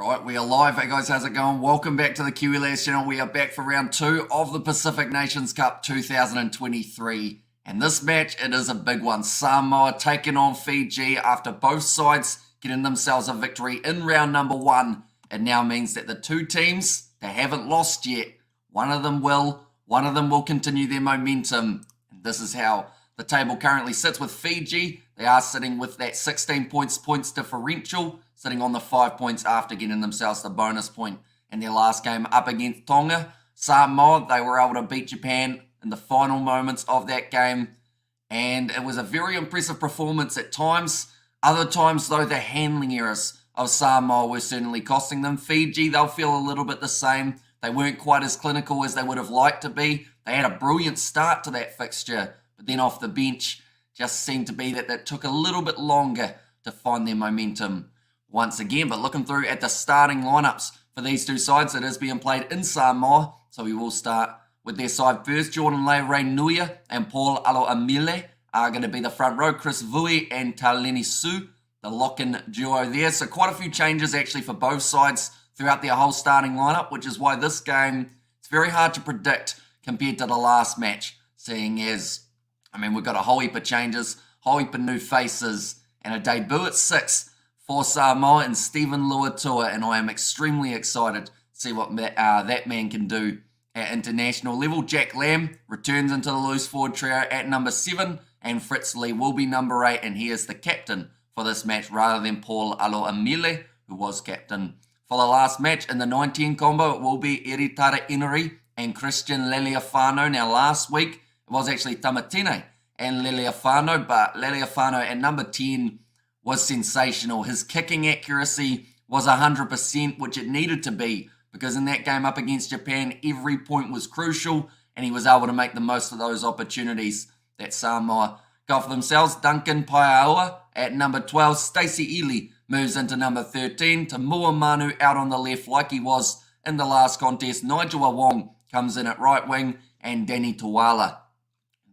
Right, we are live. Hey guys, how's it going? Welcome back to the QLS channel. We are back for round 2 of the Pacific Nations Cup 2023. And this match, it is a big one. Samoa taking on Fiji after both sides getting themselves a victory in round number 1. It now means that the two teams, they haven't lost yet. One of them will continue their momentum. And this is how the table currently sits with Fiji. They are sitting with that 16 points differential, sitting on the 5 points after getting themselves the bonus point in their last game up against Tonga. Samoa, they were able to beat Japan in the final moments of that game, and it was a very impressive performance at times. Other times, though, the handling errors of Samoa were certainly costing them. Fiji, they'll feel a little bit the same. They weren't quite as clinical as they would have liked to be. They had a brilliant start to that fixture, but then off the bench, just seemed to be that took a little bit longer to find their momentum once again. But looking through at the starting lineups for these two sides, it is being played in Samoa. So we will start with their side first. Jordan Le'Rei-Nuia and Paul Alo'amile are going to be the front row. Chris Vui and Taleni Su, the lock-in duo there. So quite a few changes actually for both sides throughout their whole starting lineup, which is why this game, it's very hard to predict compared to the last match, seeing as, we've got a whole heap of changes, whole heap of new faces, and a debut at 6 for Samoa and Stephen Luatua, and I am extremely excited to see what that man can do at international level. Jack Lamb returns into the loose forward trio at number 7, and Fritz Lee will be number 8, and he is the captain for this match rather than Paul Alo'amile, who was captain for the last match. In the 19 combo, it will be Eritara Inari and Christian Leali'ifano. Now, last week, it was actually Tamatine and Leali'ifano, but Leali'ifano at number 10 was sensational. His kicking accuracy was 100%, which it needed to be, because in that game up against Japan, every point was crucial, and he was able to make the most of those opportunities that Samoa got for themselves. Duncan Paiaua at number 12. Stacey Ely moves into number 13. Tamua Manu out on the left like he was in the last contest. Nigel Awong comes in at right wing, and Danny Tuala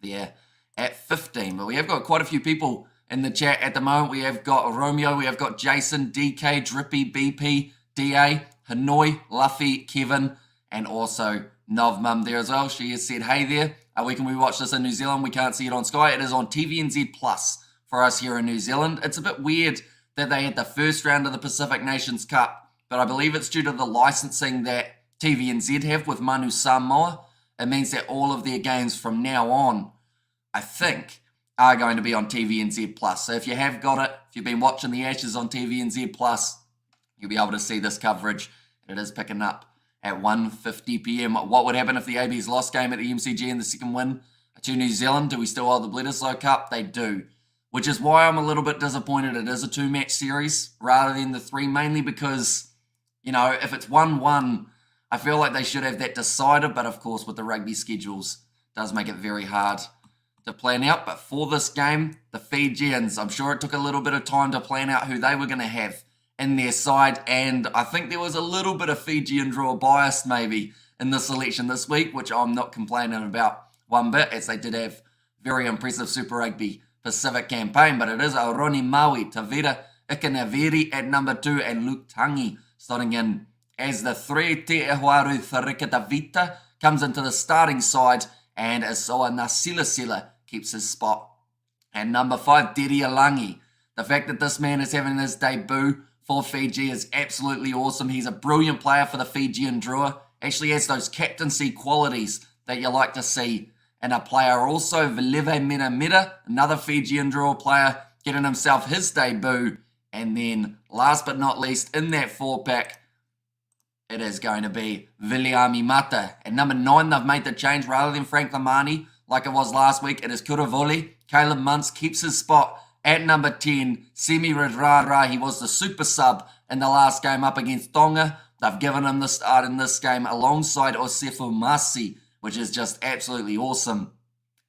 there at 15. But we have got quite a few people in the chat at the moment. We have got Romeo, we have got Jason, DK, Drippy, BP, DA, Hanoi, Luffy, Kevin, and also Novmum there as well. She has said, hey there, where can we watch this in New Zealand? We can't see it on Sky. It is on TVNZ Plus for us here in New Zealand. It's a bit weird that they had the first round of the Pacific Nations Cup, but I believe it's due to the licensing that TVNZ have with Manu Samoa. It means that all of their games from now on, I think, are going to be on TVNZ Plus. So if you have got it, if you've been watching the Ashes on TVNZ Plus, you'll be able to see this coverage. It is picking up at 1:50 p.m. What would happen if the AB's lost game at the MCG in the second win to New Zealand? Do we still hold the Bledisloe Cup? They do. Which is why I'm a little bit disappointed it is a 2-match series rather than the 3, mainly because, if it's 1-1, I feel like they should have that decided, but of course with the rugby schedules, it does make it very hard to plan out. But for this game, the Fijians, I'm sure it took a little bit of time to plan out who they were going to have in their side, and I think there was a little bit of Fijian draw bias maybe in the selection this week, which I'm not complaining about one bit, as they did have very impressive Super Rugby Pacific campaign. But it is Auroni Maui, Tavira Ikanaveri at number 2, and Luke Tangi starting in as the 3. Te Ehuaru Tharikatavita comes into the starting side, and Asoa Nasilasila keeps his spot. And number 5, Deri Alangi. The fact that this man is having his debut for Fiji is absolutely awesome. He's a brilliant player for the Fijian Drua. Actually has those captaincy qualities that you like to see in a player. Also, Vilive Mira, another Fijian Drua player, getting himself his debut. And then, last but not least, in that 4-pack, it is going to be Viliami Mata. At number 9, they've made the change. Rather than Frank Lamani, like it was last week, it is Kuravoli. Caleb Muntz keeps his spot at number 10. Semi Radrara, he was the super sub in the last game up against Tonga. They've given him the start in this game alongside Osefu Masi, which is just absolutely awesome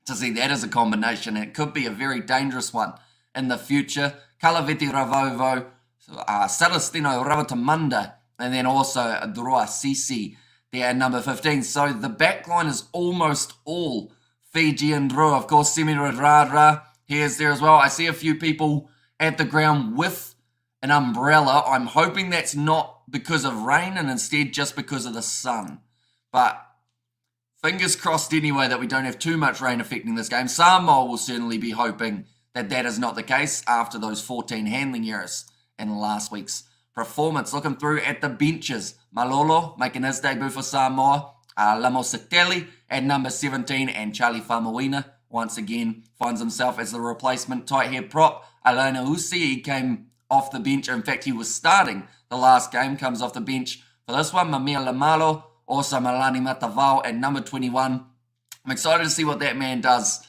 to see that as a combination. It could be a very dangerous one in the future. Kalaviti Ravovo, Celestino Ravatamanda, and then also Drua Sisi there at number 15. So the backline is almost all Fijian Drua. Of course, Semi Radrara, he is there as well. I see a few people at the ground with an umbrella. I'm hoping that's not because of rain and instead just because of the sun. But fingers crossed anyway that we don't have too much rain affecting this game. Samoa will certainly be hoping that that is not the case after those 14 handling errors in last week's performance. Looking through at the benches, Malolo making his debut for Samoa, Lamositeli at number 17, and Charlie Faumuina once again finds himself as the replacement tight head prop. Alona Usi came off the bench. In fact, he was starting the last game, comes off the bench for this one. Mamia Lamalo, also Malani Matavao at number 21. I'm excited to see what that man does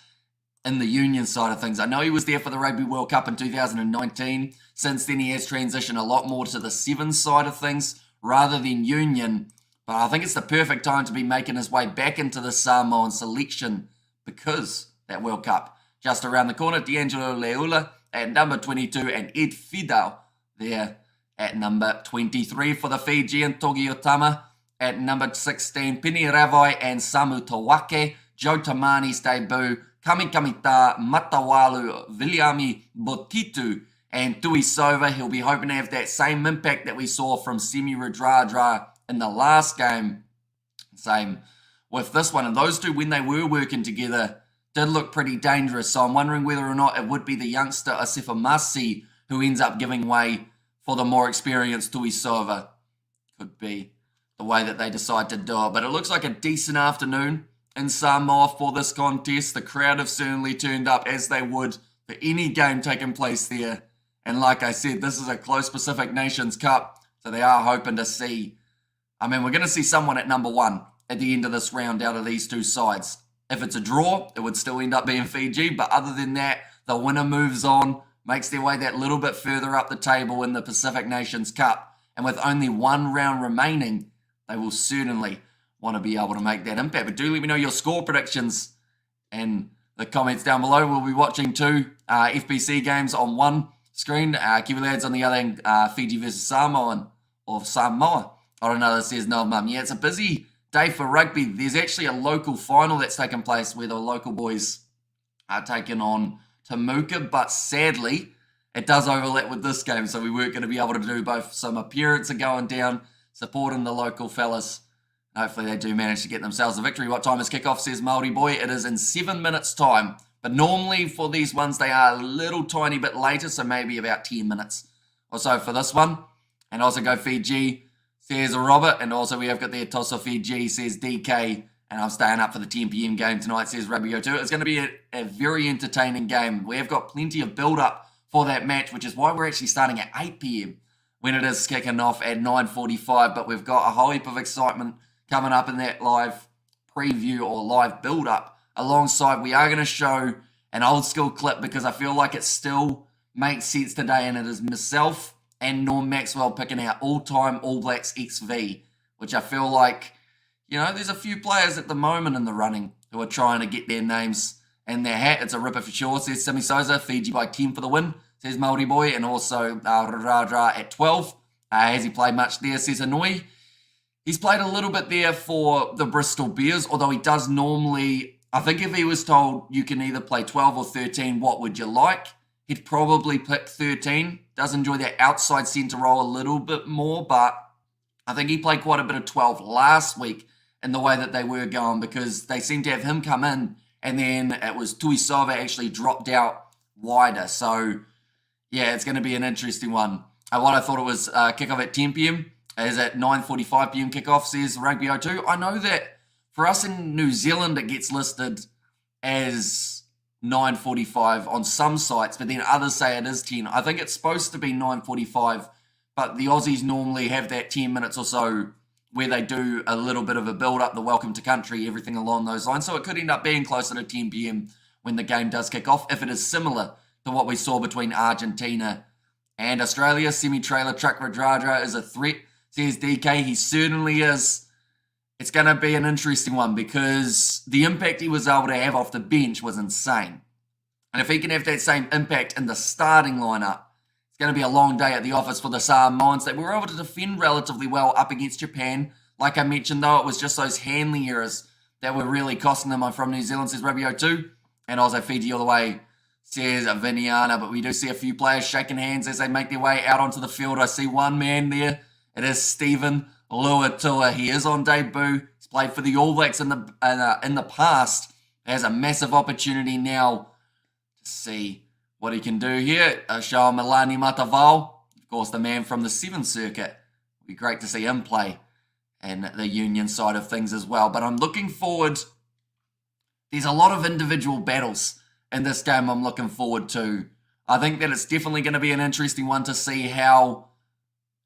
in the union side of things. I know he was there for the Rugby World Cup in 2019. Since then, he has transitioned a lot more to the sevens side of things rather than union. But I think it's the perfect time to be making his way back into the Samoan selection because that World Cup just around the corner. D'Angelo Leula at number 22 and Ed Fidel there at number 23 for the Fijian. Togi Otama at number 16. Pini Ravai and Samu Tawake. Joe Tamani's debut. Kamikamita, Matawalu, Viliami Botitu, and Tuisova. He'll be hoping to have that same impact that we saw from Semi Radradra in the last game. Same with this one. And those two, when they were working together, did look pretty dangerous. So I'm wondering whether or not it would be the youngster Asefa Masi who ends up giving way for the more experienced Tuisova. Could be the way that they decide to do it. But it looks like a decent afternoon in Samoa for this contest. The crowd have certainly turned up as they would for any game taking place there. And like I said, this is a close Pacific Nations Cup, so they are hoping to see, we're going to see someone at number 1 at the end of this round out of these two sides. If it's a draw, it would still end up being Fiji, but other than that, the winner moves on, makes their way that little bit further up the table in the Pacific Nations Cup. And with only one round remaining, they will certainly want to be able to make that impact. But do let me know your score predictions in the comments down below. We'll be watching two FBC games on one screen, Kiwi Lads on the other end, Fiji versus Samoa, or Samoa. I don't know, that says no mum. Yeah, it's a busy day for rugby. There's actually a local final that's taken place where the local boys are taking on Temuka, but sadly, it does overlap with this game, so we weren't going to be able to do both. So my parents are going down, supporting the local fellas. Hopefully they do manage to get themselves a victory. What time is kickoff, says Māori Boy? It is in 7 minutes' time. But normally for these ones, they are a little tiny bit later, so maybe about 10 minutes or so for this one. And also go Fiji, says Robert. And also we have got the Tosso Fiji, says DK. And I'm staying up for the 10 p.m. game tonight, says Rugby O2. It's going to be a very entertaining game. We have got plenty of build-up for that match, which is why we're actually starting at 8 p.m. when it is kicking off at 9:45. But we've got a whole heap of excitement coming up in that live preview or live build-up. Alongside, we are going to show an old school clip because I feel like it still makes sense today, and it is myself and Norm Maxwell picking our all-time All Blacks XV, which I feel like, there's a few players at the moment in the running who are trying to get their names in their hat. It's a ripper for sure, says Simi Souza. Fiji by 10 for the win, says Māori Boy, and also Radra at 12. Has he played much there, says Hanoi. He's played a little bit there for the Bristol Bears, although he does normally, I think if he was told you can either play 12 or 13, what would you like? He'd probably pick 13. Does enjoy that outside centre role a little bit more, but I think he played quite a bit of 12 last week in the way that they were going, because they seemed to have him come in and then it was Tuisova actually dropped out wider. So, yeah, it's going to be an interesting one. What I thought it was kickoff at 10 p.m. is at 9:45 p.m. kickoff, says Rugby O2. I know that for us in New Zealand, it gets listed as 9:45 on some sites, but then others say it is 10. I think it's supposed to be 9:45, but the Aussies normally have that 10 minutes or so where they do a little bit of a build-up, the welcome to country, everything along those lines. So it could end up being closer to 10 p.m. when the game does kick off, if it is similar to what we saw between Argentina and Australia. Semi-trailer truck Radradra is a threat, says DK. He certainly is. It's going to be an interesting one because the impact he was able to have off the bench was insane. And if he can have that same impact in the starting lineup, it's going to be a long day at the office for the Samoans. They were able to defend relatively well up against Japan. Like I mentioned, though, it was just those handling errors that were really costing them. I'm from New Zealand, says Rugby O2. And also Fiji all the way, says Viniana, but we do see a few players shaking hands as they make their way out onto the field. I see one man there. It is Stephen Luatua. He is on debut. He's played for the All Blacks in the past. He has a massive opportunity now to see what he can do here. Show Milani Matavao, of course, the man from the 7th Circuit. It'd be great to see him play in the Union side of things as well. But I'm looking forward. There's a lot of individual battles in this game I'm looking forward to. I think that it's definitely going to be an interesting one to see how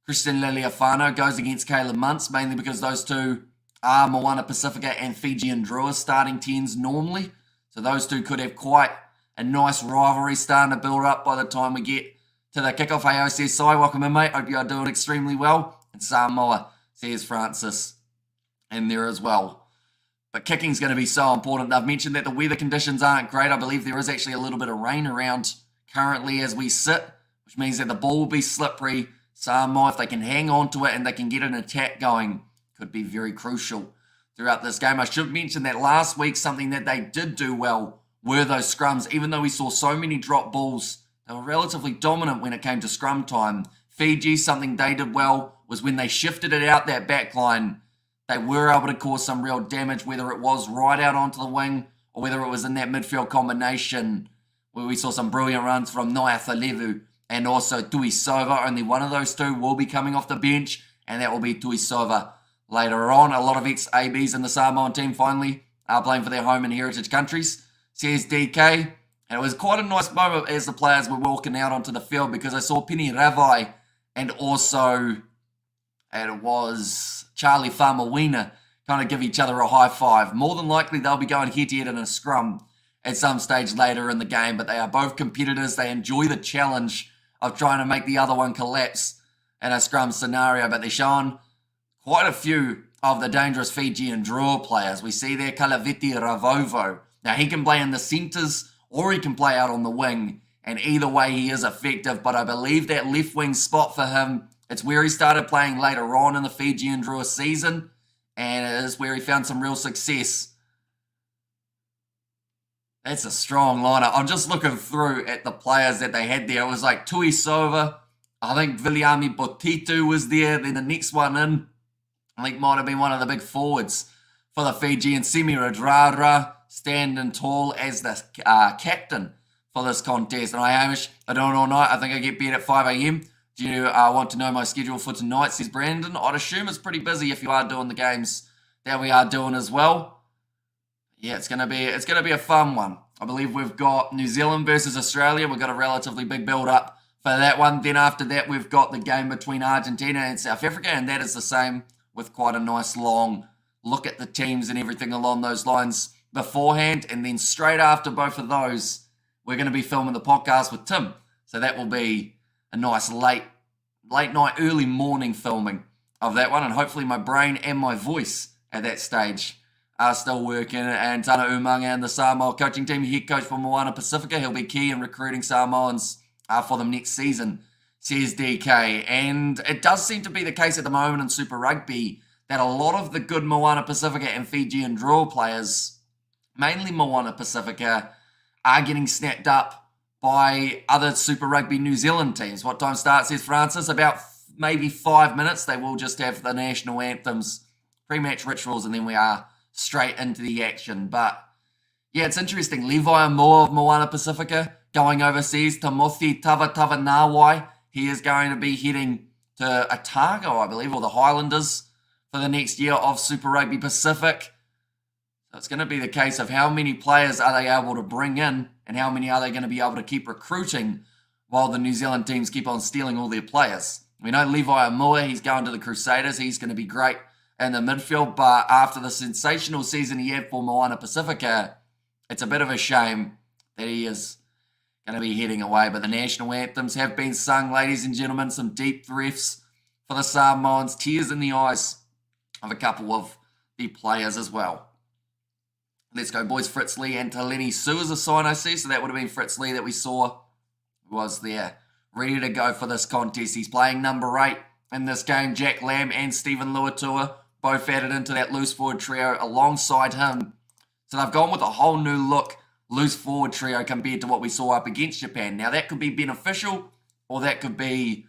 Christian Liliafano goes against Caleb Muntz, mainly because those two are Moana Pacifica and Fijian Drua starting 10s normally. So those two could have quite a nice rivalry starting to build up by the time we get to the kickoff. Hey, says Sai, welcome in, mate. Hope you are doing extremely well. And Samoa, says Francis, in there as well. But kicking's going to be so important. I've mentioned that the weather conditions aren't great. I believe there is actually a little bit of rain around currently as we sit, which means that the ball will be slippery. Samoa, if they can hang on to it and they can get an attack going, could be very crucial throughout this game. I should mention that last week, something that they did do well were those scrums. Even though we saw so many drop balls, they were relatively dominant when it came to scrum time. Fiji, something they did well was when they shifted it out that back line, they were able to cause some real damage, whether it was right out onto the wing or whether it was in that midfield combination where we saw some brilliant runs from Noia Thalevu and also Tuisova. Only one of those two will be coming off the bench, and that will be Tuisova later on. A lot of ex-ABs in the Samoan team finally are playing for their home and heritage countries, says DK. And it was quite a nice moment as the players were walking out onto the field because I saw Penny Ravai and also it was Charlie Famawina kind of give each other a high five. More than likely, they'll be going head-to-head in a scrum at some stage later in the game, but they are both competitors. They enjoy the challenge of trying to make the other one collapse in a scrum scenario, but they're showing quite a few of the dangerous Fijian draw players. We see there Kalaviti Ravovo. Now, he can play in the centres or he can play out on the wing, and either way he is effective, but I believe that left wing spot for him, it's where he started playing later on in the Fijian draw season, and it is where he found some real success. That's a strong lineup. I'm just looking through at the players that they had there. It was like Tuisova, I think Viliami Botitu was there, then the next one in, I think might have been one of the big forwards for the Fijian, Semi Radradra, standing tall as the captain for this contest. And Hamish, I don't know all night. I think I get bed at 5 a.m. Do you want to know my schedule for tonight, says Brandon? I'd assume it's pretty busy if you are doing the games that we are doing as well. Yeah, it's gonna be a fun one. I believe we've got New Zealand versus Australia. We've got a relatively big build-up for that one. Then after that, we've got the game between Argentina and South Africa, and that is the same with quite a nice long look at the teams and everything along those lines beforehand. And then straight after both of those, we're going to be filming the podcast with Tim. So that will be a nice late night, early morning filming of that one. And hopefully my brain and my voice at that stage are still working. And Tana Umanga and the Samoa coaching team, head coach for Moana Pacifica, he'll be key in recruiting Samoans for them next season, says DK. And it does seem to be the case at the moment in Super Rugby that a lot of the good Moana Pacifica and Fijian draw players, mainly Moana Pacifica, are getting snapped up by other Super Rugby New Zealand teams. What time starts, says Francis? About maybe 5 minutes. They will just have the national anthems, pre-match rituals, and then we are straight into the action. But yeah, it's interesting. Levi Moore of Moana Pacifica going overseas. Timothy Tavatanawai, he is going to be heading to Otago, I believe, or the Highlanders for the next year of Super Rugby Pacific. So it's going to be the case of how many players are they able to bring in and how many are they going to be able to keep recruiting while the New Zealand teams keep on stealing all their players. We know Levi Amua, he's going to the Crusaders. He's going to be great in the midfield, but after the sensational season he had for Moana Pacifica, it's a bit of a shame that he is going to be heading away. But the national anthems have been sung, ladies and gentlemen. Some deep breaths for the Samoans, tears in the eyes of a couple of the players as well. Let's go, boys. Fritz Lee and Taleni Sue is a sign I see. So that would have been Fritz Lee that we saw was there, ready to go for this contest. He's playing number 8 in this game. Jack Lamb and Stephen Luatua both added into that loose forward trio alongside him. So they've gone with a whole new look loose forward trio compared to what we saw up against Japan. Now, that could be beneficial, or that could be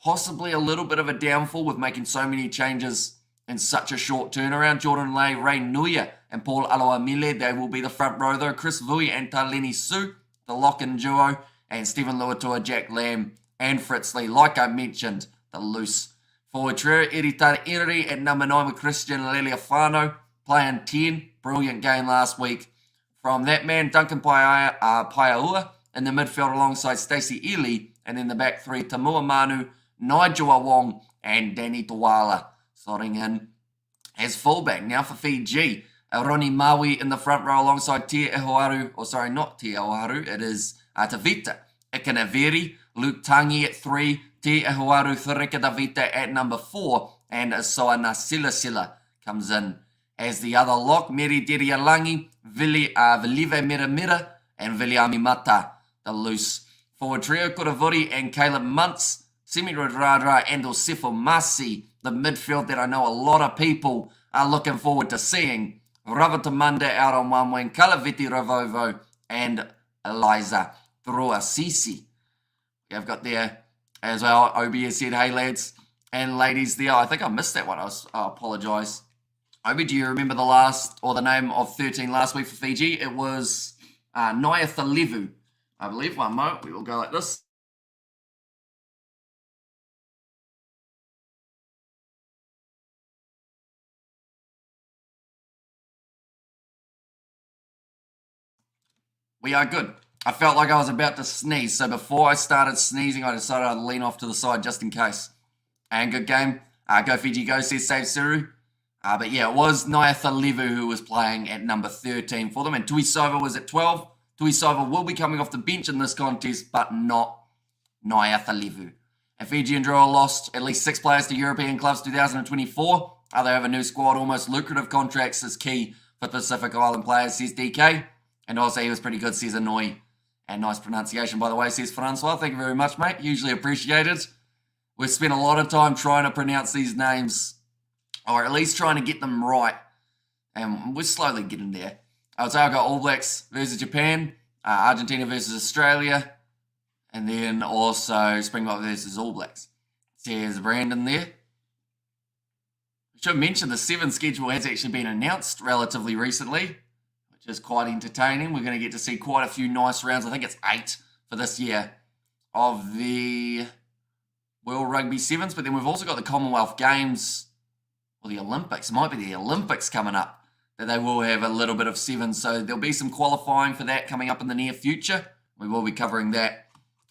possibly a little bit of a downfall with making so many changes in such a short turnaround. Jordan Lay, Ray Nuia, and Paul Aloamile, they will be the front row though. Chris Vui and Taleni Su, the lock-in duo, and Stephen Luatua, Jack Lamb, and Fritz Lee. Like I mentioned, the loose forward trio. Eritara Eri at number 9 with Christian Leliafano, playing 10. Brilliant game last week from that man. Duncan Paiaua in the midfield alongside Stacey Ely, and in the back three, Tamua Manu, Nigel Wong, and Danny Tawala slotting in as fullback. Now for Fiji, Ronnie Maui in the front row alongside Te Ehoaru, or sorry, not Te Ehoaru, it is Tavita Ikanaveri, Luke Tangi at 3, Te Ehoaru Thurika Davita at number 4, and Soana Silasila comes in as the other lock. Meri Derialangi, Vilive Miramira, and Viliami Mata, the loose forward trio. Kuravuri and Caleb Muntz, Simi Radradra and Osifo Masi, the midfield that I know a lot of people are looking forward to seeing. Ravatamanda out on one wing, Kalaviti Ravovo, and Eliza Thruasisi. We have got there as well. Obi has said, hey lads and ladies there. I think I missed that one. I apologise. Obi, do you remember the name of 13 last week for Fiji? It was Nyatha I believe. One moment, we will go like this. We are good. I felt like I was about to sneeze, so before I started sneezing, I decided I'd lean off to the side just in case. And good game. Go Fiji, go, says Save Siru. But yeah, it was Nyatha Levu who was playing at number 13 for them, and Tuisova was at 12. Tuisova will be coming off the bench in this contest, but not Nyatha Levu. And Fiji and Drua lost at least 6 players to European clubs 2024. They have a new squad. Almost lucrative contracts is key for Pacific Island players, says DK. And also, he was pretty good, says Annoy. And nice pronunciation, by the way, says Francois. Thank you very much, mate. Usually appreciated. We've spent a lot of time trying to pronounce these names, or at least trying to get them right. And we're slowly getting there. I would say I've got All Blacks versus Japan, Argentina versus Australia, and then also Springbok versus All Blacks. Says Brandon there. I should mention the 7 schedule has actually been announced relatively recently, which is quite entertaining. We're going to get to see quite a few nice rounds. I think it's 8 for this year of the World Rugby Sevens, but then we've also got the Commonwealth Games, or the Olympics. It might be the Olympics coming up, that they will have a little bit of sevens. So there'll be some qualifying for that coming up in the near future. We will be covering that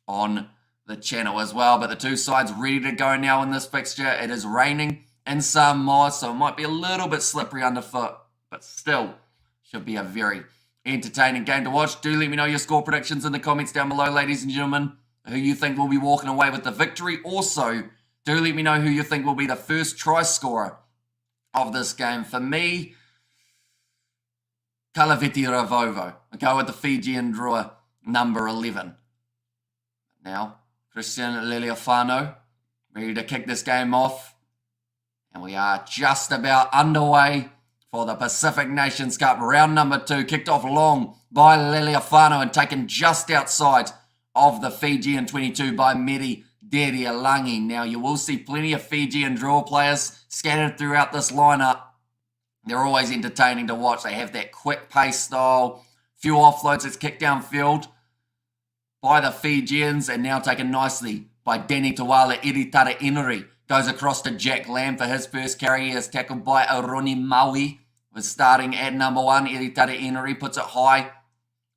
on the channel as well. But the two sides ready to go now in this fixture. It is raining in Samoa, so it might be a little bit slippery underfoot, but still should be a very entertaining game to watch. Do let me know your score predictions in the comments down below, ladies and gentlemen, who you think will be walking away with the victory. Also, do let me know who you think will be the first try scorer of this game. For me, Kalaviti Ravovo. I go with the Fijian drawer, number 11. Now, Christian Leliafano, ready to kick this game off. And we are just about underway for the Pacific Nations Cup. Round number 2, kicked off long by Leliafano and taken just outside of the Fijian 22 by Meri Derialangi. Now, you will see plenty of Fijian draw players scattered throughout this lineup. They're always entertaining to watch. They have that quick pace style. Few offloads. It's kicked downfield by the Fijians and now taken nicely by Danny Tawala. Eritara Enri goes across to Jack Lamb for his first carry. He is tackled by Ronnie Maui. Was starting at number 1. Eritara Enri puts it high.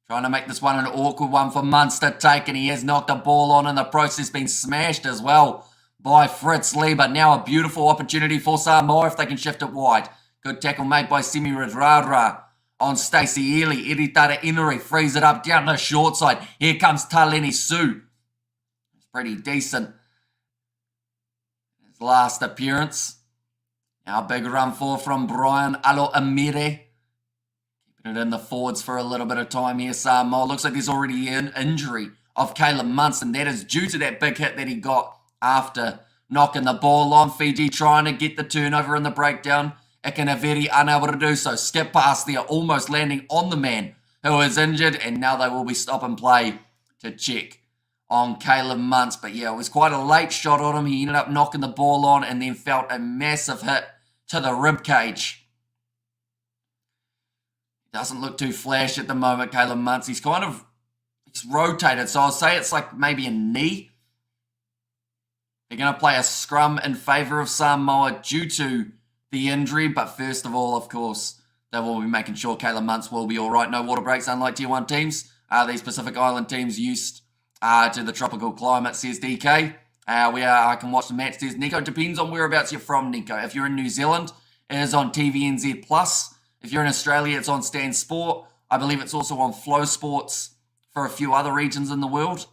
Trying to make this one an awkward one for Munster take, and he has knocked the ball on in the process, been smashed as well by Fritz Lee. But now a beautiful opportunity for Samoa if they can shift it wide. Good tackle made by Simi Radradra on Stacey Ely. Eritara Enri frees it up down the short side. Here comes Taleni Su. It's pretty decent. His last appearance. Now a big run forward from Brian Alo Amire. Keeping it in the forwards for a little bit of time here, Samoa. Looks like there's already an injury of Caleb Muntz, and that is due to that big hit that he got after knocking the ball on. Fiji trying to get the turnover in the breakdown. Ikanaveri unable to do so. Skip past there, almost landing on the man who is injured, and now they will be stop and play to check on Caleb Muntz. But yeah, it was quite a late shot on him. He ended up knocking the ball on and then felt a massive hit to the rib cage. Doesn't look too flash at the moment, Caleb Muntz. He's rotated, so I'll say it's like maybe a knee. They're going to play a scrum in favour of Samoa due to the injury, but first of all, of course, they will be making sure Caleb Muntz will be all right. No water breaks, unlike Tier 1 teams. These Pacific Island teams used to the tropical climate, says DK. I can watch the match, says Nico. Depends on whereabouts you're from, Nico. If you're in New Zealand, it is on TVNZ+. If you're in Australia, it's on Stan Sport. I believe it's also on Flow Sports for a few other regions in the world.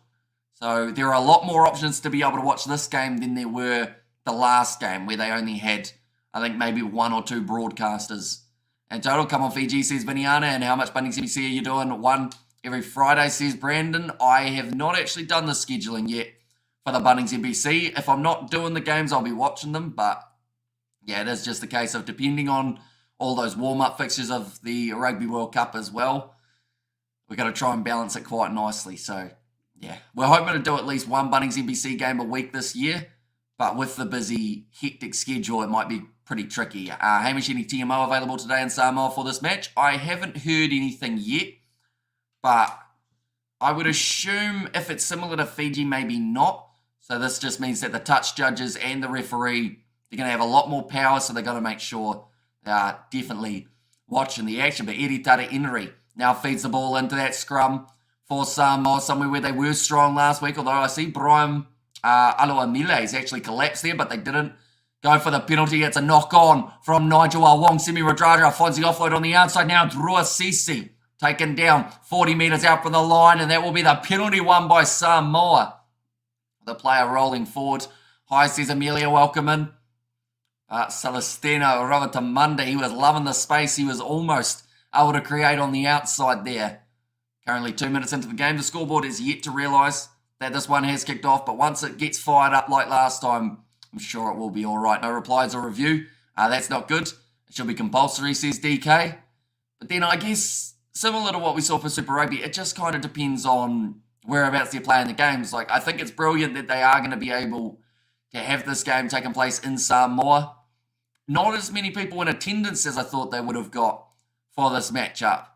So there are a lot more options to be able to watch this game than there were the last game, where they only had, I think, maybe one or two broadcasters. And total, come on Fiji, says Viniana. And how much Bunnings NBC are you doing? One every Friday, says Brandon. I have not actually done the scheduling yet for the Bunnings NBC. If I'm not doing the games, I'll be watching them. But yeah, it is just a case of depending on all those warm-up fixtures of the Rugby World Cup as well. We've got to try and balance it quite nicely. So yeah, we're hoping to do at least one Bunnings NBC game a week this year. But with the busy, hectic schedule, it might be pretty tricky. Hamish, any TMO available today in Samoa for this match? I haven't heard anything yet, but I would assume if it's similar to Fiji, maybe not. So this just means that the touch judges and the referee, they're going to have a lot more power, so they've got to make sure they are definitely watching the action. But Eri Tara Enri now feeds the ball into that scrum for Samoa, somewhere where they were strong last week, although I see Brian Aloamile's actually collapsed there, but they didn't go for the penalty. It's a knock-on from Nigel Wong. Simi Radradra finds the offload on the outside now. Drua Sisi taken down 40 metres out from the line, and that will be the penalty won by Samoa. The player rolling forward. Hi, says Amelia, welcome in. Celestino Ravatamunda, he was loving the space. He was almost able to create on the outside there. Currently 2 minutes into the game. The scoreboard is yet to realise that this one has kicked off, but once it gets fired up like last time, I'm sure it will be all right. No replies or review. That's not good. It should be compulsory, says DK. But then I guess, similar to what we saw for Super Rugby, it just kind of depends on whereabouts they're playing the games. Like, I think it's brilliant that they are going to be able to have this game taking place in Samoa. Not as many people in attendance as I thought they would have got for this matchup.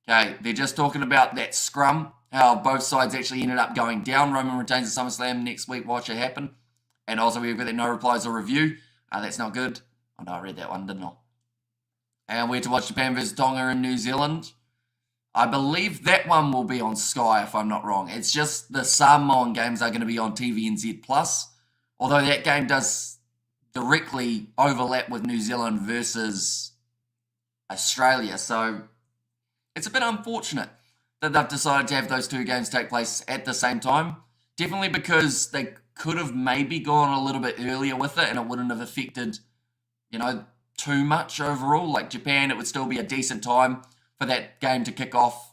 Okay, they're just talking about that scrum, how both sides actually ended up going down. Roman retains the SummerSlam next week. Watch it happen. And also we've got that no replies or review. That's not good. Oh no, I read that one, didn't I? And we're to watch Japan versus Tonga in New Zealand. I believe that one will be on Sky, if I'm not wrong. It's just the Samoan games are going to be on TVNZ+. Although that game does directly overlap with New Zealand versus Australia. So it's a bit unfortunate that they've decided to have those two games take place at the same time. Definitely because they could have maybe gone a little bit earlier with it and it wouldn't have affected, too much overall. Like Japan, it would still be a decent time for that game to kick off.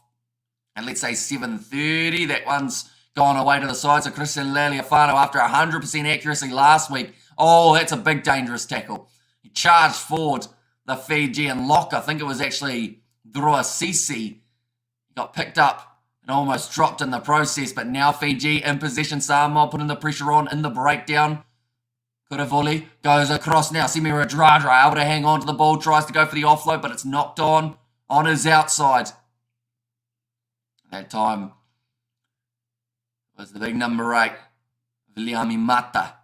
And let's say 7:30, that one's gone away to the side. So Christian Lealiafano, after 100% accuracy last week, oh, that's a big dangerous tackle. He charged forward the Fijian lock. I think it was actually Drua Sisi. Got picked up and almost dropped in the process, but now Fiji in possession. Samoa putting the pressure on in the breakdown. Kuravoli goes across now. Simi Radradra able to hang on to the ball, tries to go for the offload, but it's knocked on his outside. That time was the big number 8, Viliami Mata,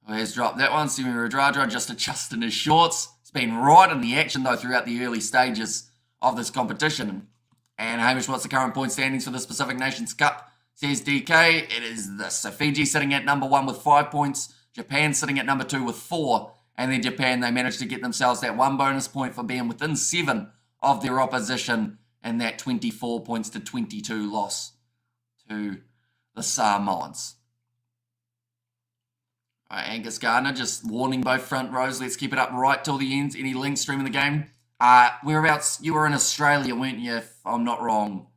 who has dropped that one. Simi Radradra just adjusting his shorts. It's been right in the action, though, throughout the early stages of this competition. And Hamish, what's the current point standings for this Pacific Nations Cup? Says DK, it is this. So Fiji sitting at number 1 with 5 points. Japan sitting at number 2 with 4. And then Japan, they managed to get themselves that 1 bonus point for being within 7 of their opposition. And that 24 points to 22 loss to the Samoans. All right, Angus Gardner just warning both front rows. Let's keep it up right till the end. Any link streaming the game? Whereabouts? You were in Australia, weren't you, if I'm not wrong?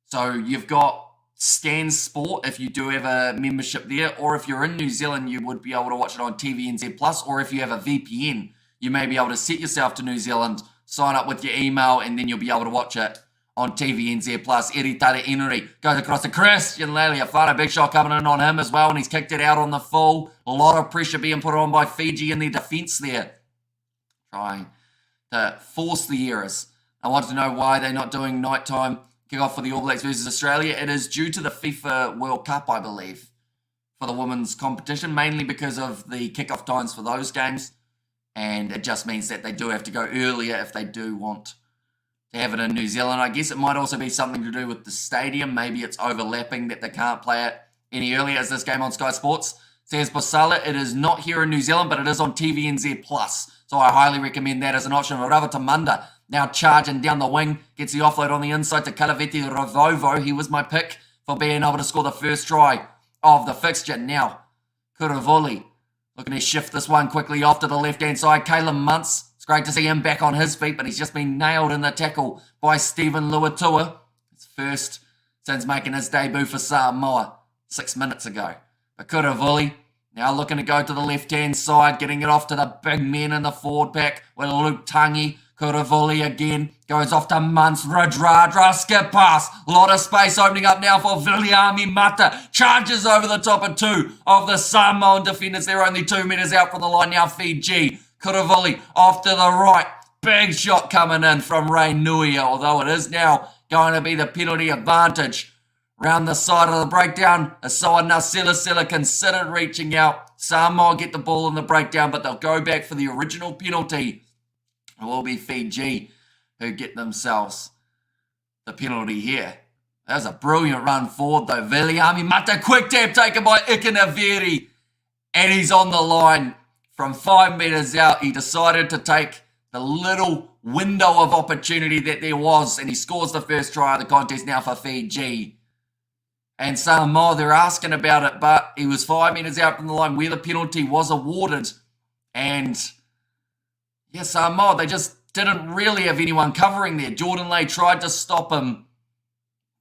So you've got Stan Sport if you do have a membership there, or if you're in New Zealand, you would be able to watch it on TVNZ+, or if you have a VPN, you may be able to set yourself to New Zealand sign up with your email, and then you'll be able to watch it on TVNZ+. Eritare Inuri goes across to Christian Lealiafano. Big shot coming in on him as well, and he's kicked it out on the full. A lot of pressure being put on by Fiji in their defence there, trying to force the errors. I want to know why they're not doing nighttime kickoff for the All Blacks versus Australia. It is due to the FIFA World Cup, I believe, for the women's competition, mainly because of the kickoff times for those games. And it just means that they do have to go earlier if they do want to have it in New Zealand. I guess it might also be something to do with the stadium. Maybe it's overlapping that they can't play it any earlier as this game on Sky Sports. Says Bosala, it is not here in New Zealand, but it is on TVNZ+. So I highly recommend that as an option. Rava Tamanda now charging down the wing. Gets the offload on the inside to Kalaveti Ravovo. He was my pick for being able to score the first try of the fixture. Now, Kuravoli looking to shift this one quickly off to the left-hand side. Caleb Muntz. It's great to see him back on his feet, but he's just been nailed in the tackle by Stephen Luatua. His first since making his debut for Samoa 6 minutes ago. But Kuravoli now looking to go to the left-hand side, getting it off to the big men in the forward pack with Luke Tangi. Kuravoli again goes off to Muntz. Radradra, skip pass. A lot of space opening up now for Viliami Mata. Charges over the top of two of the Samoan defenders. They're only 2 meters out from the line now. Fiji. Kuravoli off to the right. Big shot coming in from Ray Nui, although it is now going to be the penalty advantage. Round the side of the breakdown, Asawa Nasila considered reaching out. Samoa get the ball in the breakdown, but they'll go back for the original penalty. It will be Fiji who get themselves the penalty here. That was a brilliant run forward though. Viliami Mata, quick tap taken by Ikanaveri. And he's on the line from 5 meters out. He decided to take the little window of opportunity that there was, and he scores the first try of the contest now for Fiji. And Samoa, they're asking about it, but he was 5 meters out from the line where the penalty was awarded. And yeah, Samoa, they just didn't really have anyone covering there. Jordan Lay tried to stop him,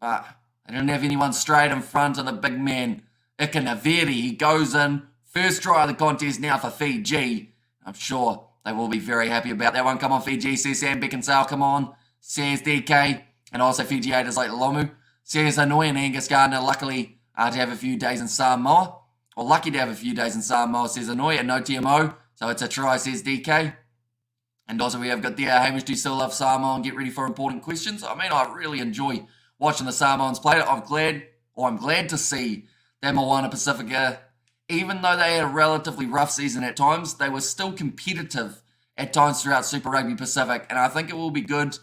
but they didn't have anyone straight in front of the big man, Ikanaveri. He goes in. First try of the contest now for Fiji. I'm sure they will be very happy about that one. Come on, Fiji, says Sam Beckinsale. Come on, says DK. And also Fiji haters like Lomu. Says Hanoi and Angus Gardner, luckily to have a few days in Samoa. Or lucky to have a few days in Samoa, says Hanoi, and no TMO. So it's a try, says DK. And also we have got the Hamish, do you still love Samoa and get ready for important questions? I mean, I really enjoy watching the Samoans play. I'm glad to see that Moana Pacifica, even though they had a relatively rough season at times, they were still competitive at times throughout Super Rugby Pacific. And I think it will be good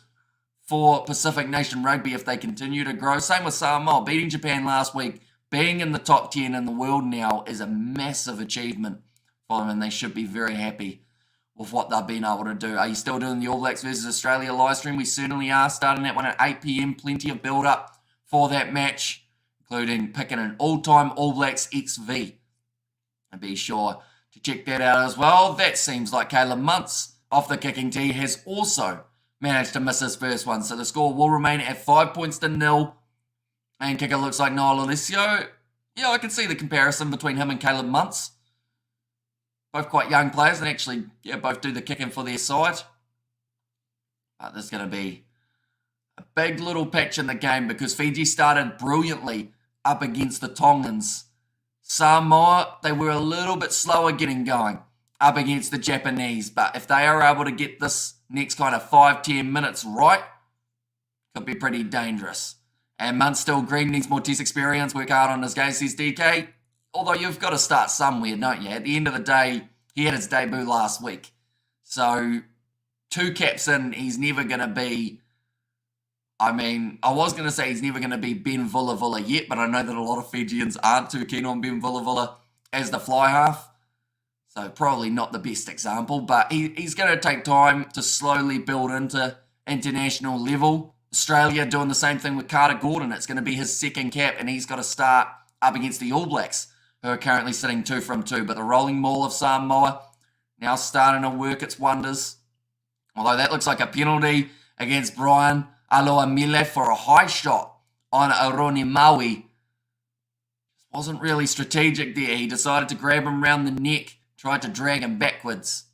for Pacific Nation Rugby if they continue to grow. Same with Samoa, beating Japan last week. Being in the top 10 in the world now is a massive achievement for them, and they should be very happy with what they've been able to do. Are you still doing the All Blacks versus Australia live stream? We certainly are, starting that one at 8 p.m. Plenty of build-up for that match, including picking an all-time All Blacks XV. And be sure to check that out as well. That seems like Caleb Muntz off the kicking tee has also managed to miss his first one. So the score will remain at 5 points to 0. And kicker looks like Noel Alessio. Yeah, I can see the comparison between him and Caleb Muntz. Both quite young players and actually, yeah, both do the kicking for their side. But there's going to be a big little patch in the game because Fiji started brilliantly up against the Tongans. Samoa, they were a little bit slower getting going up against the Japanese. But if they are able to get this next kind of 5-10 minutes right, could be pretty dangerous. And Muntz still green, needs more test experience, work hard on his game, says DK. Although you've got to start somewhere, don't you? At the end of the day, he had his debut last week. So 2 caps in, he's never going to be, I was going to say he's never going to be Ben Vulavula yet, but I know that a lot of Fijians aren't too keen on Ben Vulavula as the fly half. So probably not the best example, but he's going to take time to slowly build into international level. Australia doing the same thing with Carter Gordon. It's going to be his second cap, and he's got to start up against the All Blacks, who are currently sitting 2 from 2. But the rolling maul of Samoa now starting to work its wonders. Although that looks like a penalty against Brian Aloamile for a high shot on Aroni Maui. Wasn't really strategic there. He decided to grab him round the neck, tried to drag him backwards.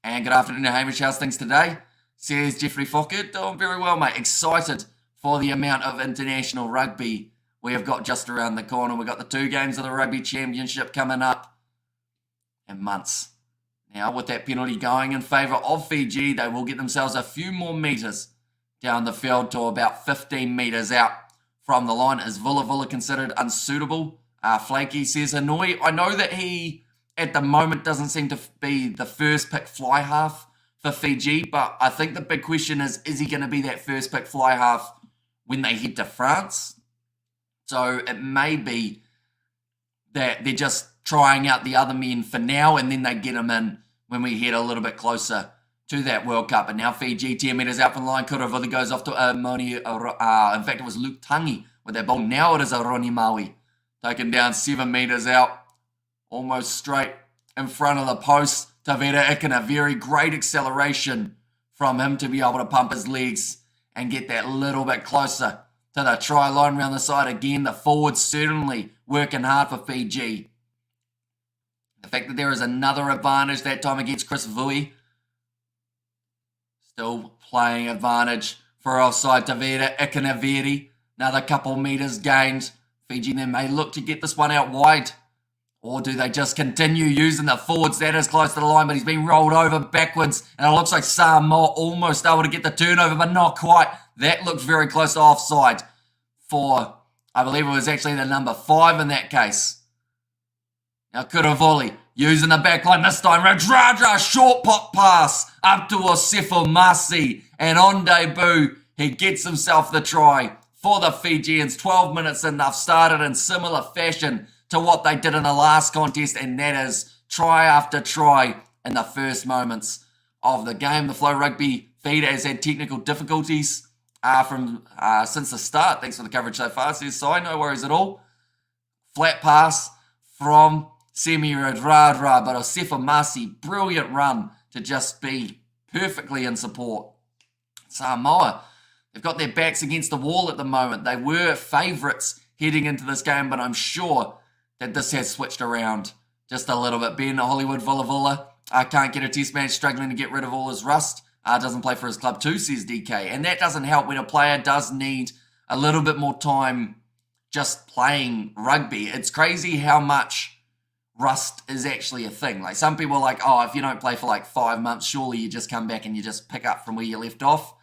And good afternoon to Hamish. How's things today? Says Jeffrey Fockett. Doing very well, mate. Excited for the amount of international rugby we have got just around the corner. We've got the 2 games of the Rugby Championship coming up in months. Now, with that penalty going in favour of Fiji, they will get themselves a few more metres down the field to about 15 metres out from the line. Is Villa considered unsuitable? Flaky says Hanoi. I know that he, at the moment, doesn't seem to be the first pick fly half for Fiji, but I think the big question is he going to be that first pick fly half when they head to France? So it may be that they're just trying out the other men for now, and then they get them in when we head a little bit closer to that World Cup. And now Fiji, 10 metres out from the line. Kuravili goes off to Moni. In fact, it was Luke Tangi with that ball. Now it is Aroni Maui. Taken down 7 metres out. Almost straight in front of the post. Tavera Ikena, very great acceleration from him to be able to pump his legs and get that little bit closer to the try line around the side again. The forwards certainly working hard for Fiji. The fact that there is another advantage that time against Chris Vui. Still playing advantage for offside Tavera Ikanaveri. Another couple metres gained. Fiji then may look to get this one out wide. Or do they just continue using the forwards that is close to the line, but he's been rolled over backwards, and it looks like Samoa almost able to get the turnover, but not quite. That looked very close to offside for, I believe it was actually the number 5 in that case. Now Kuravoli using the back line this time. Radradra, short pop pass up to Osefo Masi, and on debut, he gets himself the try for the Fijians. 12 minutes in, they've started in similar fashion to what they did in the last contest, and that is try after try in the first moments of the game. The Flow Rugby feed has had technical difficulties since the start. Thanks for the coverage so far, says Si. No worries at all. Flat pass from Semi Radradra, but Osefo Masi, brilliant run to just be perfectly in support. Samoa, they've got their backs against the wall at the moment. They were favourites heading into this game, but I'm sure that this has switched around just a little bit. Ben Hollywood Villa can't get a test match, struggling to get rid of all his rust. Doesn't play for his club too, says DK. And that doesn't help when a player does need a little bit more time just playing rugby. It's crazy how much rust is actually a thing. Like, some people are like, oh, if you don't play for like 5 months, surely you just come back and you just pick up from where you left off.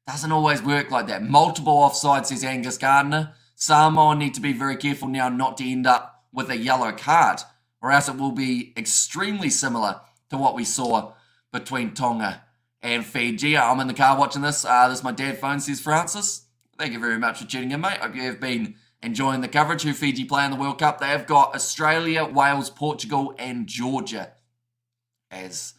Doesn't always work like that. Multiple offsides, says Angus Gardner. Samoa need to be very careful now not to end up with a yellow card, or else it will be extremely similar to what we saw between Tonga and Fiji. I'm in the car watching this. This is my dad phone, says Francis. Thank you very much for tuning in, mate. Hope you have been enjoying the coverage. Who Fiji play in the World Cup? They have got Australia, Wales, Portugal, and Georgia as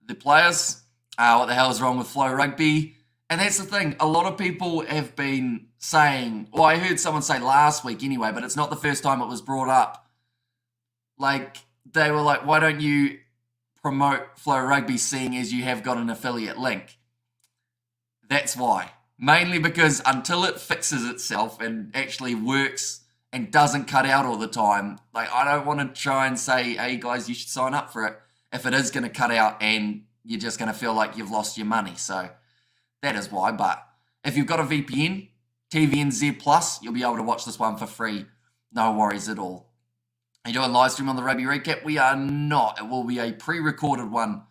the players. What the hell is wrong with Flow Rugby? And that's the thing. A lot of people have been saying, well, I heard someone say last week anyway, but it's not the first time it was brought up. Like, they were like, why don't you promote Flow Rugby seeing as you have got an affiliate link? That's why. Mainly because until it fixes itself and actually works and doesn't cut out all the time, like, I don't want to try and say, hey guys, you should sign up for it if it is going to cut out and you're just going to feel like you've lost your money. So that is why. But if you've got a VPN, TVNZ Plus, you'll be able to watch this one for free. No worries at all. Are you doing live stream on the Rugby Recap? We are not. It will be a pre-recorded one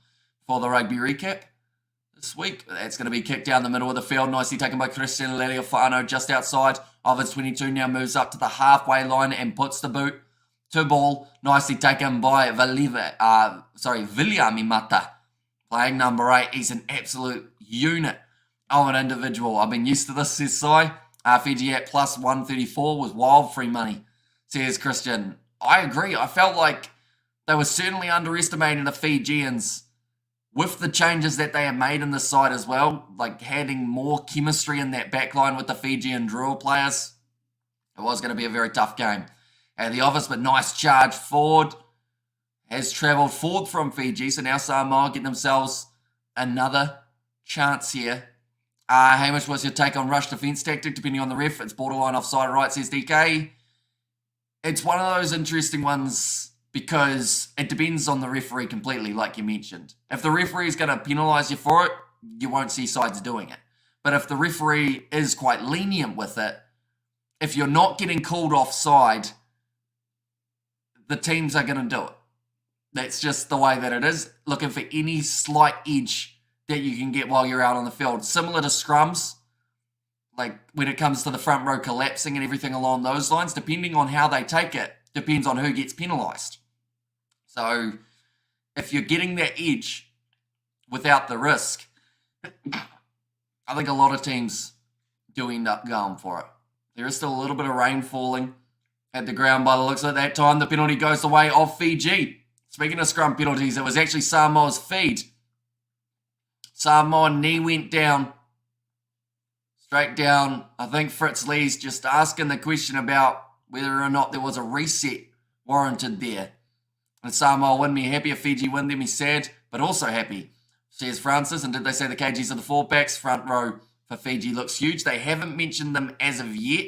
for the Rugby Recap this week. It's going to be kicked down the middle of the field. Nicely taken by Christian Lealiofano just outside of his 22. Now moves up to the halfway line and puts the boot to ball. Nicely taken by Viliamimata. Playing number 8. He's an absolute unit of an individual. I've been used to this, says Si. Fiji at plus 134 was wild free money, says Christian. I agree. I felt like they were certainly underestimating the Fijians with the changes that they have made in the side as well, like adding more chemistry in that back line with the Fijian drill players. It was going to be a very tough game at the office, but nice charge forward. Has travelled forward from Fiji, so now Samoa get themselves another chance here. Hamish, what's your take on rush defence tactic? Depending on the ref, it's borderline offside, right, says DK. It's one of those interesting ones because it depends on the referee completely, like you mentioned. If the referee is going to penalise you for it, you won't see sides doing it. But if the referee is quite lenient with it, if you're not getting called offside, the teams are going to do it. That's just the way that it is. Looking for any slight edge that you can get while you're out on the field. Similar to scrums, like when it comes to the front row collapsing and everything along those lines, depending on how they take it, depends on who gets penalised. So if you're getting that edge without the risk, I think a lot of teams do end up going for it. There is still a little bit of rain falling at the ground by the looks of it. That time the penalty goes the way of Fiji. Speaking of scrum penalties, it was actually Samoa's feed. Samoa knee went down. Straight down. I think Fritz Lee's just asking the question about whether or not there was a reset warranted there. And Samoa win, me happy. If Fiji win, then me sad, but also happy, says Francis. And did they say the KGs are the four backs? Front row for Fiji looks huge. They haven't mentioned them as of yet.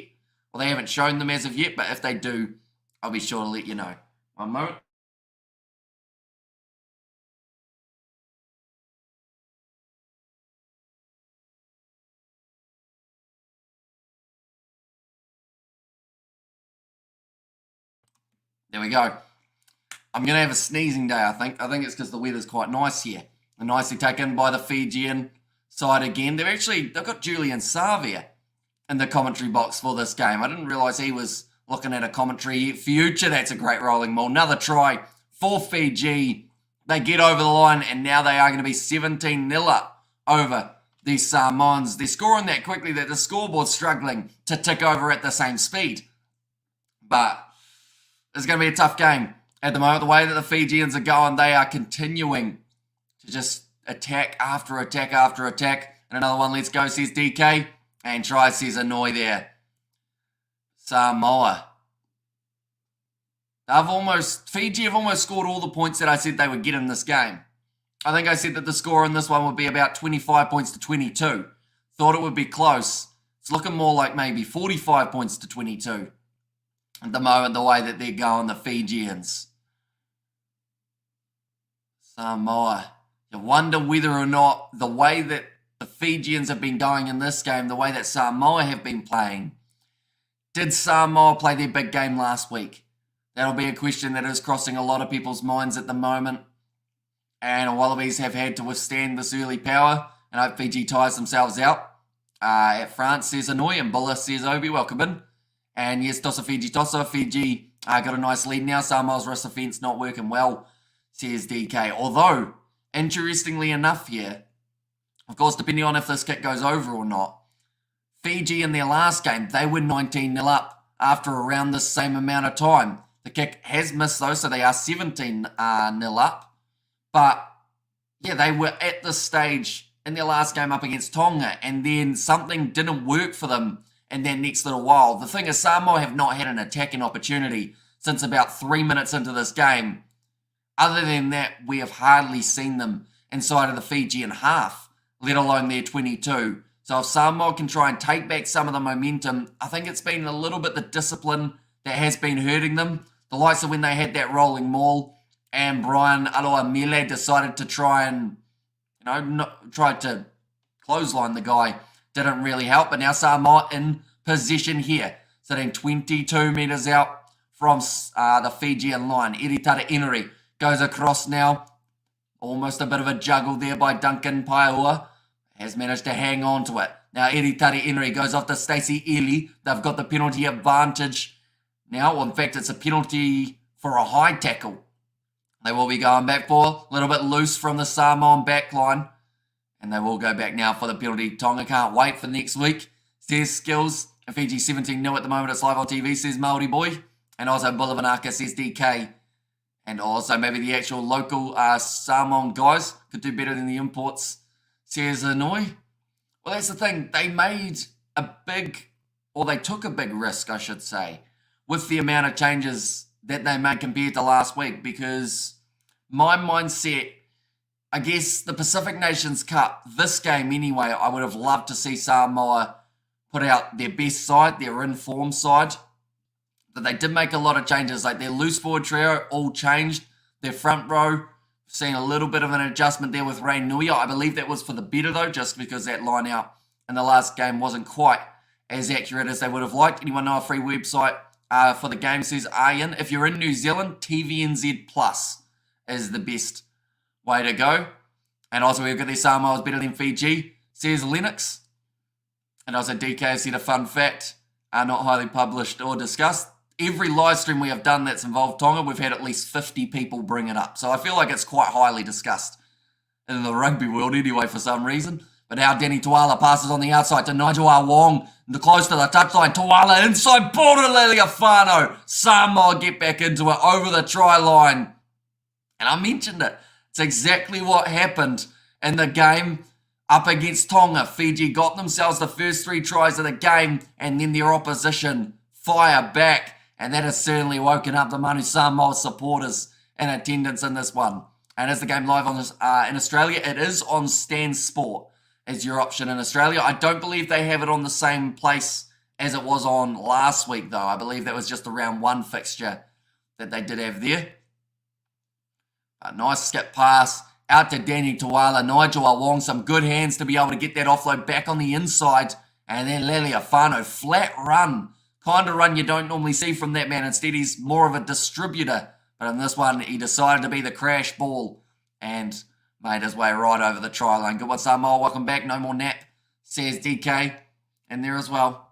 Well, they haven't shown them as of yet, but if they do, I'll be sure to let you know. One moment. There we go. I'm going to have a sneezing day, I think. I think it's because the weather's quite nice here. And nicely taken by the Fijian side again. They've got Julian Savia in the commentary box for this game. I didn't realise he was looking at a commentary future. That's a great rolling ball. Another try for Fiji. They get over the line, and now they are going to be 17-0 up over these Samoans. They're scoring that quickly that the scoreboard's struggling to tick over at the same speed. But it's going to be a tough game at the moment. The way that the Fijians are going, they are continuing to just attack after attack after attack. And another one, let's go, says DK. And try, says Annoy there. Samoa. Fiji have almost scored all the points that I said they would get in this game. I think I said that the score in this one would be about 25 points to 22. Thought it would be close. It's looking more like maybe 45 points to 22. At the moment, the way that they're going, the Fijians. Samoa. You wonder whether or not the way that the Fijians have been going in this game, the way that Samoa have been playing, did Samoa play their big game last week? That'll be a question that is crossing a lot of people's minds at the moment. And Wallabies have had to withstand this early power. And I hope Fiji tires themselves out. At France, says Annoy, and Bulla says Obi, welcome in. And yes, Tossa Fiji Tossa. Fiji got a nice lead now. Samoa's wrist defence not working well, says DK. Although, interestingly enough here, of course, depending on if this kick goes over or not, Fiji in their last game, they were 19-0 up after around the same amount of time. The kick has missed though, so they are 17-0 up. But yeah, they were at this stage in their last game up against Tonga, and then something didn't work for them in that next little while. The thing is, Samoa have not had an attacking opportunity since about 3 minutes into this game. Other than that, we have hardly seen them inside of the Fijian half, let alone their 22. So if Samoa can try and take back some of the momentum, I think it's been a little bit the discipline that has been hurting them. The likes of when they had that rolling maul and Brian Aloa-Mele decided to try and, tried to clothesline the guy. Didn't really help, but now Samoa in position here, sitting 22 metres out from the Fijian line. Eritara Eneri goes across now. Almost a bit of a juggle there by Duncan Paehua. Has managed to hang on to it. Now Eritara Eneri goes off to Stacey Eli. They've got the penalty advantage now. Well, in fact, it's a penalty for a high tackle. They will be going back for a little bit loose from the Samoan backline. And they will go back now for the penalty. Tonga can't wait for next week, says Skills. Fiji 17-0 at the moment. It's live on TV, says Māori Boy. And also Bulavanaka, says DK. And also maybe the actual local Samoan guys could do better than the imports, says Annoy. Well, that's the thing. They took a big risk, I should say, with the amount of changes that they made compared to last week. Because my mindset, I guess the Pacific Nations Cup, this game anyway, I would have loved to see Samoa put out their best side, their in-form side. But they did make a lot of changes, like their loose forward trio all changed. Their front row, Seeing a little bit of an adjustment there with Ray Nui. I believe that was for the better though, just because that line out in the last game wasn't quite as accurate as they would have liked. Anyone know a free website for the game? Says Ian. If you're in New Zealand, TVNZ Plus is the best way to go. And also we've got the Samoa is better than Fiji, says Lennox. And also DK said a fun fact, not highly published or discussed. Every live stream we have done that's involved Tonga, we've had at least 50 people bring it up. So I feel like it's quite highly discussed in the rugby world anyway for some reason. But now Danny Tuala passes on the outside to Nigel Wong, close to the touchline. Tuala inside, ball to Liliafano. Samoa get back into it over the try line. And I mentioned it. It's exactly what happened in the game up against Tonga. Fiji got themselves the first 3 tries of the game, and then their opposition fire back. And that has certainly woken up the Manu Samoa supporters in attendance in this one. And is the game live on this, in Australia? It is on Stan Sport as your option in Australia. I don't believe they have it on the same place as it was on last week, though. I believe that was just a round 1 fixture that they did have there. A nice skip pass out to Danny Tuala. Nigel Wong, some good hands to be able to get that offload back on the inside. And then Liliafano, flat run. Kind of run you don't normally see from that man. Instead, he's more of a distributor. But in this one, he decided to be the crash ball and made his way right over the try line. Good one, Samoa. Welcome back. No more nap, says DK. And there as well.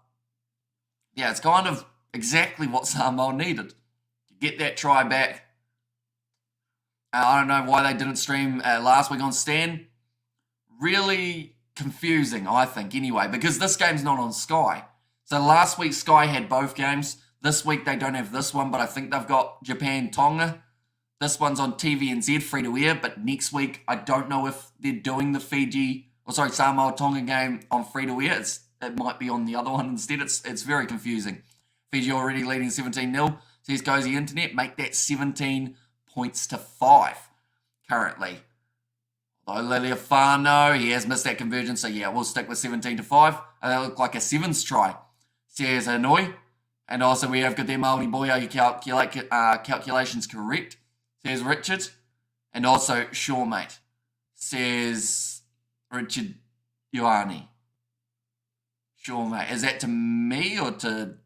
Yeah, it's kind of exactly what Samoa needed to get that try back. I don't know why they didn't stream last week on Stan. Really confusing, I think, anyway, because this game's not on Sky. So last week, Sky had both games. This week, they don't have this one, but I think they've got Japan-Tonga. This one's on TVNZ, free to air, but next week, I don't know if they're doing the Samoa-Tonga game on free to air. It might be on the other one instead. It's very confusing. Fiji already leading 17-0. Says Cozy Internet, make that 17 points to 5 currently. Although Liliafano, he has missed that conversion, so yeah, we'll stick with 17 to 5. That looked like a 7s try. Says Hanoi. And also we have got their Māori boy, are you calculations correct? Says Richard. And also Shaw, mate. Says Richard Ioane. Shaw, mate. Is that to me or to...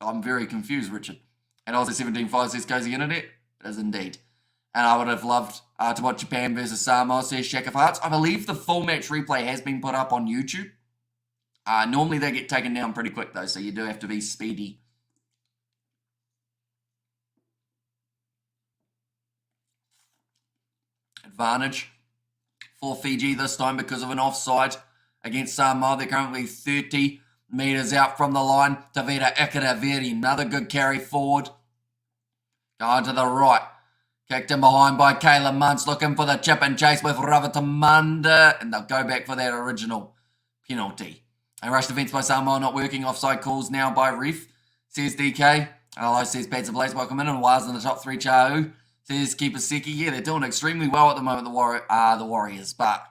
I'm very confused, Richard. And also 17.5 says Cozy Internet. It is indeed. And I would have loved to watch Japan versus Samoa, says Shack of Hearts. I believe the full match replay has been put up on YouTube. Normally they get taken down pretty quick though, so you do have to be speedy. Advantage for Fiji this time because of an offside against Samoa. They're currently 30 metres out from the line. Tavita Ikaraveri, another good carry forward. Going to the right. Kicked in behind by Kayla Muntz, looking for the chip and chase with Ravatamanda. And they'll go back for that original penalty. And rush defence by Samoa, not working. Offside calls now by ref, says DK. Hello, says Pats Blaze, welcome in. And Waz in the top 3, Chahu, says Keeper Seki. Yeah, they're doing extremely well at the moment, the Warriors. But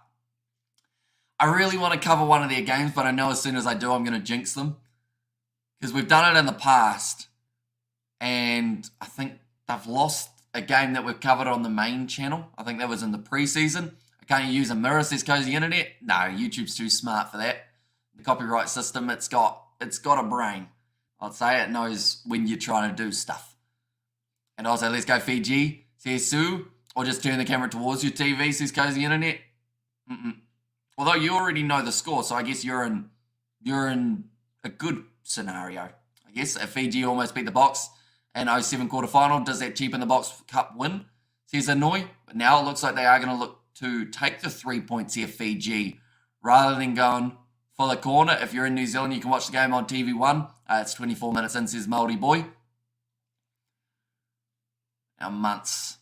I really want to cover one of their games, but I know as soon as I do, I'm going to jinx them. Because we've done it in the past. And I think they've lost a game that we've covered on the main channel. I think that was in the preseason. I can't use a mirror, says Cozy Internet. No, YouTube's too smart for that. The copyright system, it's got a brain. I'd say it knows when you're trying to do stuff. And also, let's go Fiji, says Sue. Or just turn the camera towards your TV, says Cozy Internet. Although you already know the score, so I guess you're in a good scenario. I guess if Fiji almost beat the Box in 07 quarterfinal, does that cheapen the Box Cup win? Says Hanoi. But now it looks like they are going to look to take the 3 points here, Fiji, rather than going for the corner. If you're in New Zealand, you can watch the game on TV1. It's 24 minutes in, says Māori boy. Now Muntz.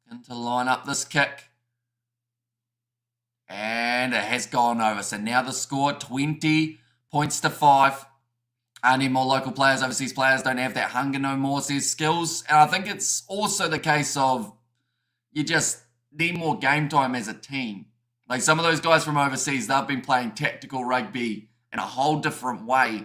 Looking to line up this kick. And it has gone over. So now the score, 20 points to 5. I need more local players. Overseas players don't have that hunger no more, says Skills. And I think it's also the case of you just need more game time as a team. Like some of those guys from overseas, they've been playing tactical rugby in a whole different way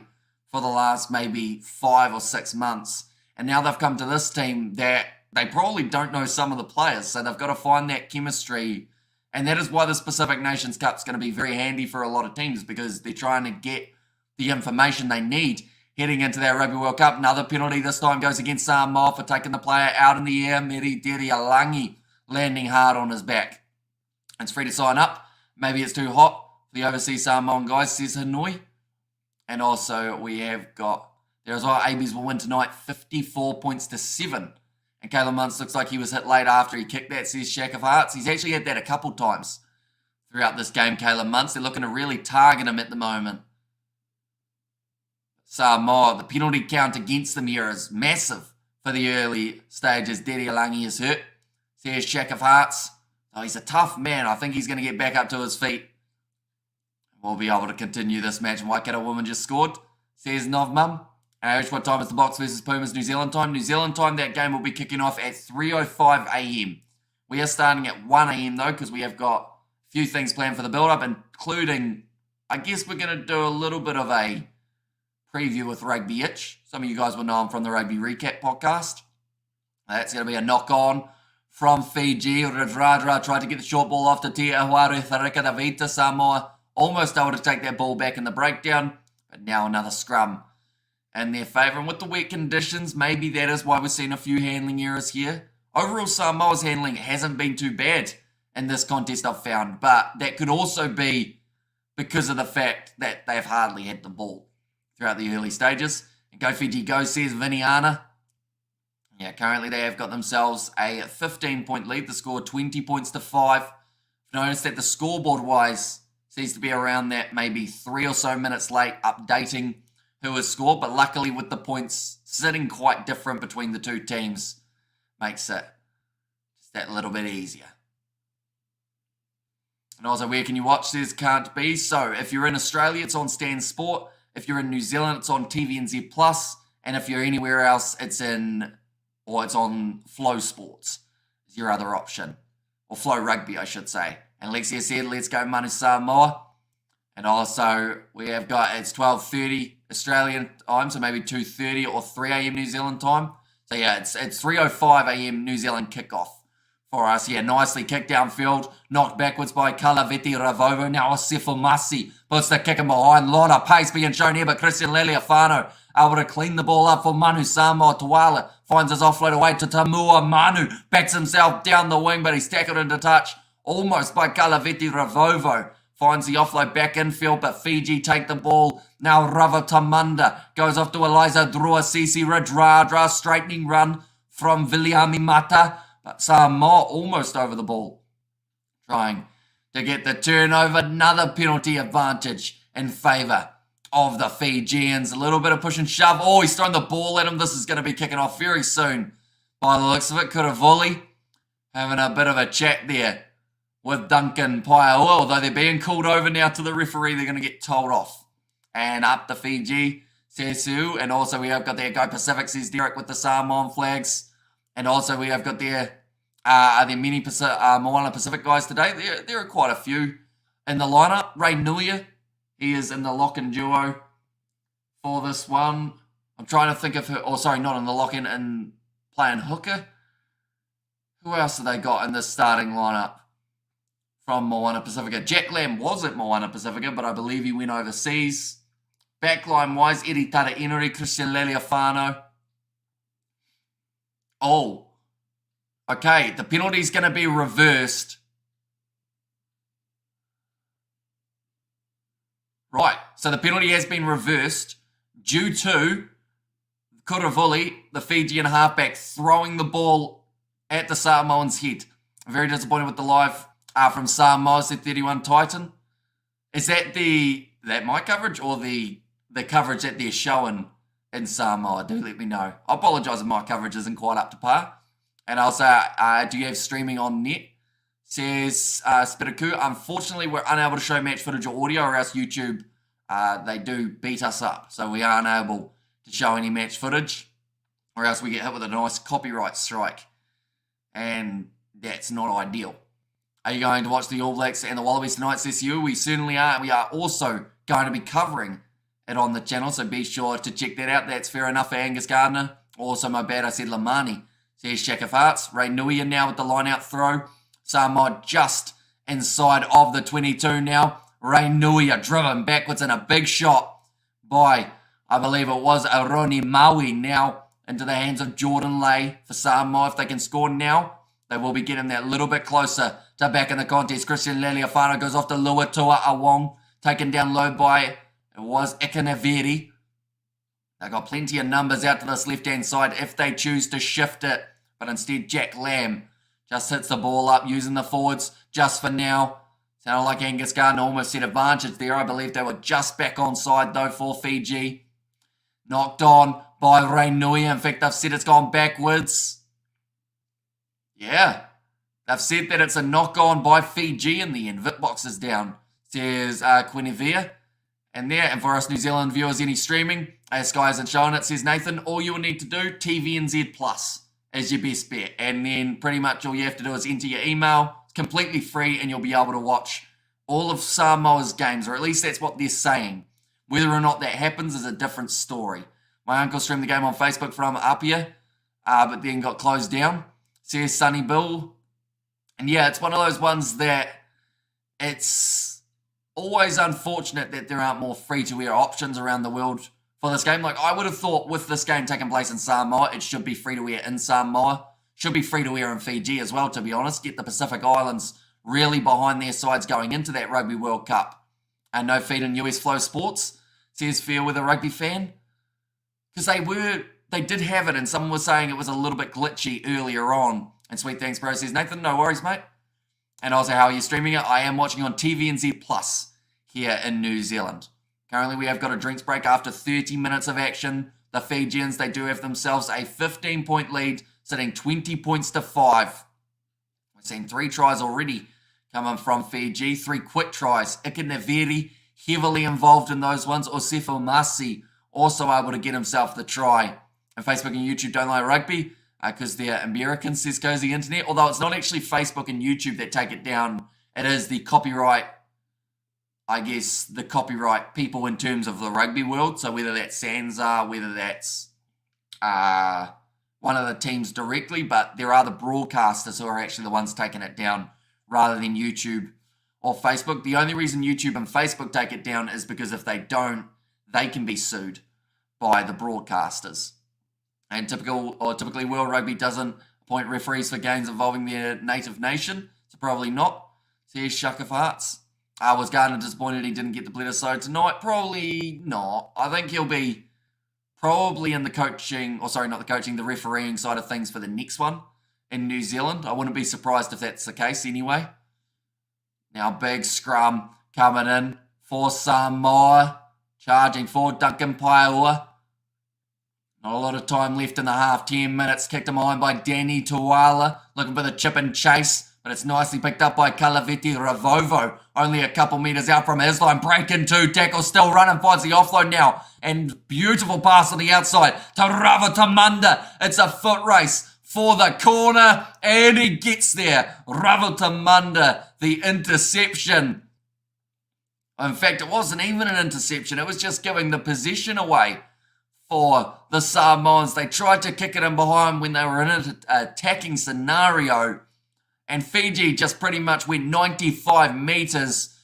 for the last maybe 5 or 6 months. And now they've come to this team that they probably don't know some of the players. So they've got to find that chemistry. And that is why the Pacific Nations Cup is going to be very handy for a lot of teams, because they're trying to get the information they need heading into that Rugby World Cup. Another penalty this time goes against Samoa for taking the player out in the air. Meri Derialangi landing hard on his back. It's free to sign up. Maybe it's too hot for the overseas Samoan guys, says Hanoi. And also we have got, there as well, ABs will win tonight 54 points to 7. And Caleb Muntz looks like he was hit late after he kicked that, says Shack of Hearts. He's actually had that a couple times throughout this game, Caleb Muntz. They're looking to really target him at the moment. Samoa, the penalty count against them here is massive for the early stages. Derialangi is hurt. Says Shack of Hearts. Oh, he's a tough man. I think he's going to get back up to his feet. We'll be able to continue this match. Waikato woman just scored, says Novmum. What time is the Box versus Pumas New Zealand time? New Zealand time, that game will be kicking off at 3:05 a.m. We are starting at 1 a.m. though, because we have got a few things planned for the build-up, including, I guess we're going to do a little bit of a preview with Rugby Itch. Some of you guys will know him from the Rugby Recap podcast. That's going to be a knock-on from Fiji. Radradra tried to get the short ball off to Te Ahuaru Tharika Davita. Samoa almost able to take that ball back in the breakdown, but now another scrum in their favour. And with the wet conditions, maybe that is why we're seeing a few handling errors here. Overall, Samoa's handling hasn't been too bad in this contest, I've found, but that could also be because of the fact that they've hardly had the ball throughout the early stages. And Go Fiji Go, says Viniana. Yeah, currently they have got themselves a 15-point lead. The score 20 points to 5. Notice that the scoreboard-wise seems to be around that, maybe 3 or so minutes late updating who has scored, but luckily with the points sitting quite different between the two teams, makes it just that little bit easier. And also, where can you watch this? Can't be. So if you're in Australia, it's on Stan Sport. If you're in New Zealand, it's on TVNZ Plus. And if you're anywhere else, it's on Flow Sports is your other option. Or Flow Rugby, I should say. And Lexia said, let's go Manu Samoa. And also, we have got, it's 12:30 Australian time, so maybe 2:30 or 3 a.m. New Zealand time. So yeah, it's 3:05 a.m. New Zealand kickoff for us. Yeah, nicely kicked downfield, knocked backwards by Kalaveti Ravovo. Now Osefo Masi puts the kick in behind. Lot of pace being shown here, but Christian Leleafano able to clean the ball up for Manu Samoa. Tuala finds his offload away to Tamua. Manu backs himself down the wing, but he's tackled into touch almost by Kalaveti Ravovo. Finds the offload back infield, but Fiji take the ball. Now Ravatamanda goes off to Eliza Drua Sisi Radradra. Straightening run from Viliami Mata. But Samoa almost over the ball. Trying to get the turnover. Another penalty advantage in favour of the Fijians. A little bit of push and shove. Oh, he's throwing the ball at him. This is going to be kicking off very soon. By the looks of it, Kuravoli having a bit of a chat there with Duncan Paiaua, although they're being called over now to the referee. They're going to get told off. And up to Fiji, says Sue. And also we have got their Go Pacific, says Derek, with the Samoan flags. And also we have got their, are there many Moana Pacific guys today? There are quite a few in the lineup. Ray Nuia, he is in the lock-in duo for this one. I'm trying to think of her, not in the lock-in, and playing hooker. Who else have they got in the starting lineup from Moana Pacifica? Jack Lamb was at Moana Pacifica, but I believe he went overseas. Backline-wise, Eddie Tara Enery, Christian Leleafano. Oh, okay, the penalty's going to be reversed. Right, so the penalty has been reversed due to Kuravuli, the Fijian halfback, throwing the ball at the Samoans' head. I'm very disappointed with the live from Samoa, said 31 Titan. Is that my coverage or the coverage that they're showing in Samoa? Do let me know. I apologise if my coverage isn't quite up to par. And also, do you have streaming on net? Says Spitaku. Unfortunately, we're unable to show match footage or audio, or else YouTube, they do beat us up. So we are unable to show any match footage, or else we get hit with a nice copyright strike. And that's not ideal. Are you going to watch the All Blacks and the Wallabies tonight, says you? We certainly are. We are also going to be covering it on the channel, so be sure to check that out. That's fair enough for Angus Gardner. Also, my bad, I said Lamani. So here's Shack of Hearts. Ray Nui now with the line-out throw. Samoa just inside of the 22 now. Ray Nui driven backwards in a big shot by, I believe it was Aroni Maui now into the hands of Jordan Lay for Samoa. If they can score now, they will be getting that little bit closer to back in the contest. Christian Leliafano goes off to Luatua Awong, taken down low by, it was Ikanaveri. They got plenty of numbers out to this left-hand side if they choose to shift it. But instead, Jack Lamb just hits the ball up using the forwards just for now. Sounded like Angus Gardner almost had advantage there. I believe they were just back onside though for Fiji. Knocked on by Ray Nui. In fact, they've said it's gone backwards. Yeah. They've said that it's a knock-on by Fiji in the end. Vitbox is down, says Quinevere. And there, and for us New Zealand viewers, any streaming, Sky hasn't shown it, says Nathan, all you will need to do, TVNZ Plus is your best bet. And then pretty much all you have to do is enter your email. It's completely free and you'll be able to watch all of Samoa's games, or at least that's what they're saying. Whether or not that happens is a different story. My uncle streamed the game on Facebook from Apia, but then got closed down, says Sunny Bill. And yeah, it's one of those ones that it's always unfortunate that there aren't more free-to-air options around the world for this game. Like, I would have thought with this game taking place in Samoa, it should be free-to-air in Samoa. Should be free-to-air in Fiji as well, to be honest. Get the Pacific Islands really behind their sides going into that Rugby World Cup. And no feed in US Flow Sports, says Fair with a rugby fan. Because they did have it, and someone was saying it was a little bit glitchy earlier on. And Sweet Thanks Bro says, Nathan, no worries, mate. And also, how are you streaming it? I am watching on TVNZ Plus here in New Zealand. Currently, we have got a drinks break after 30 minutes of action. The Fijians, they do have themselves a 15-point lead, sitting 20 points to 5. We've seen 3 tries already coming from Fiji, 3 quick tries. Ikanaveri heavily involved in those ones. Osefo Masi also able to get himself the try. And Facebook and YouTube don't like rugby because they're Americans, says Cozy Internet. Although it's not actually Facebook and YouTube that take it down. It is the copyright, I guess, the copyright people in terms of the rugby world. So whether that's Sansa, whether that's one of the teams directly, but there are the broadcasters who are actually the ones taking it down rather than YouTube or Facebook. The only reason YouTube and Facebook take it down is because if they don't, they can be sued by the broadcasters. And typically World Rugby doesn't appoint referees for games involving their native nation, so probably not. So here's Shuck of Hearts. Was Gardner disappointed he didn't get the Bledisloe tonight? Probably not. I think he'll be probably in the coaching, or sorry, not the coaching, the refereeing side of things for the next one in New Zealand. I wouldn't be surprised if that's the case anyway. Now big scrum coming in for Samoa, charging for Duncan Paiua. Not a lot of time left in the half, 10 minutes, kicked him behind by Danny Tuala, looking for the chip and chase, but it's nicely picked up by Kalaveti Ravovo, only a couple metres out from his line, breaking 2, tackle still running, finds the offload now, and beautiful pass on the outside to Ravatamanda. It's a foot race for the corner, and he gets there. Ravatamanda, the interception. In fact, it wasn't even an interception, it was just giving the possession away for the Samoans. They tried to kick it in behind when they were in an attacking scenario, and Fiji just pretty much went 95 metres.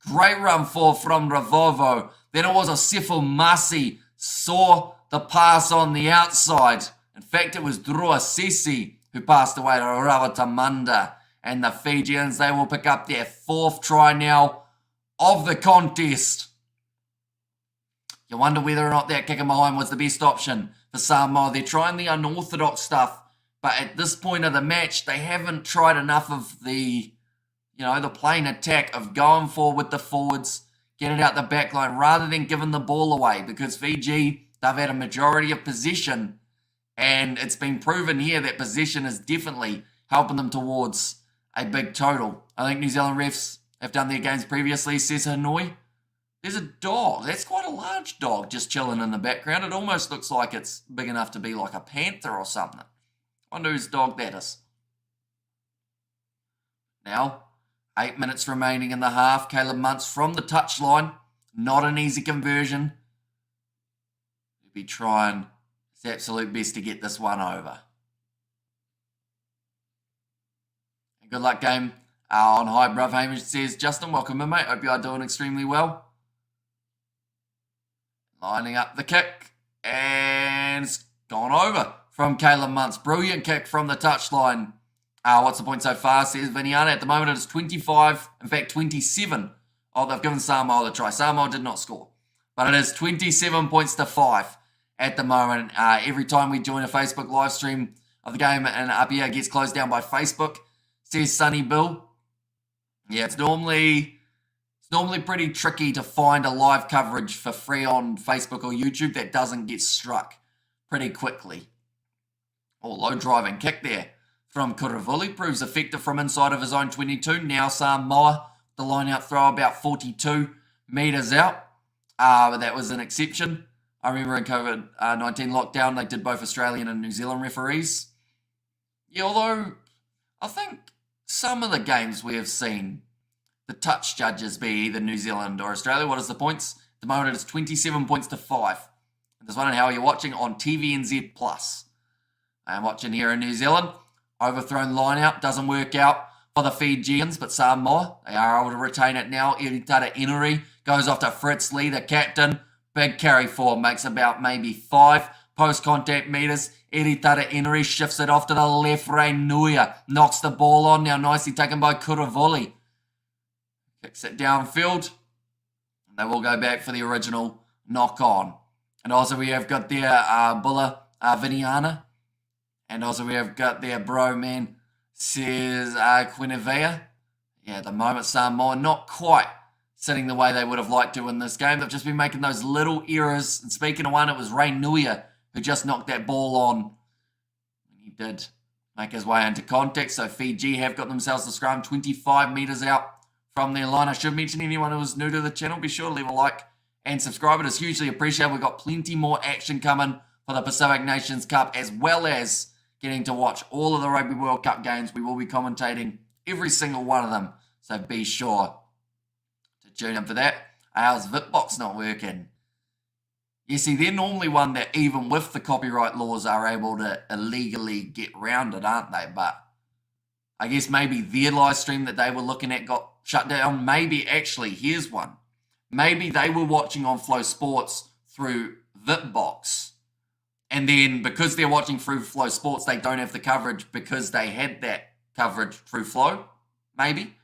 Great run from Ravovo. Then it was Osefo Masi saw the pass on the outside. In fact, it was Drua Sisi who passed away to Ravatamanda. And the Fijians, they will pick up their 4th try now of the contest. You wonder whether or not that kicking behind was the best option for Samoa. They're trying the unorthodox stuff, but at this point of the match, they haven't tried enough of the plain attack of going forward with the forwards, get it out the back line, rather than giving the ball away, because Fiji, they've had a majority of possession, and it's been proven here that possession is definitely helping them towards a big total. I think New Zealand refs have done their games previously, says Hanoi. There's a dog. That's quite a large dog just chilling in the background. It almost looks like it's big enough to be like a panther or something. I wonder whose dog that is. Now, 8 minutes remaining in the half. Caleb Muntz from the touchline. Not an easy conversion. He'll be trying his absolute best to get this one over. Good luck game on High Bruv. Hamish says, Justin, welcome in, mate. Hope you are doing extremely well. Lining up the kick, and it's gone over from Caleb Muntz. Brilliant kick from the touchline. What's the point so far, says Viniana. At the moment, it is 25, in fact, 27. Oh, they've given Samoa the try. Samoa did not score. But it is 27 points to 5 at the moment. Every time we join a Facebook live stream of the game and Apia gets closed down by Facebook, says Sonny Bill. Yeah, it's normally pretty tricky to find a live coverage for free on Facebook or YouTube that doesn't get struck pretty quickly. Oh, low driving kick there from Kuravuli. Proves effective from inside of his own 22. Now Samoa, the line-out throw about 42 metres out. But that was an exception. I remember in COVID-19 lockdown, they did both Australian and New Zealand referees. Yeah, although I think some of the games we have seen the touch judges be either New Zealand or Australia. What is the points? At the moment, it's 27 points to 5. There's one, and how are you watching? On TVNZ Plus. I'm watching here in New Zealand. Overthrown line out. Doesn't work out for the Fijians, but Samoa, they are able to retain it now. Iritara Inuri goes off to Fritz Lee, the captain. Big carry forward, makes about maybe 5 post-contact meters. Iritara Inuri shifts it off to the left. Nuia knocks the ball on. Now nicely taken by Kuravuli. Kicks it downfield. They will go back for the original knock on. And also we have got there Bulla Viniana. And also we have got there Bro Man says Quinevea. Yeah, at the moment Samoa not quite sitting the way they would have liked to in this game. They've just been making those little errors. And speaking of one, it was Nuia who just knocked that ball on. He did make his way into contact. So Fiji have got themselves the scrum 25 metres out from their line. I should mention anyone who is new to the channel, be sure to leave a like and subscribe. It is hugely appreciated. We've got plenty more action coming for the Pacific Nations Cup, as well as getting to watch all of the Rugby World Cup games. We will be commentating every single one of them, so be sure to tune in for that. How's VipBox not working? You see, they're normally one that, even with the copyright laws, are able to illegally get round it, aren't they? But I guess maybe their live stream that they were looking at got shut down. Maybe, actually, here's one. Maybe they were watching on Flow Sports through VipBox. And then because they're watching through Flow Sports, they don't have the coverage because they had that coverage through Flow. Maybe.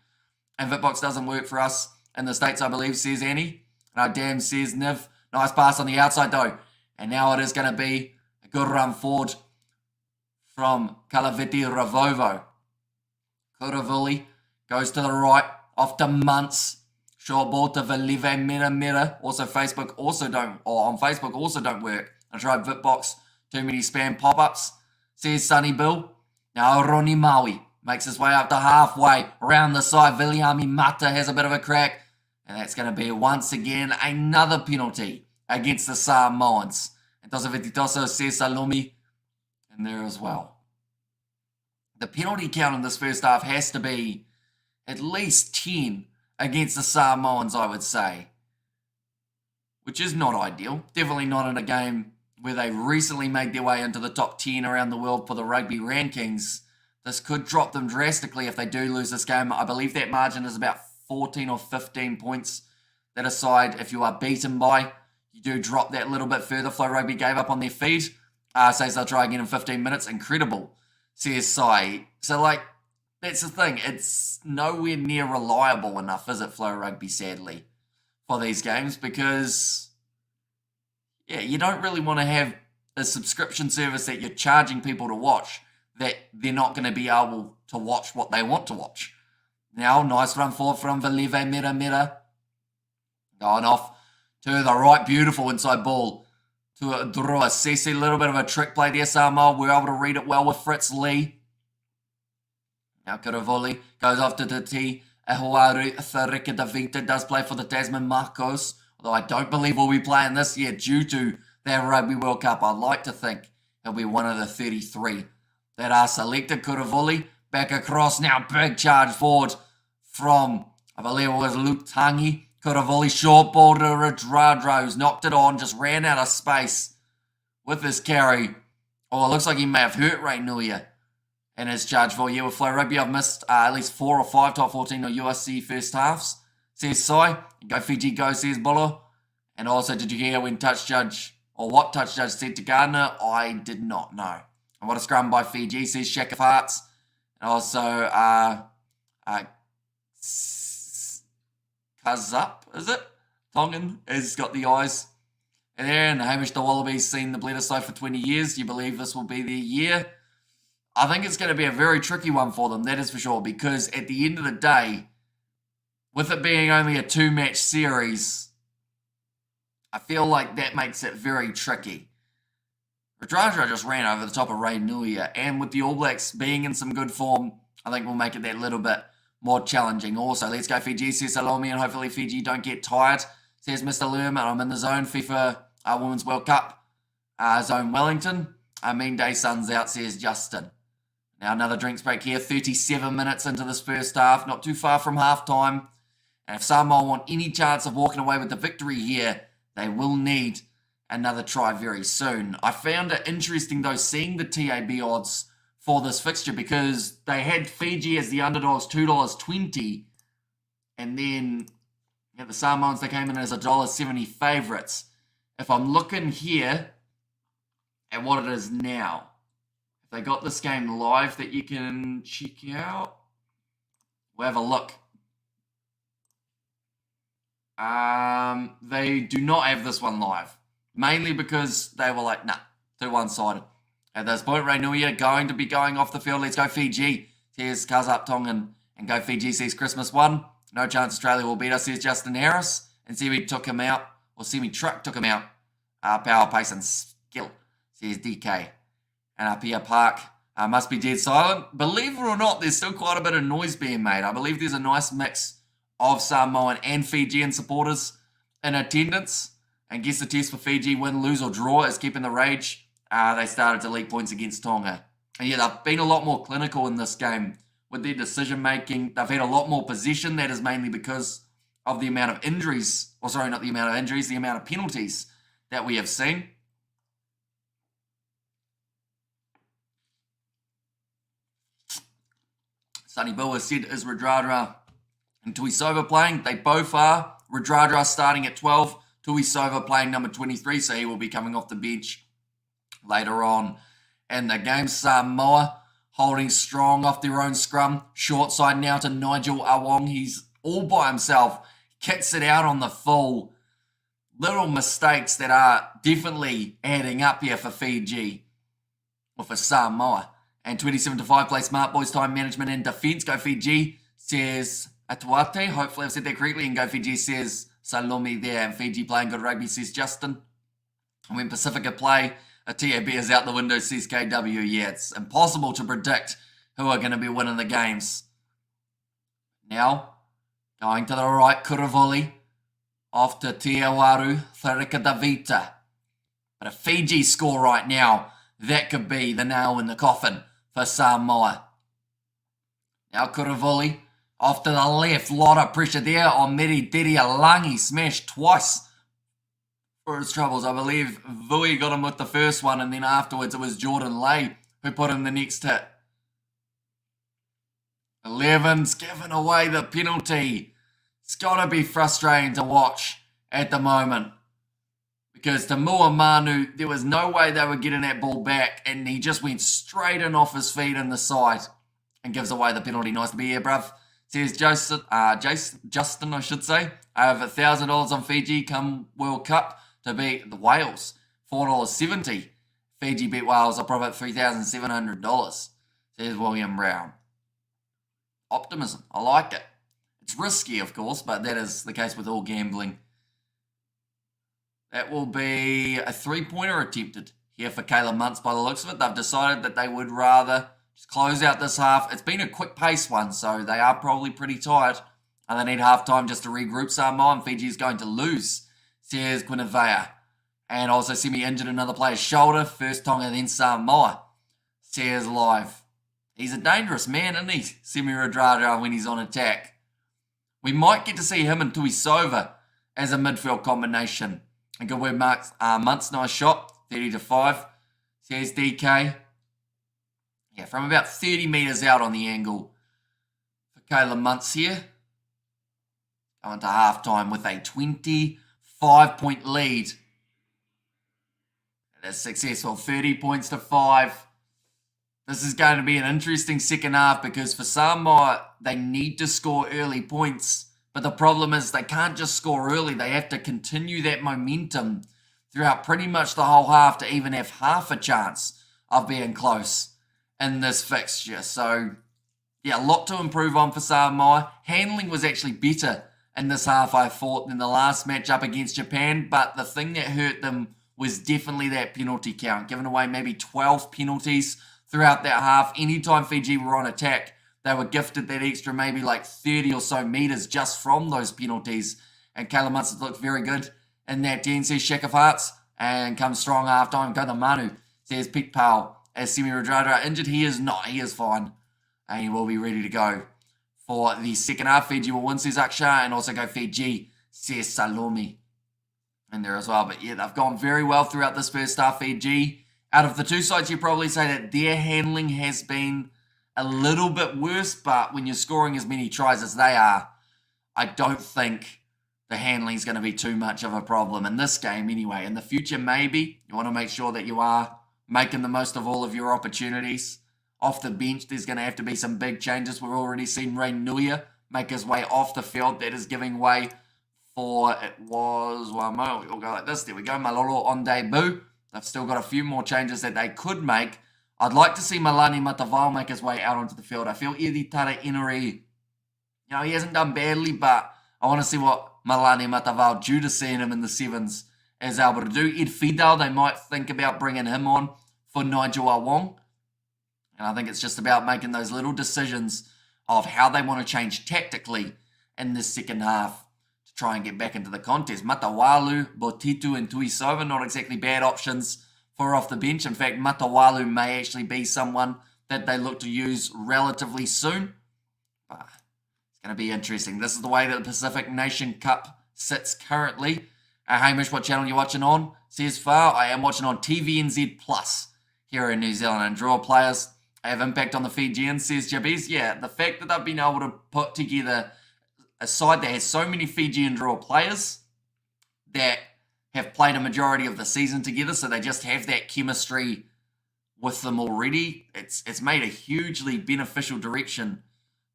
And VipBox doesn't work for us in the States, I believe, says Annie. Damn, says Niv. Nice pass on the outside, though. And now it is going to be a good run forward from Kalaviti Ravovo. Kuravuli goes to the right, off to Muntz. Short ball to Velive Mira. Also, on Facebook also don't work. I tried VipBox. Too many spam pop-ups, says Sonny Bill. Now Roni Maui makes his way up to halfway. Around the side, Viliami Mata has a bit of a crack. And that's going to be, once again, another penalty against the Samoans. And Tosavititoso says Salumi in there as well. The penalty count in this first half has to be at least 10 against the Samoans, I would say. Which is not ideal. Definitely not in a game where they recently made their way into the top 10 around the world for the rugby rankings. This could drop them drastically if they do lose this game. I believe that margin is about 14 or 15 points. That aside, if you are beaten by, you do drop that little bit further. Flow Rugby gave up on their feed. Says they'll try again in 15 minutes. Incredible, says Sai. So, that's the thing. It's nowhere near reliable enough, is it, Flow Rugby, sadly, for these games? Because, yeah, you don't really want to have a subscription service that you're charging people to watch that they're not going to be able to watch what they want to watch. Now, nice run forward from Velive Mira. Going off to the right, beautiful inside ball to Drua Sesi. A little bit of a trick play there, Samoa. We're able to read it well with Fritz Lee. Now Kuravuli goes off to Tati. Ehuaru Tharika Davita does play for the Tasman Marcos. Although I don't believe we'll be playing this year due to their Rugby World Cup. I'd like to think he'll be one of the 33 that are selected. Kuravuli back across now. Big charge forward from, I believe it was Luke Tangi. Kuravuli short ball to Radradra, who's knocked it on, just ran out of space with this carry. Oh, it looks like he may have hurt Rainuia in his charge for. Yeah, with Flow Rugby, I've missed at least 4 or 5 top 14 or USC first halves. Says Sai. Go Fiji, go, says Bolo. And also, did you hear when touch judge, or what touch judge said to Gardner? I did not know. And what a scrum by Fiji, says Shack of Hearts. And also, Kazup, is it? Tongan has got the eyes. And then Hamish the Wallabies seen the Bledisloe for 20 years. You believe this will be their year? I think it's going to be a very tricky one for them, that is for sure, because at the end of the day, with it being only a 2-match series, I feel like that makes it very tricky. Radradra just ran over the top of Rainuia, and with the All Blacks being in some good form, I think we'll make it that little bit more challenging. Also, let's go Fiji, says Salome, and hopefully Fiji don't get tired, says Mr. Lerman. I'm in the zone, FIFA Women's World Cup, zone Wellington. Mean Day Sun's out, says Justin. Now another drinks break here, 37 minutes into this first half, not too far from halftime. And if Samoa want any chance of walking away with the victory here, they will need another try very soon. I found it interesting, though, seeing the TAB odds for this fixture, because they had Fiji as the underdogs, $2.20. And then the Samoans, they came in as $1.70 favourites. If I'm looking here at what it is now, if they got this game live that you can check out, we'll have a look. They do not have this one live, mainly because they were like, nah, too one-sided. At this point, Rainuia going to be going off the field. Let's go Fiji, says Kazup Tongan, and go Fiji, says Christmas 1. No chance Australia will beat us, says Justin Harris, and Semi took him out, or Semi Truck took him out. Power, pace, and skill, says DK. And Apia Park must be dead silent. Believe it or not, there's still quite a bit of noise being made. I believe there's a nice mix of Samoan and Fijian supporters in attendance. And guess the test for Fiji, win, lose, or draw, is keeping the rage. They started to leak points against Tonga. And yeah, they've been a lot more clinical in this game with their decision-making. They've had a lot more possession. That is mainly because of the amount of injuries, or sorry, not the amount of injuries, the amount of penalties that we have seen. Sonny Bill has said, is Radradra and Tuisova playing? They both are. Radradra starting at 12, Tuisova playing number 23, so he will be coming off the bench later on in the game. Samoa holding strong off their own scrum. Short side now to Nigel Awong. He's all by himself. Kicks it out on the full. Little mistakes that are definitely adding up here for Fiji or for Samoa. And 27-5 play smart boys, time management and defense. Go Fiji, says Atuate. Hopefully I've said that correctly. And go Fiji, says Salome there. And Fiji playing good rugby, says Justin. And when Pacifica play, a TAB is out the window, says KW. Yeah, it's impossible to predict who are going to be winning the games. Now, going to the right, Kuravoli. Off to Tiawaru, Tharika Davita. But a Fiji score right now, that could be the nail in the coffin for Samoa. Now Kuravoli off to the left. Lot of pressure there on Meri Dirialangi. Smashed twice for his troubles. I believe Vui got him with the first one, and then afterwards it was Jordan Lay who put in the next hit. 11's giving away the penalty. It's got to be frustrating to watch at the moment. Because to Manu, there was no way they were getting that ball back, and he just went straight in off his feet in the side and gives away the penalty. Nice to be here, bruv. Says Justin, I should say. I have $1,000 on Fiji come World Cup to beat the Wales. $4.70. Fiji beat Wales. I'll profit $3,700. Says William Brown. Optimism. I like it. It's risky, of course, but that is the case with all gambling. That will be a 3-pointer attempted here for Caleb Muntz by the looks of it. They've decided that they would rather just close out this half. It's been a quick pace one, so they are probably pretty tired. And they need half-time just to regroup Samoa, and Fiji is going to lose, says Quinavea. And also semi-injured another player's shoulder. First Tonga, then Samoa, says Live. He's a dangerous man, isn't he? Semi Radradra when he's on attack. We might get to see him and Tuisova as a midfield combination. And good word, Muntz, nice shot. 30-5, says DK. Yeah, from about 30 metres out on the angle for Caleb Muntz here. Going to halftime with a 25-point lead. It is successful, 30 points to 5. This is going to be an interesting second half because for Samoa, they need to score early points. But the problem is they can't just score early. They have to continue that momentum throughout pretty much the whole half to even have half a chance of being close in this fixture. So, yeah, a lot to improve on for Samoa. Handling was actually better in this half, I thought, than the last match up against Japan. But the thing that hurt them was definitely that penalty count. Giving away maybe 12 penalties throughout that half. Anytime Fiji were on attack, they were gifted that extra maybe like 30 or so metres just from those penalties. And Caleb Muntz looked very good in that 10, says Shack of Hearts. And comes strong half time. Go to Manu, says Pete Powell. As Semi Radradra injured, he is not. He is fine. And he will be ready to go for the second half. Fiji will win, says Aksha. And also go Fiji, says Salome in there as well. But yeah, they've gone very well throughout this first half, Fiji. Out of the two sides, you probably say that their handling has been a little bit worse, but when you're scoring as many tries as they are, I don't think the handling is going to be too much of a problem in this game anyway. In the future, maybe. You want to make sure that you are making the most of all of your opportunities. Off the bench, there's going to have to be some big changes. We've already seen Ray Nuia make his way off the field. That is giving way for, it was, one moment, we'll go like this. There we go, Malolo on debut. They've still got a few more changes that they could make. I'd like to see Malani Matavao make his way out onto the field. I feel Edi Tara Inori, he hasn't done badly, but I want to see what Malani Matavao, due to seeing him in the sevens, is able to do. Ed Fidel, they might think about bringing him on for Nigel Awong. And I think it's just about making those little decisions of how they want to change tactically in this second half to try and get back into the contest. Matawalu, Botitu, and Tuisova, not exactly bad options for off the bench. In fact, Matawalu may actually be someone that they look to use relatively soon. But it's going to be interesting. This is the way that the Pacific Nation Cup sits currently. Hamish, what channel are you watching on? Says far, I am watching on TVNZ Plus here in New Zealand. And draw players have impact on the Fijians, says Jabez. Yeah, the fact that they've been able to put together a side that has so many Fijian draw players that have played a majority of the season together, so they just have that chemistry with them already. It's made a hugely beneficial direction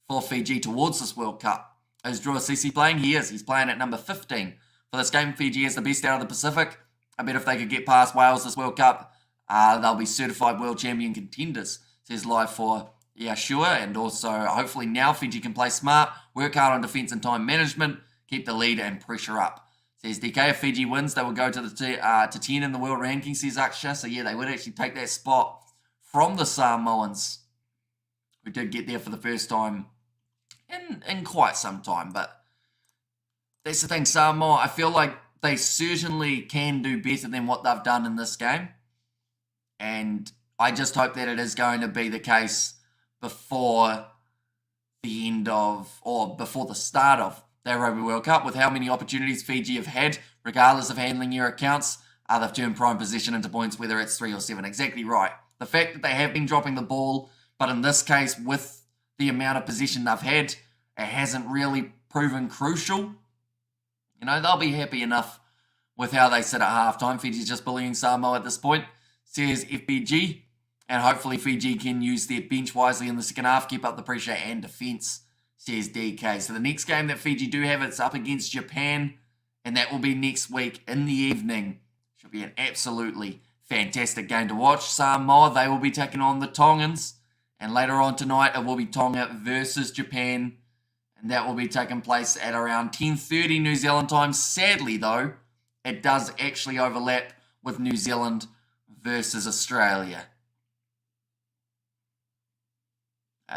for Fiji towards this World Cup. Is Drew Assisi playing? He is. He's playing at number 15. For this game, Fiji is the best out of the Pacific. I bet if they could get past Wales this World Cup, they'll be certified world champion contenders. Says live for Yashua, and also hopefully now Fiji can play smart, work hard on defence and time management, keep the lead and pressure up. Says DK, if Fiji wins, they will go to the to 10 in the world ranking, says Aksha. So yeah, they would actually take that spot from the Samoans, who did get there for the first time in quite some time. But that's the thing, Samoa, I feel like they certainly can do better than what they've done in this game. And I just hope that it is going to be the case before the end of, or before the start of their Rugby World Cup, with how many opportunities Fiji have had, regardless of handling your accounts, they've turned prime possession into points, whether it's 3 or 7. Exactly right. The fact that they have been dropping the ball, but in this case, with the amount of possession they've had, it hasn't really proven crucial. They'll be happy enough with how they sit at halftime. Fiji's just bullying Samoa at this point, says FBG. And hopefully Fiji can use their bench wisely in the second half, keep up the pressure and defence, says DK. So the next game that Fiji do have, it's up against Japan, and that will be next week in the evening. Should be an absolutely fantastic game to watch. Samoa, they will be taking on the Tongans, and later on tonight it will be Tonga versus Japan, and that will be taking place at around 10:30 New Zealand time. Sadly though, it does actually overlap with New Zealand versus Australia.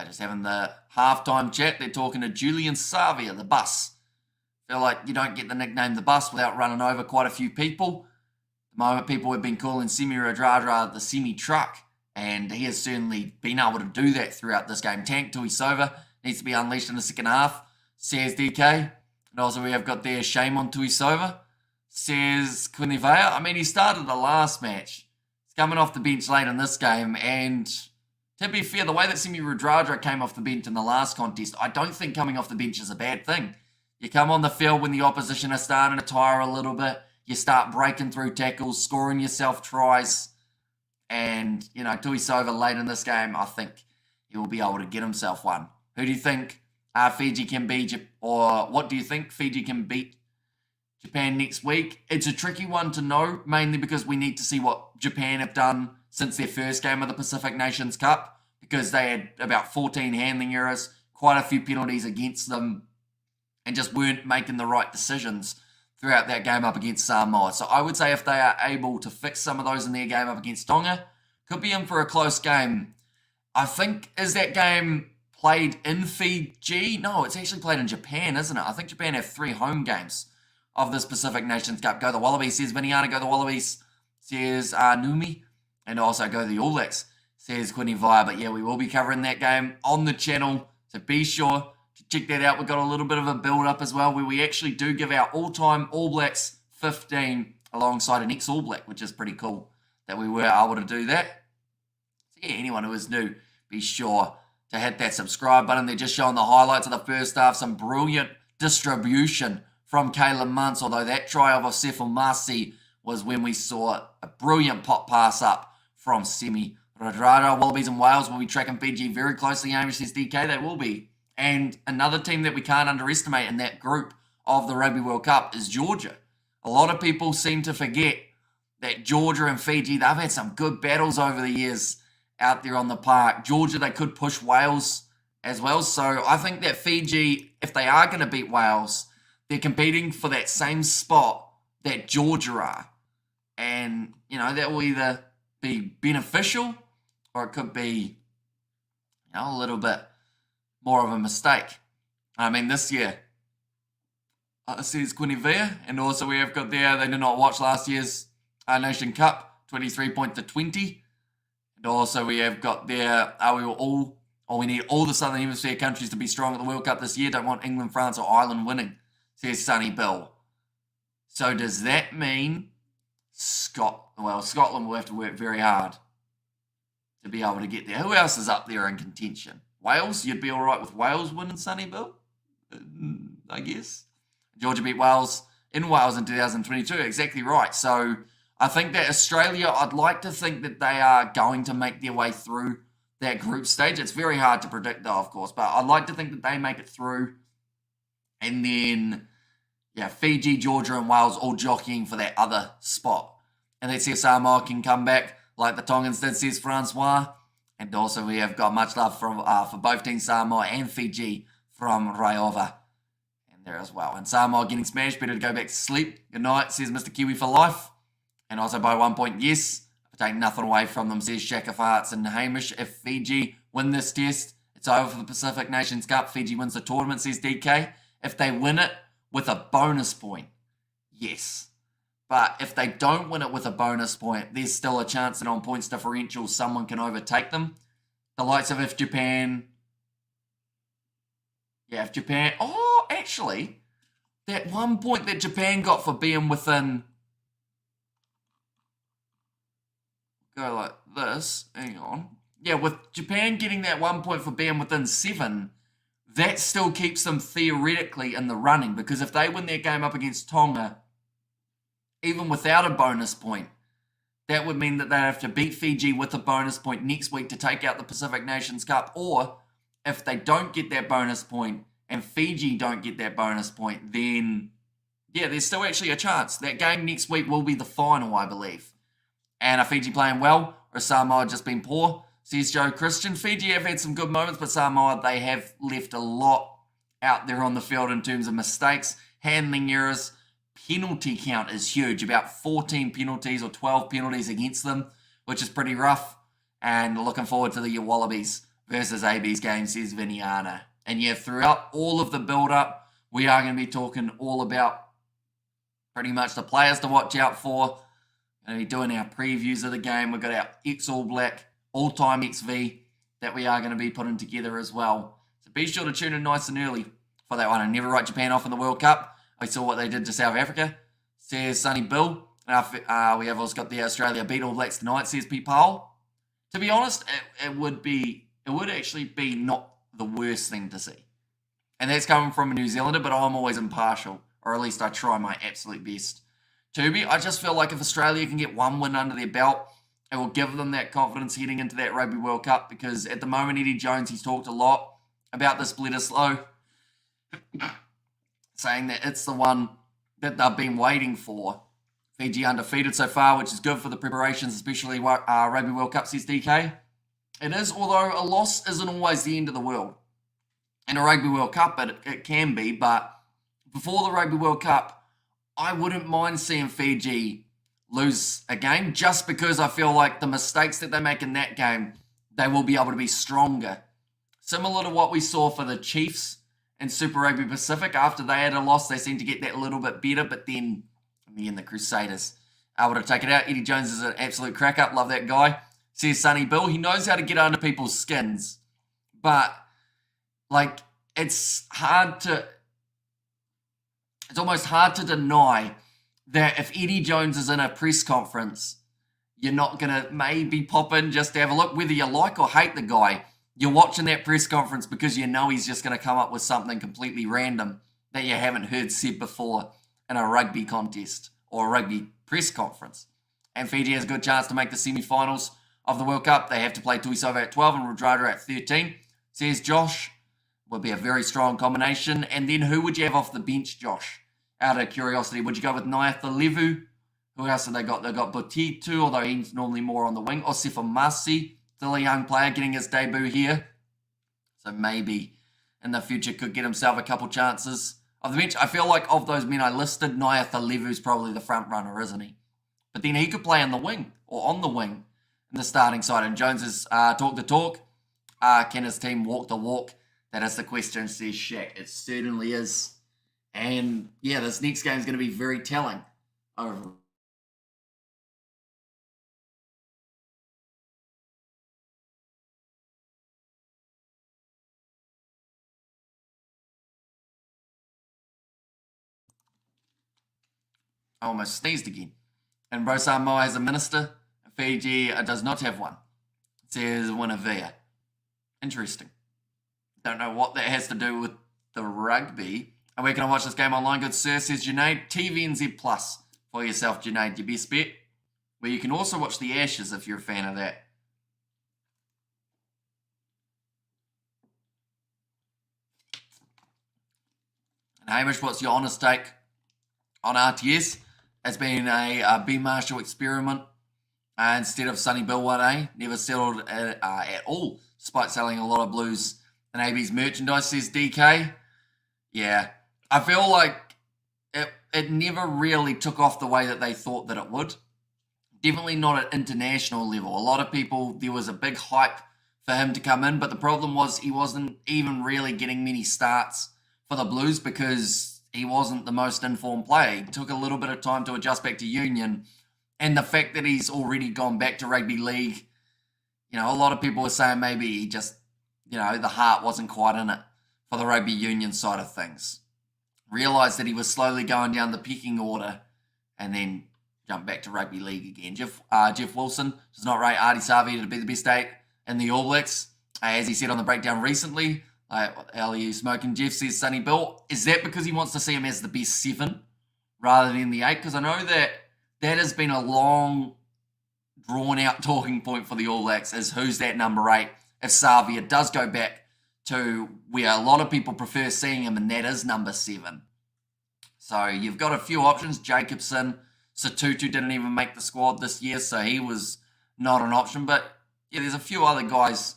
Just having the halftime chat. They're talking to Julian Savia, the bus. Feel like you don't get the nickname the bus without running over quite a few people. At the moment, people have been calling Semi Radradra the semi-truck, and he has certainly been able to do that throughout this game. Tank Tuisova needs to be unleashed in the second half, says DK. And also we have got there shame on Tuisova. says Kunivea. I mean, he started the last match. He's coming off the bench late in this game. And to be fair, the way that Semi Radradra came off the bench in the last contest, I don't think coming off the bench is a bad thing. You come on the field when the opposition are starting to tire a little bit. You start breaking through tackles, scoring yourself tries. And, you know, Tuisova late in this game, I think he will be able to get himself one. Who do you think Fiji can beat, or what do you think Fiji can beat Japan next week? It's a tricky one to know, mainly because we need to see what Japan have done since their first game of the Pacific Nations Cup, because they had about 14 handling errors, quite a few penalties against them, and just weren't making the right decisions throughout that game up against Samoa. So I would say if they are able to fix some of those in their game up against Tonga, could be in for a close game. I think, is that game played in Fiji? No, it's actually played in Japan, isn't it? I think Japan have 3 home games of this Pacific Nations Cup. Go the Wallabies, says Viniana. Go the Wallabies, says Numi. And also go the All Blacks, says Quinny Via. But yeah, we will be covering that game on the channel. So be sure to check that out. We've got a little bit of a build-up as well, where we actually do give our all-time All Blacks 15 alongside an ex-All Black, which is pretty cool that we were able to do that. So yeah, anyone who is new, be sure to hit that subscribe button. They're just showing the highlights of the first half. Some brilliant distribution from Caleb Muntz, although that try of Osefo Masi was when we saw a brilliant pop pass up from Semi Radradra. Wallabies and Wales will be tracking Fiji very closely, Amish says DK. They will be. And another team that we can't underestimate in that group of the Rugby World Cup is Georgia. A lot of people seem to forget that Georgia and Fiji, they've had some good battles over the years out there on the park. Georgia, they could push Wales as well. So I think that Fiji, if they are going to beat Wales, they're competing for that same spot that Georgia are. And, you know, that will either be beneficial or it could be, you know, a little bit more of a mistake. I mean, this year, says Quinivea, and also we have got there, they did not watch last year's Nation Cup, 23 point to 20. And also we have got there, we need all the Southern Hemisphere countries to be strong at the World Cup this year. Don't want England, France, or Ireland winning, says Sonny Bill. So does that mean Scotland will have to work very hard to be able to get there? Who else is up there in contention? Wales? You'd be all right with Wales winning, Sonny Bill? I guess. Georgia beat Wales in 2022. Exactly right. So I think that Australia, I'd like to think that they are going to make their way through that group stage. It's very hard to predict, though, of course, but I'd like to think that they make it through. And then, yeah, Fiji, Georgia, and Wales all jockeying for that other spot. And let's see if Samoa can come back like the Tongans did, says Francois. And also we have got much love for both teams, Samoa and Fiji, from Rayova. And there as well. And Samoa getting smashed, better to go back to sleep. Good night, says Mr. Kiwi for life. And also by 1 point, yes. I take nothing away from them, says Shaq of Hearts and Hamish. If Fiji win this test, it's over for the Pacific Nations Cup. Fiji wins the tournament, says DK. If they win it with a bonus point, yes. But if they don't win it with a bonus point, there's still a chance that on points differential, someone can overtake them. The likes of if Japan... Oh, actually, that 1 point that Japan got for being within... Go like this. Hang on. Yeah, with Japan getting that 1 point for being within 7, that still keeps them theoretically in the running. Because if they win their game up against Tonga, even without a bonus point, that would mean that they have to beat Fiji with a bonus point next week to take out the Pacific Nations Cup. Or if they don't get that bonus point and Fiji don't get that bonus point, then, yeah, there's still actually a chance. That game next week will be the final, I believe. And are Fiji playing well, or has Samoa just been poor? Says Joe Christian. Fiji have had some good moments, but Samoa, they have left a lot out there on the field in terms of mistakes, handling errors. Penalty count is huge, about 14 penalties or 12 penalties against them, which is pretty rough. And looking forward to the Wallabies versus AB's game, says Viniana. And yeah, throughout all of the build-up, we are going to be talking all about pretty much the players to watch out for. We're going to be doing our previews of the game. We've got our ex-All Black, all-time XV that we are going to be putting together as well. So be sure to tune in nice and early for that one. And never write Japan off in the World Cup. I saw what they did to South Africa. says Sonny Bill. We have also got the Australia beat All Blacks tonight, says Pete Powell. To be honest, it would actually be not the worst thing to see. And that's coming from a New Zealander, but I'm always impartial, or at least I try my absolute best to be. I just feel like if Australia can get one win under their belt, it will give them that confidence heading into that Rugby World Cup, because at the moment, Eddie Jones, he's talked a lot about this Bledisloe, saying that it's the one that they've been waiting for. Fiji undefeated so far, which is good for the preparations, especially Rugby World Cup, says DK. It is, although a loss isn't always the end of the world. In a Rugby World Cup, it can be, but before the Rugby World Cup, I wouldn't mind seeing Fiji lose a game, just because I feel like the mistakes that they make in that game, they will be able to be stronger. Similar to what we saw for the Chiefs in Super Rugby Pacific. After they had a loss, they seemed to get that a little bit better, but then in the end, the Crusaders able to take it out. Eddie Jones is an absolute crack-up. Love that guy. Says Sonny Bill. He knows how to get under people's skins, but like it's almost hard to deny that if Eddie Jones is in a press conference, you're not going to maybe pop in just to have a look. Whether you like or hate the guy, you're watching that press conference because you know he's just going to come up with something completely random that you haven't heard said before in a rugby contest or a rugby press conference. And Fiji has a good chance to make the semi-finals of the World Cup. They have to play Tuisova at 12 and Rudrada at 13. Says Josh, would be a very strong combination. And then who would you have off the bench, Josh? Out of curiosity, would you go with Naiatalevu? Who else have they got? They've got Botitu, although he's normally more on the wing. Osifa Masi, still a young player getting his debut here. So maybe in the future could get himself a couple chances of the bench. I feel like of those men I listed, Naiatalevu's probably the front runner, isn't he? But then he could play in the wing or on the wing in the starting side. And Jones has talked the talk. Can his team walk the walk? That is the question, says Shaq. It certainly is. And yeah, this next game is going to be very telling. I almost sneezed again. And Bro Samoa has a minister. Fiji does not have one. It says Winnavia. Interesting. Don't know what that has to do with the rugby. And where can I watch this game online? Good sir, says Junaid. TVNZ Plus for yourself, Junaid, your best bet. Where you can also watch the Ashes if you're a fan of that. And Hamish, what's your honest take on RTS? It's been a B Marshall experiment instead of Sonny Bill 1A. Never settled at all, despite selling a lot of Blues and AB's merchandise, says DK. Yeah, I feel like it never really took off the way that they thought that it would. Definitely not at international level. A lot of people, there was a big hype for him to come in, but the problem was he wasn't even really getting many starts for the Blues because he wasn't the most informed player. He took a little bit of time to adjust back to Union, and the fact that he's already gone back to rugby league, you know, a lot of people were saying maybe he just, you know, the heart wasn't quite in it for the rugby union side of things. Realised that he was slowly going down the pecking order and then jumped back to rugby league again. Jeff Wilson does not rate Ardie Savea to be the best 8 in the All Blacks. As he said on the breakdown recently, what the hell are you smoking? Jeff says Sonny Bill. Is that because he wants to see him as the best 7 rather than the 8? Because I know that has been a long, drawn-out talking point for the All Blacks is who's that number 8 if Savea does go back to where a lot of people prefer seeing him, and that is number 7. So you've got a few options. Jacobson, Satutu didn't even make the squad this year, so he was not an option. But yeah, there's a few other guys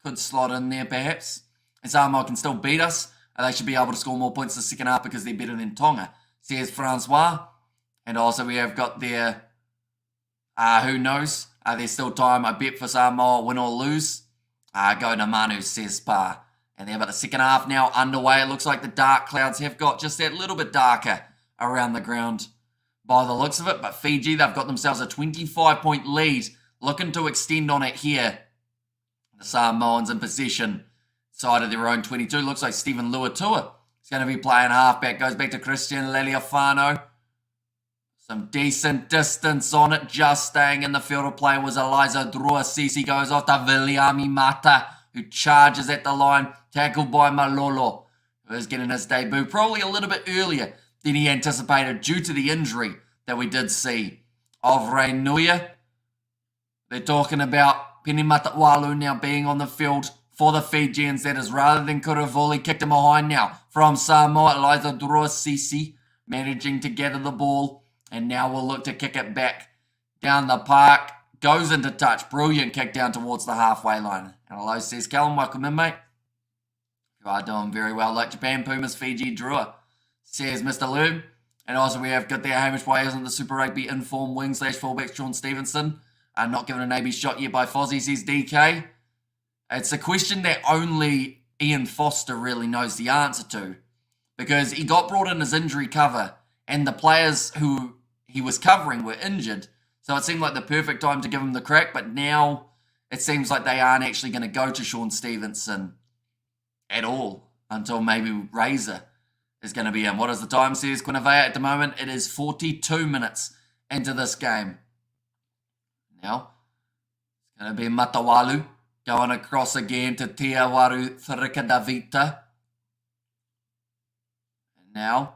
could slot in there perhaps. And Samoa can still beat us. They should be able to score more points the second half because they're better than Tonga, says Francois. And also we have got their, who knows, there's still time. I bet for Samoa, win or lose. Go to Manu, says Spa. And they've got the second half now underway. It looks like the dark clouds have got just that little bit darker around the ground by the looks of it. But Fiji, they've got themselves a 25-point lead, looking to extend on it here. The Samoans in possession, side of their own 22. Looks like Stephen Luatua is going to be playing halfback. Goes back to Christian Leliofano. Some decent distance on it, just staying in the field of play was Eliza Drua. Sisi goes off to Viliami Mata, who charges at the line, tackled by Malolo, who is getting his debut probably a little bit earlier than he anticipated due to the injury that we did see of Reinuia. They're talking about Peni Matawalu now being on the field for the Fijians. That is rather than Kuravoli. Kicked him behind now from Samoa. Eliza Drua Sisi managing to gather the ball. And now we'll look to kick it back down the park. Goes into touch. Brilliant kick down towards the halfway line. And hello, says Callum. Welcome in, mate. You are doing very well. Like Japan, Pumas, Fiji, Drua, says Mr. Loom. And also we have good there. Hamish, why isn't the Super Rugby informed wing / fullback Sean Stevenson? Not given an AB shot yet by Fozzie, says DK. It's a question that only Ian Foster really knows the answer to. Because he got brought in as injury cover. And the players who he was covering were injured. So it seemed like the perfect time to give him the crack. But now it seems like they aren't actually going to go to Sean Stevenson at all. Until maybe Razor is going to be in. What does the time says? Quinavea at the moment. It is 42 minutes into this game. Now, it's going to be Matawalu going across again to Tiawaru Thrikadavita. And now,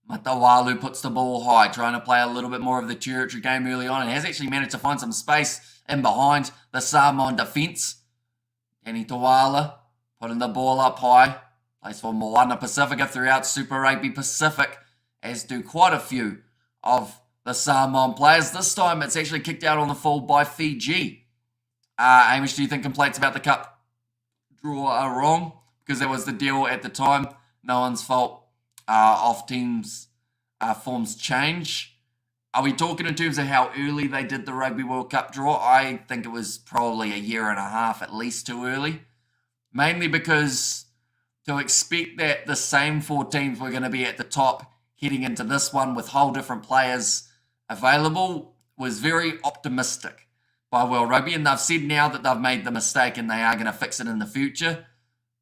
Matawalu puts the ball high, trying to play a little bit more of the territory game early on, and has actually managed to find some space in behind the Samoan defence. Danny Tawala putting the ball up high. Plays for Moana Pacifica throughout Super Rugby Pacific, as do quite a few of the Samoan players. This time it's actually kicked out on the full by Fiji. Hamish, do you think complaints about the cup draw are wrong? Because that was the deal at the time. No one's fault. Off teams' forms change. Are we talking in terms of how early they did the Rugby World Cup draw? I think it was probably a year and a half at least too early. Mainly because to expect that the same 4 teams were going to be at the top heading into this one with whole different players available was very optimistic by World Rugby. And they've said now that they've made the mistake and they are going to fix it in the future.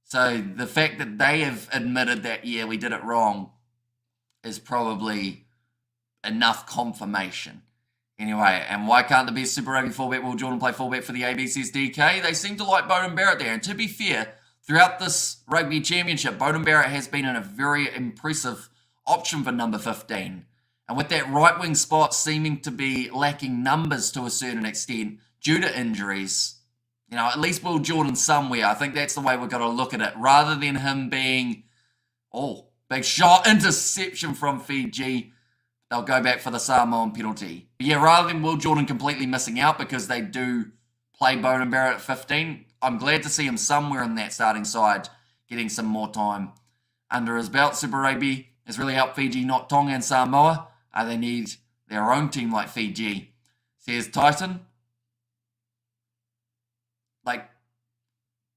So the fact that they have admitted that, yeah, we did it wrong is probably enough confirmation. Anyway, and why can't the best Super Rugby fullback Will Jordan play fullback for the ABC's DK? They seem to like Beauden Barrett there. And to be fair, throughout this Rugby Championship, Beauden Barrett has been in a very impressive option for number 15. And with that right wing spot seeming to be lacking numbers to a certain extent due to injuries, you know, at least Will Jordan somewhere. I think that's the way we've got to look at it. Rather than him being, big shot, interception from Fiji, they'll go back for the Samoan penalty. But yeah, rather than Will Jordan completely missing out because they do play Beauden Barrett at 15, I'm glad to see him somewhere in that starting side, getting some more time under his belt. Super Rugby has really helped Fiji, not Tonga and Samoa. They need their own team like Fiji, says Titan. Like,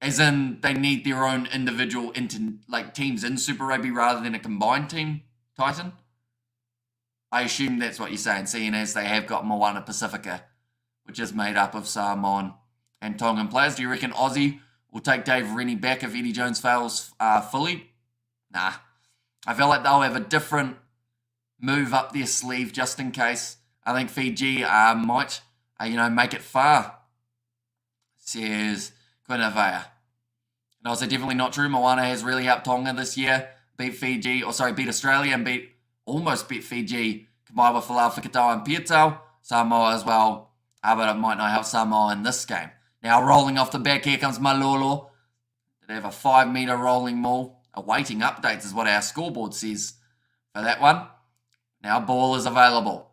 as in they need their own individual teams in Super Rugby rather than a combined team, Titan? I assume that's what you're saying, seeing as they have got Moana Pacifica, which is made up of Samoan and Tongan players. Do you reckon Aussie will take Dave Rennie back if Eddie Jones fails fully? Nah. I feel like they'll have a different move up their sleeve just in case. I think Fiji might, make it far, says Quinavea. And also definitely not true. Moana has really helped Tonga this year. Beat Australia and almost beat Fiji. Combined with Falau Fikatau and Pietau. Samoa as well. But it might not help Samoa in this game. Now rolling off the back, here comes Malolo. They have a 5-metre rolling maul. Awaiting updates is what our scoreboard says for that one. Now ball is available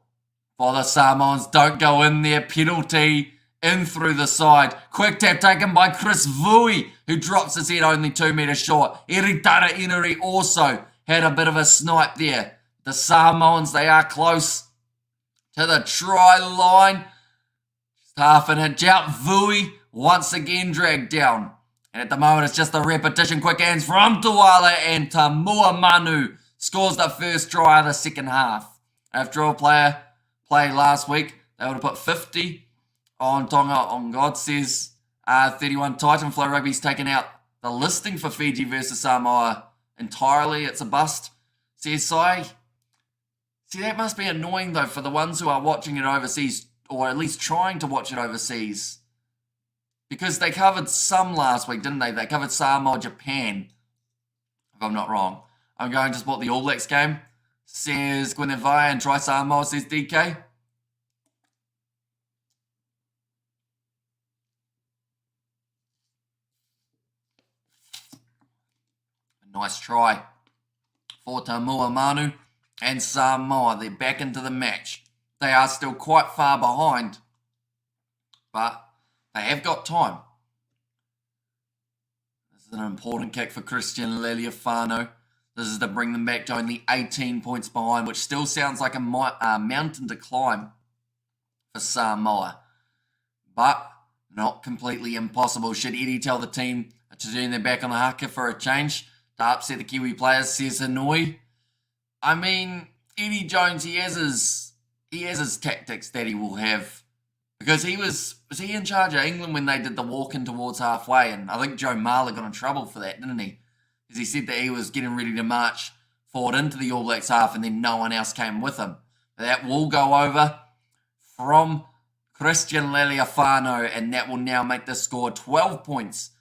for the Samoans. Don't go in there. Penalty in through the side. Quick tap taken by Chris Vui, who drops his head only 2 metres short. Eritara Inuri also had a bit of a snipe there. The Samoans, they are close to the try line. Just half an inch out. Vui once again dragged down. And at the moment, it's just a repetition. Quick hands from Tuala and Tamua Manu scores the first try of the second half. After a player played last week, they would have put 50 on Tonga. On God says 31. Titan Flow Rugby's taken out the listing for Fiji versus Samoa entirely. It's a bust, says Sai. See, that must be annoying, though, for the ones who are watching it overseas, or at least trying to watch it overseas. Because they covered some last week, didn't they? They covered SAMOA, Japan, if I'm not wrong. I'm going to support the All Blacks game, says Gwynevaya, and try SAMOA, says DK. A nice try for Tamua Manu and Samoa. They're back into the match. They are still quite far behind, but they have got time. This is an important kick for Christian Lealiafano. This is to bring them back to only 18 points behind, which still sounds like a mountain to climb for Samoa. But not completely impossible. Should Eddie tell the team to turn their back on the haka for a change to upset the Kiwi players, says Hanoi? I mean, Eddie Jones, he has his tactics that he will have. Because was he in charge of England when they did the walk in towards halfway? And I think Joe Marler got in trouble for that, didn't he? Because he said that he was getting ready to march forward into the All Blacks half and then no one else came with him. That will go over from Christian Lealiafano, and that will now make the score 12 points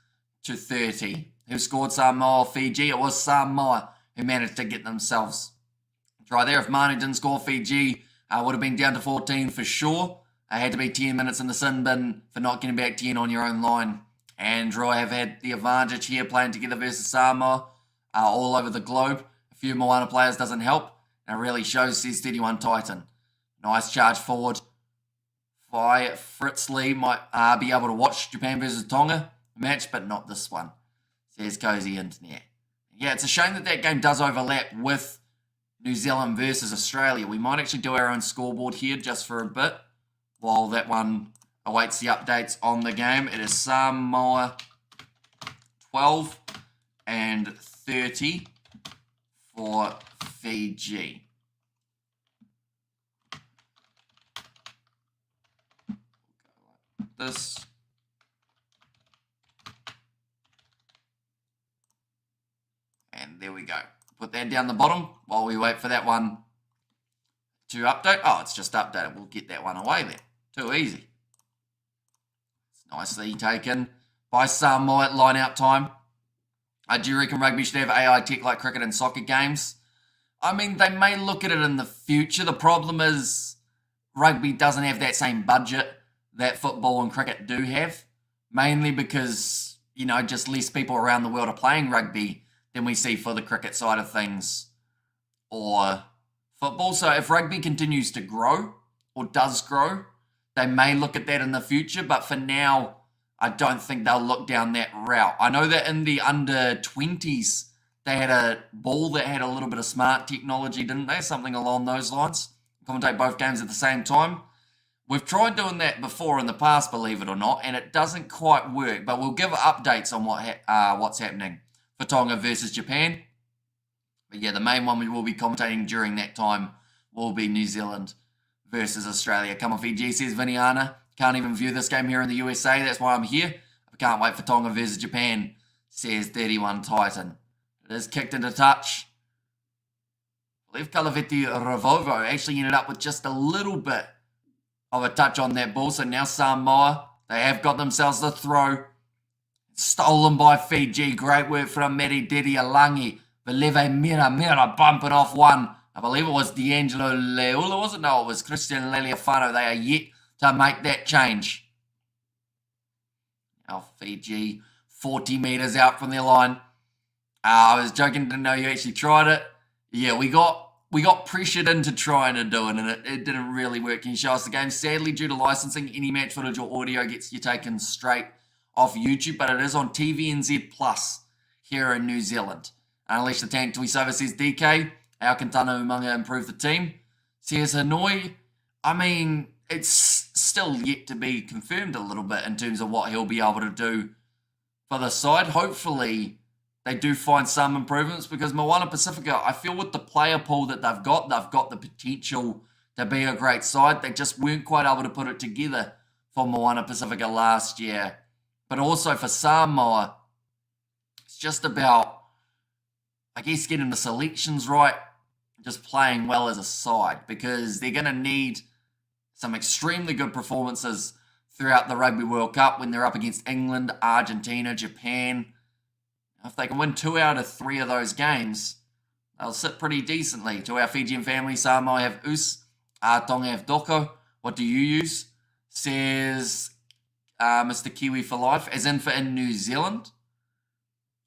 to 30. Who scored Samoa Fiji? It was Samoa who managed to get themselves a try there. If Manu didn't score, Fiji would have been down to 14 for sure. Had to be 10 minutes in the sin bin for not getting back 10 on your own line. Andrew have had the advantage here playing together versus Samoa all over the globe. A few Moana players doesn't help. And it really shows, says 31 Titan. Nice charge forward by Fritz Lee. Might be able to watch Japan versus Tonga match, but not this one, says Cozy Internet. Yeah, it's a shame that game does overlap with New Zealand versus Australia. We might actually do our own scoreboard here just for a bit, while that one awaits the updates on the game. It is Samoa 12 and 30 for Fiji. This. And there we go. Put that down the bottom while we wait for that one to update. Oh, it's just updated. We'll get that one away there. Too easy. It's nicely taken by Samoa at line-out time. Do you reckon rugby should have AI tech like cricket and soccer games? I mean, they may look at it in the future. The problem is rugby doesn't have that same budget that football and cricket do have. Mainly because, you know, just less people around the world are playing rugby than we see for the cricket side of things or football. So if rugby continues to grow or does grow, they may look at that in the future, but for now, I don't think they'll look down that route. I know that in the under-20s, they had a ball that had a little bit of smart technology, didn't they? Something along those lines. Commentate both games at the same time. We've tried doing that before in the past, believe it or not, and it doesn't quite work, but we'll give updates on what's happening for Tonga versus Japan. But yeah, the main one we will be commentating during that time will be New Zealand versus Australia. Come on, Fiji, says Viniana. Can't even view this game here in the USA. That's why I'm here. I can't wait for Tonga versus Japan, says 31 Titan. It is kicked into touch. I believe Kalaveti Ravovo actually ended up with just a little bit of a touch on that ball. So now Samoa, they have got themselves the throw. Stolen by Fiji. Great work from Meri Dedialangi. Veleve Mira bumping off one. I believe it was D'Angelo Leula, was it? No, it was Christian Lealiafano. They are yet to make that change. Now Fiji, 40 metres out from their line. I was joking, didn't know you actually tried it. Yeah, we got pressured into trying to do it, and it didn't really work. Can you show us the game? Sadly, due to licensing, any match footage or audio gets you taken straight off YouTube, but it is on TVNZ Plus here in New Zealand. Unleash the Tank Tuisova, says DK. How can Tana Umaga improve the team? Says Hanoi. I mean, it's still yet to be confirmed a little bit in terms of what he'll be able to do for the side. Hopefully, they do find some improvements because Moana Pacifica, I feel with the player pool that they've got the potential to be a great side. They just weren't quite able to put it together for Moana Pacifica last year. But also for Samoa, it's just about, I guess, getting the selections right, just playing well as a side, because they're going to need some extremely good performances throughout the Rugby World Cup when they're up against England, Argentina, Japan. If they can win 2 out of 3 of those games, they'll sit pretty decently. To our Fijian family, Samoa have Us, Tonga have Doko. What do you use? Says Mr. Kiwi for life, as in for in New Zealand?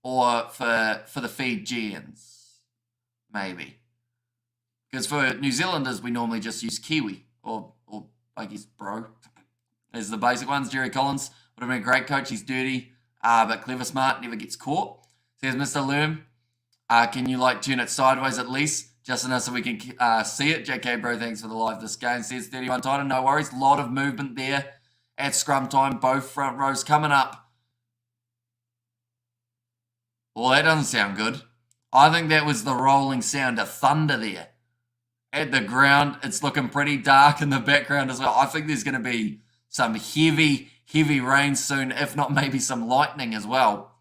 Or for the Fijians? Maybe. Because for New Zealanders, we normally just use Kiwi, or I guess bro. As the basic ones. Jerry Collins would have been a great coach. He's dirty, but clever, smart, never gets caught. Says Mr. Lerm, can you turn it sideways at least, just enough so we can see it? JK bro, thanks for the live this game. Says 31 Titan, no worries. Lot of movement there at scrum time. Both front rows coming up. Well, that doesn't sound good. I think that was the rolling sound of thunder there. At the ground, it's looking pretty dark in the background as well. I think there's going to be some heavy rain soon, if not maybe some lightning as well.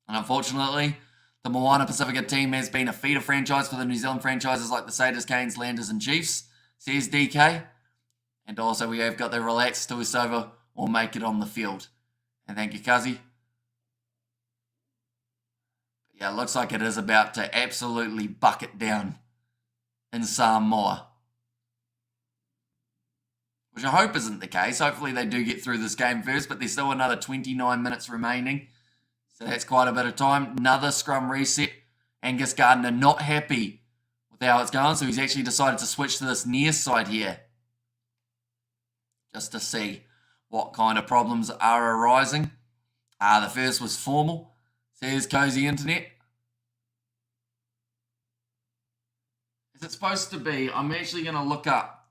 And unfortunately, the Moana Pacifica team has been a feeder franchise for the New Zealand franchises like the Satyrs, Canes, Landers and Chiefs, says DK. And also we have got the relaxed Tuisova or make it on the field. And thank you, Kazi. Yeah, it looks like it is about to absolutely bucket down in Samoa. Which I hope isn't the case. Hopefully they do get through this game first, but there's still another 29 minutes remaining. So that's quite a bit of time. Another scrum reset. Angus Gardner not happy with how it's going, so he's actually decided to switch to this near side here. Just to see what kind of problems are arising. The first was formal. Says Cozy Internet. Is it supposed to be? I'm actually going to look up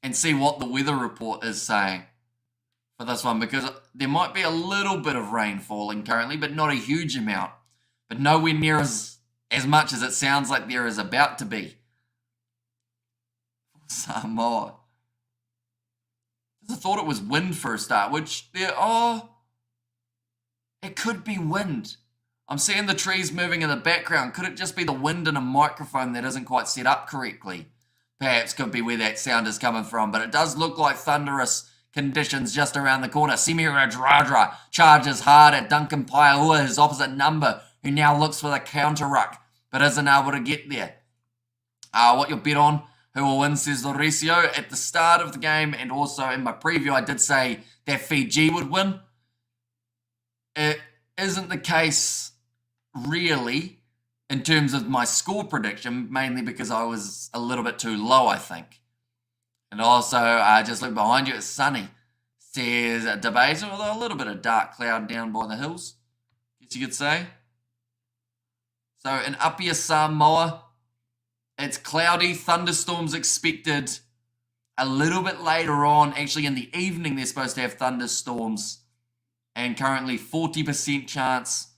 and see what the weather report is saying for this one, because there might be a little bit of rain falling currently, but not a huge amount. But nowhere near as much as it sounds like there is about to be. Samoa. I thought it was wind for a start, which it could be wind. I'm seeing the trees moving in the background. Could it just be the wind in a microphone that isn't quite set up correctly? Perhaps could be where that sound is coming from, but it does look like thunderous conditions just around the corner. Semi Radradra charges hard at Duncan Paiahua, his opposite number, who now looks for the counter ruck, but isn't able to get there. What you'll bet on, who will win, says Lauricio. At the start of the game, and also in my preview, I did say that Fiji would win. It isn't the case, really, in terms of my score prediction, mainly because I was a little bit too low, I think. And also, just look behind you, it's sunny. Says debate, although a little bit of dark cloud down by the hills, guess you could say. So in Apia, Samoa, it's cloudy, thunderstorms expected a little bit later on. Actually, in the evening, they're supposed to have thunderstorms. And currently 40% chance.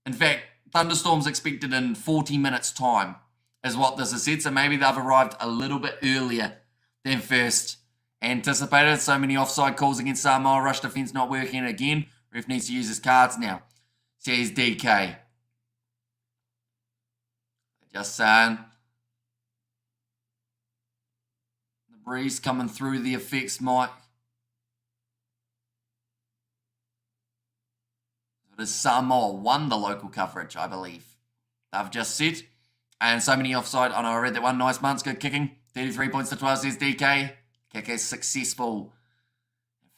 In fact, thunderstorms expected in 40 minutes time is what this is said. So maybe they've arrived a little bit earlier than first anticipated. So many offside calls against Samoa. Rush defense not working again. Ref needs to use his cards now, says DK. Just saying. The breeze coming through the effects mic. It is Samoa won the local coverage, I believe. They've just said. And so many offside. Oh no, I read that one. Nice months, good kicking. 33 points to 12, says DK. Kick is successful.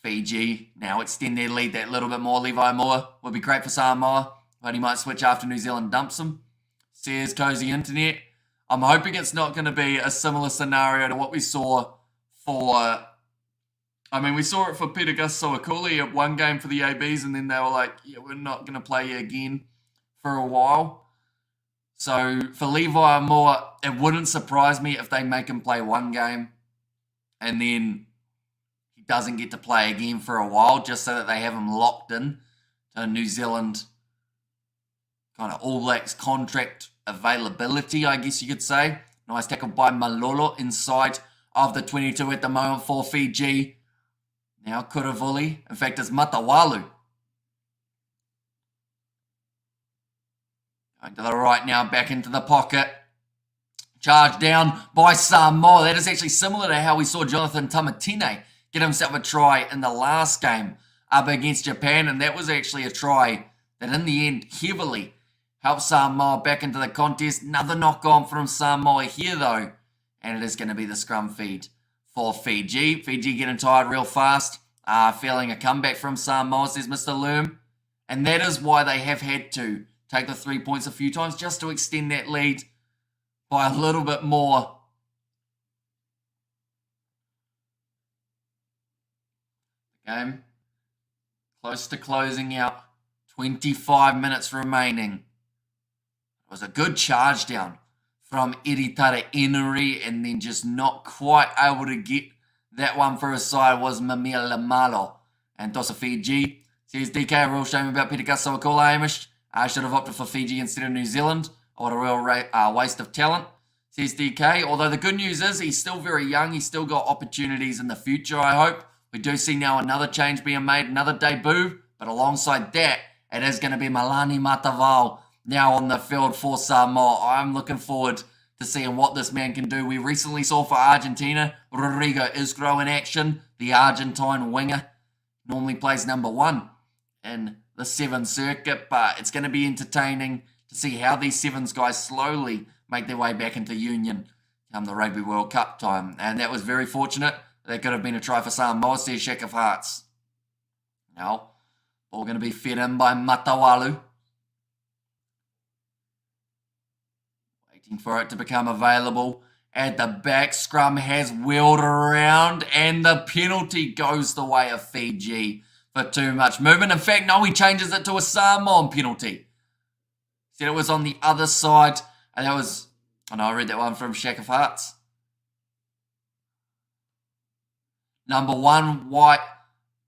Fiji now extend their lead that little bit more. Levi Moore would be great for Samoa, but he might switch after New Zealand dumps him, says Cozy Internet. I'm hoping it's not going to be a similar scenario to what we saw for... we saw it for Peter Gus Soakuli at one game for the ABs, and then they were like, yeah, we're not going to play you again for a while. So for Levi Moore, it wouldn't surprise me if they make him play one game and then he doesn't get to play again for a while, just so that they have him locked in to New Zealand kind of All Blacks contract availability, I guess you could say. Nice tackle by Malolo inside of the 22 at the moment for Fiji. Now Kuravuli. In fact, it's Matawalu. Going to the right now, back into the pocket. Charged down by Samoa. That is actually similar to how we saw Jonathan Tamatine get himself a try in the last game up against Japan. And that was actually a try that in the end heavily helped Samoa back into the contest. Another knock on from Samoa here though. And it is going to be the scrum feed for Fiji. Fiji getting tired real fast. Feeling a comeback from Samoa, says Mr. Loom. And that is why they have had to take the 3 points a few times just to extend that lead by a little bit more. The game close to closing out. 25 minutes remaining. It was a good charge down from Iritare Enuri, and then just not quite able to get that one for his side was Mamia Lamalo. And Tosa Fiji says, DK, a real shame about Peter Kasawakula, Hamish. I should have opted for Fiji instead of New Zealand. What a real waste of talent, says DK. Although the good news is he's still very young. He's still got opportunities in the future, I hope. We do see now another change being made, another debut. But alongside that, it is going to be Malani Matavao now on the field for Samoa. I'm looking forward to seeing what this man can do. We recently saw for Argentina, Rodrigo Isgro in action. The Argentine winger normally plays number 1 in the 7 circuit, but it's going to be entertaining to see how these 7s guys slowly make their way back into union come the Rugby World Cup time. And that was very fortunate. That could have been a try for Samoa, says Shack of Hearts. Now, ball going to be fed in by Matawalu. Waiting for it to become available. At the back, scrum has wheeled around, and the penalty goes the way of Fiji for too much movement. In fact, no, he changes it to a Samoan penalty. Said it was on the other side, and that was, I know I read that one from Shack of Hearts. Number 1, White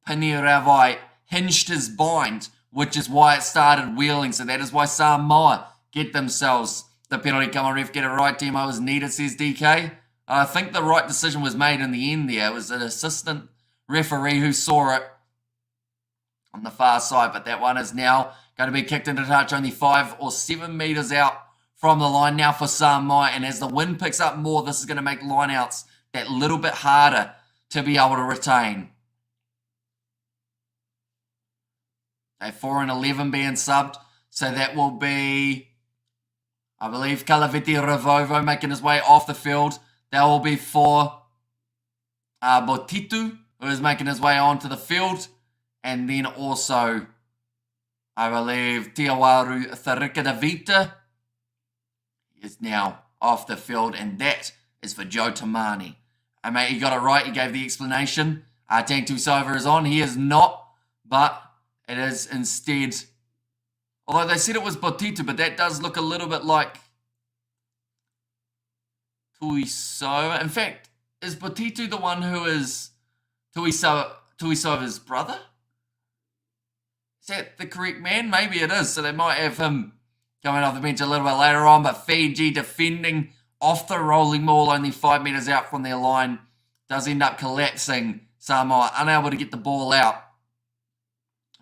Piniravai hinged his bind, which is why it started wheeling. So that is why Samoa get themselves the penalty. Come on, ref, get it right. Timo was needed, says DK. I think the right decision was made in the end there. It was an assistant referee who saw it on the far side, but that one is now going to be kicked into touch, only 5 or 7 meters out from the line now for Samoa. And as the wind picks up more, this is going to make lineouts that little bit harder to be able to retain. Okay, 4 and 11 being subbed, so that will be, I believe, Kalaviti Revovo making his way off the field. That will be for Botitu, who is making his way onto the field. And then also, I believe, Tiawaru Tharikadavita is now off the field. And that is for Joe Tamani. And mate, he got it right. He gave the explanation. Tang Tuisova is on. He is not, but it is instead, although they said it was Botitu, but that does look a little bit like Tuisova. In fact, is Botitu the one who is Tuisova's brother? Is that the correct man? Maybe it is. So they might have him coming off the bench a little bit later on. But Fiji defending off the rolling ball, only 5 meters out from their line, does end up collapsing. Samoa unable to get the ball out.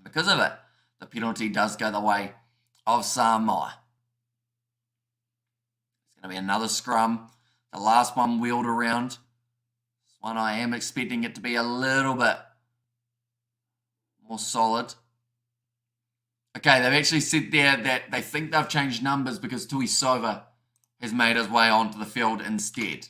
Because of it, the penalty does go the way of Samoa. It's going to be another scrum. The last one wheeled around. This one I am expecting it to be a little bit more solid. Okay, they've actually said there that they think they've changed numbers because Tuisova has made his way onto the field instead.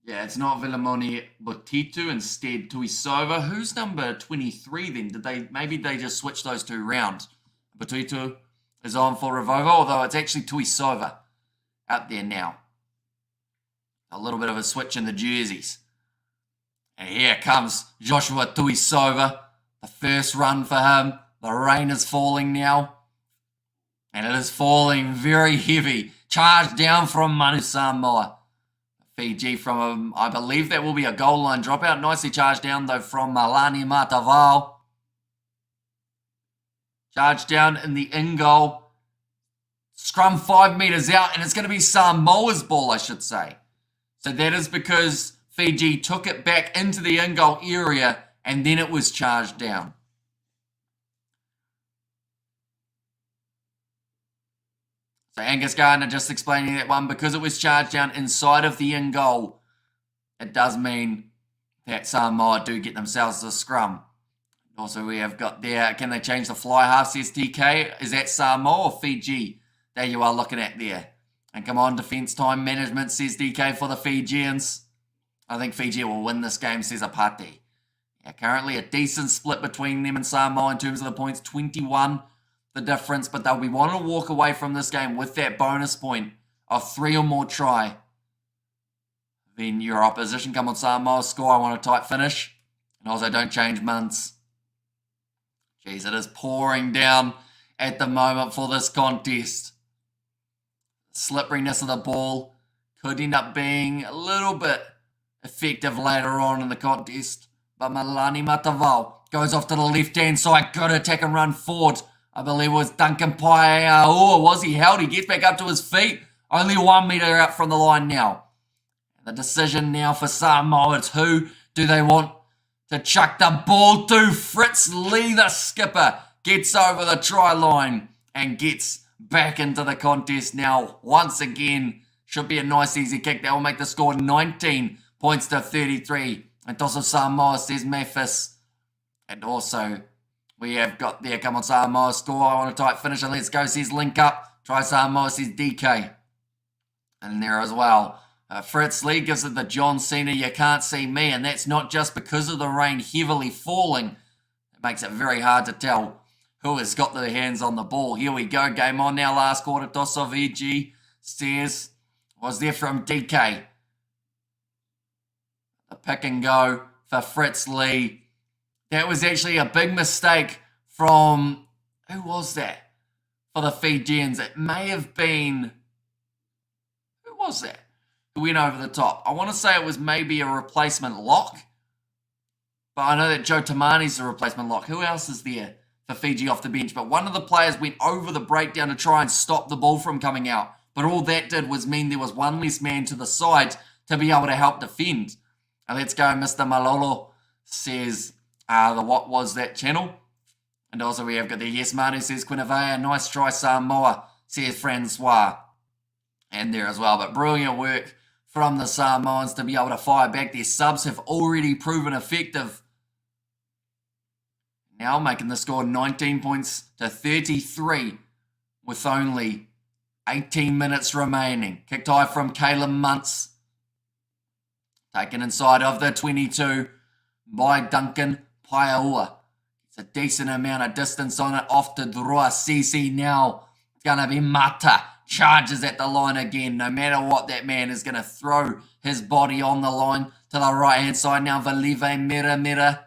Yeah, it's not Villamoni Botitu, instead Tuisova. Who's number 23 then? Maybe they just switched those two round. Botitu is on for Revovo, although it's actually Tuisova out there now. A little bit of a switch in the jerseys. And here comes Joshua Tuisova. The first run for him. The rain is falling now. And it is falling very heavy. Charged down from Manu Samoa. Fiji from, I believe that will be a goal line dropout. Nicely charged down though from Malani Matavao. Charged down in the in goal. Scrum 5 meters out, and it's going to be Samoa's ball, I should say. So that is because Fiji took it back into the in goal area and then it was charged down. So Angus Gardner just explaining that one, because it was charged down inside of the in goal, it does mean that Samoa do get themselves a scrum. Also, we have got there, can they change the fly half, says DK. Is that Samoa or Fiji? There you are looking at there. And come on, defence time management, says DK for the Fijians. I think Fiji will win this game, says Apati. Yeah, currently a decent split between them and Samoa in terms of the points, 21 the difference, but they'll be wanting to walk away from this game with that bonus point of 3 or more try. Then your opposition, come on Samoa, score, I want a tight finish. And also don't change months. Jeez, it is pouring down at the moment for this contest. Slipperiness of the ball could end up being a little bit effective later on in the contest. But Malani Matavao goes off to the left-hand side. Good attack and run forward. I believe it was Duncan Paea. Oh, was he held? He gets back up to his feet. Only 1 metre out from the line now. The decision now for Samoa. It's who do they want to chuck the ball to? Fritz Lee, the skipper, gets over the try line and gets back into the contest now. Once again, should be a nice easy kick. That will make the score 19 points to 33. And Tosso Samoa, says Memphis. And also, we have got there, come on Samoa, score. I want a tight finish and let's go, says Link Up. Try Samoa, says DK. And there as well. Fritz Lee gives it the John Cena, you can't see me. And that's not just because of the rain heavily falling. It makes it very hard to tell who has got their hands on the ball. Here we go, game on now, last quarter. Toss of EG says, was there from DK. The pick and go for Fritz Lee. That was actually a big mistake from, who was that? For the Fijians. It may have been, who was that? Who went over the top? I want to say it was maybe a replacement lock. But I know that Joe Tamani's the replacement lock. Who else is there for Fiji off the bench? But one of the players went over the breakdown to try and stop the ball from coming out. But all that did was mean there was one less man to the side to be able to help defend. And let's go, Mr. Malolo says, what was that channel? And also we have got the Yes Manu says Quinavea, nice try Samoa, says Francois. And there as well, but brilliant work from the Samoans to be able to fire back. Their subs have already proven effective. Now making the score 19 points to 33 with only 18 minutes remaining. Kicked high from Caleb Muntz. Taken inside of the 22 by Duncan Paeaua. It's a decent amount of distance on it. Off to Droa Sisi now. It's going to be Mata. Charges at the line again. No matter what, that man is going to throw his body on the line to the right-hand side now. Valive Mira.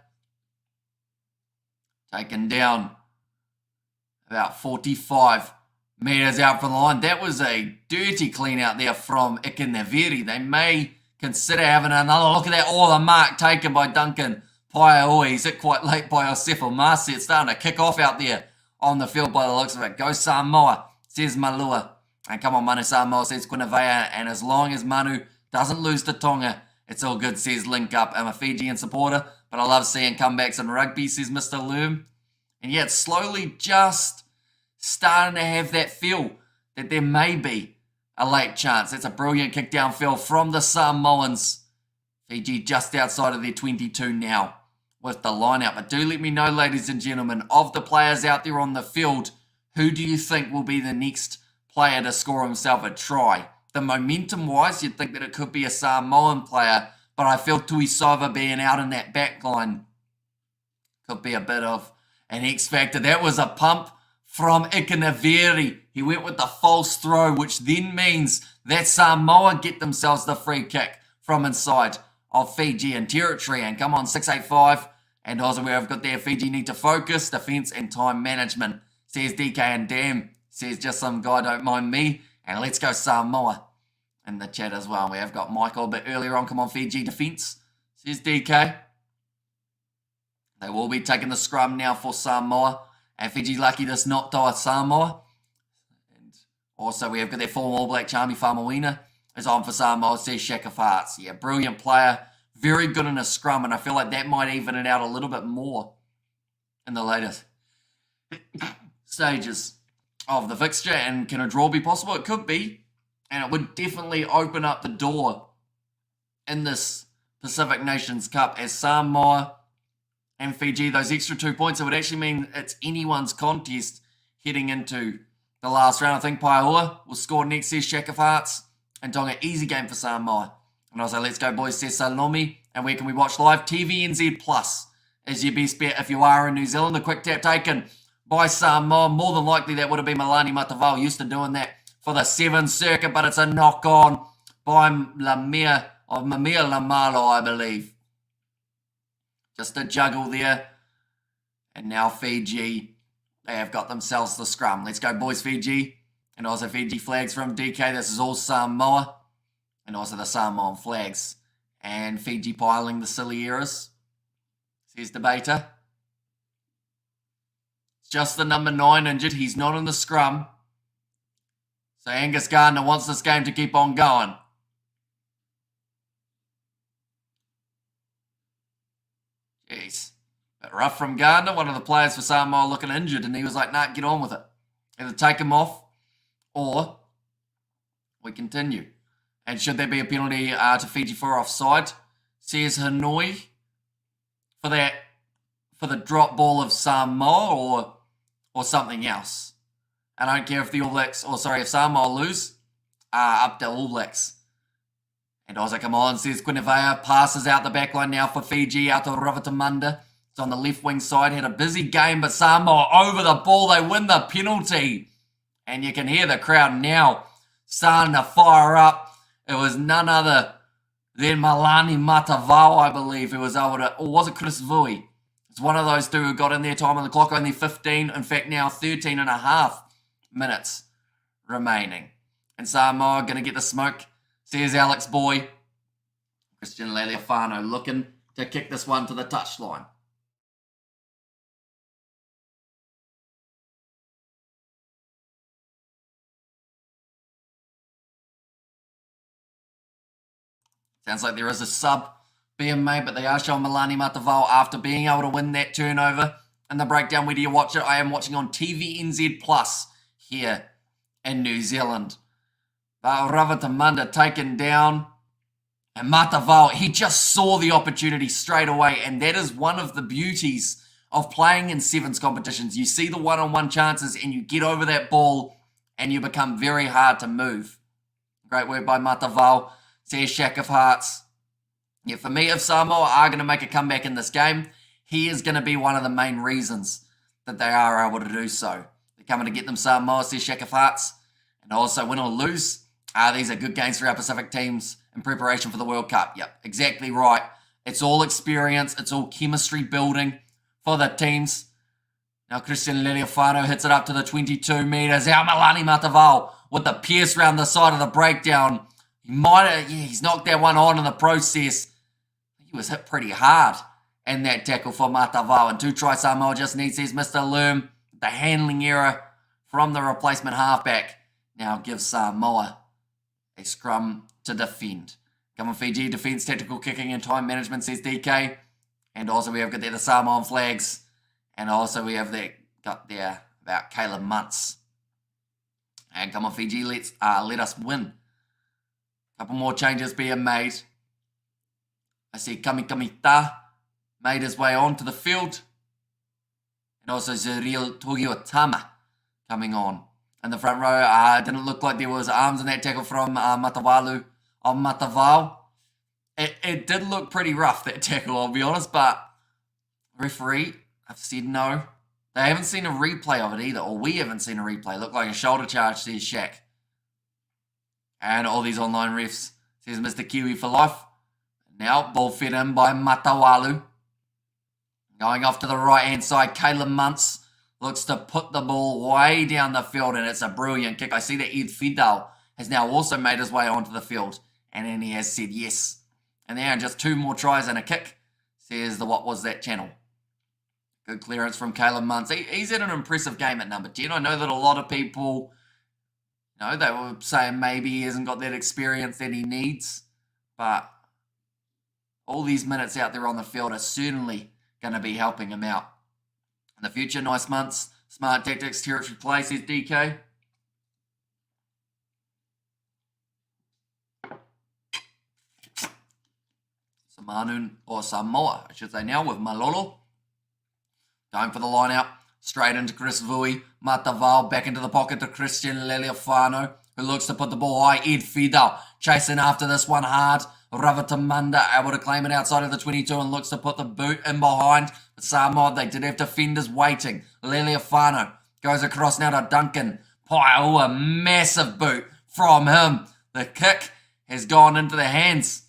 Taken down about 45 metres out from the line. That was a dirty clean out there from Ikanaviri. They may consider having another look at that. Oh, the mark taken by Duncan Paeaua. He's hit quite late by Osefo Marcy. It's starting to kick off out there on the field by the looks of it. Go Samoa, says Malua. And come on, Manu Samoa, says Quinavea. And as long as Manu doesn't lose to Tonga, it's all good, says Link Up. I'm a Fijian supporter, but I love seeing comebacks in rugby, says Mr. Loom. And yeah, it's slowly just starting to have that feel that there may be a late chance. That's a brilliant kick downfield from the Samoans. Fiji just outside of their 22 now with the line-out. But do let me know, ladies and gentlemen, of the players out there on the field, who do you think will be the next player to score himself a try? The momentum-wise, you'd think that it could be a Samoan player, but I feel Tuisova being out in that back line could be a bit of an X factor. That was a pump from Ikanaviri. He went with the false throw, which then means that Samoa get themselves the free kick from inside of Fijian territory. And come on, 685. And also we have got there, Fiji need to focus, defence and time management, says DK. And damn, says just some guy, don't mind me. And let's go Samoa in the chat as well. We have got Michael a bit earlier on. Come on, Fiji defence, says DK. They will be taking the scrum now for Samoa. And Fiji lucky this not to Samoa. And also we have got their former All Black Charmy Famawina is on for Samoa, says Shaka Farts. Yeah, brilliant player. Very good in a scrum. And I feel like that might even it out a little bit more in the latest stages of the fixture, and can a draw be possible? It could be, and it would definitely open up the door in this Pacific Nations Cup as Samoa and Fiji, those extra 2 points, it would actually mean it's anyone's contest heading into the last round. I think Paioa will score next, says Shack of Hearts, and Tonga, easy game for Samoa. And also, let's go boys, says Salomi. And where can we watch live? TVNZ Plus is your best bet if you are in New Zealand. The quick tap taken by Samoa. More than likely that would have been Malani Matavao, used to doing that for the 7th circuit, but it's a knock on by Mamia Lamalo, I believe. Just a juggle there. And now Fiji, they have got themselves the scrum. Let's go, boys, Fiji. And also Fiji flags from DK. This is all Samoa. And also the Samoan flags. And Fiji piling the silly errors, says Debater. It's just the number 9 injured. He's not in the scrum. So Angus Gardner wants this game to keep on going. Jeez. But rough from Gardner, one of the players for Samoa looking injured, and he was like, nah, get on with it. Either take him off, or we continue. And should there be a penalty to Fiji for offside, says Hanoi for the drop ball of Samoa or something else. I don't care if the All Blacks, if Samoa lose, up to All Blacks. And Oza, come on, says Quinevea, passes out the back line now for Fiji, out to Ravatamunda. It's on the left wing side, had a busy game, but Samoa over the ball, they win the penalty. And you can hear the crowd now starting to fire up. It was none other than Malani Matavao, I believe, who was able to, or was it Chris Vui? It's one of those two who got in their time on the clock, only 15, in fact now 13 and a half minutes remaining. And Samoa going to get the smoke, says Alex Boy. Christian Lealiafano looking to kick this one to the touchline. Sounds like there is a sub being made, but they are showing Malani Matavao after being able to win that turnover. And the breakdown, where do you watch it? I am watching on TVNZ Plus here in New Zealand. Ravatamunda taken down. And Matavao, he just saw the opportunity straight away. And that is one of the beauties of playing in sevens competitions. You see the one-on-one chances and you get over that ball and you become very hard to move. Great work by Matavao. Says Shack of Hearts. Yeah, for me, if Samoa are going to make a comeback in this game, he is going to be one of the main reasons that they are able to do so. They're coming to get them, Samoa, says Shack of Hearts. And also, win or lose, these are good games for our Pacific teams in preparation for the World Cup. Yep, exactly right. It's all experience. It's all chemistry building for the teams. Now, Christian Lealiafano hits it up to the 22 metres. Our Malani Matavao with the pierce round the side of the breakdown. He's knocked that one on in the process. He was hit pretty hard in that tackle for Matavao. And 2 try Samoa just needs, says Mr. Lerm. The handling error from the replacement halfback now gives Samoa a scrum to defend. Come on, Fiji, defence, tactical kicking and time management, says DK. And also we have got there the Samoan flags. And also we have got there about Caleb Muntz. And come on, Fiji, let us win. Couple more changes being made. I see Kamikamita made his way onto the field. And also Zuriel Togiotama coming on. In the front row, it didn't look like there was arms in that tackle from Matavalu on Matavao. It did look pretty rough, that tackle, I'll be honest, but referee, I've said no. They haven't seen a replay of it either, or we haven't seen a replay. Looked like a shoulder charge, says Shaq. And all these online refs, says Mr. Kiwi for life. Now, ball fed in by Matawalu. Going off to the right-hand side, Caleb Muntz looks to put the ball way down the field, and it's a brilliant kick. I see that Ed Fidel has now also made his way onto the field, and then he has said yes. And there are just 2 more tries and a kick, says the What Was That channel. Good clearance from Caleb Muntz. He's had an impressive game at number 10. I know that a lot of people, they were saying maybe he hasn't got that experience that he needs, but all these minutes out there on the field are certainly going to be helping him out in the future. Nice months. Smart tactics, territory play, says DK. Manu or Samoa, I should say now, with Malolo. Going for the line out. Straight into Chris Vui. Mataval back into the pocket to Christian Leliofano, who looks to put the ball high. Ed Fidel chasing after this one hard. Ravatamanda able to claim it outside of the 22 and looks to put the boot in behind. But Samoa, they did have defenders waiting. Leliofano goes across now to Duncan. Oh, a massive boot from him. The kick has gone into the hands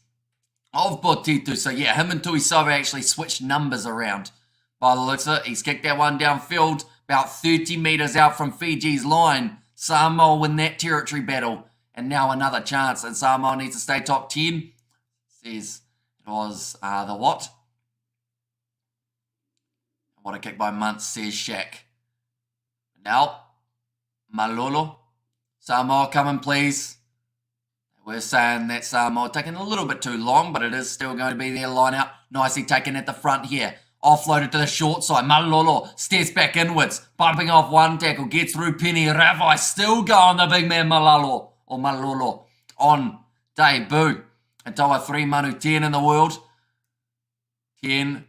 of Botitu. So yeah, him and Tuisova actually switched numbers around. By the looks of it, he's kicked that one downfield, about 30 metres out from Fiji's line. Samoa win that territory battle. And now another chance, and Samoa needs to stay top 10. Says it was the what? What a kick by Muntz, says Shaq. Now, Malolo. Samoa, come in, please. We're saying that Samoa taking a little bit too long, but it is still going to be their line out. Nicely taken at the front here. Offloaded to the short side. Malolo steps back inwards. Bumping off one tackle. Gets through Penny. Ravai still going, the big man Malolo on debut. And Toa 3 Manu 10 in the world. 10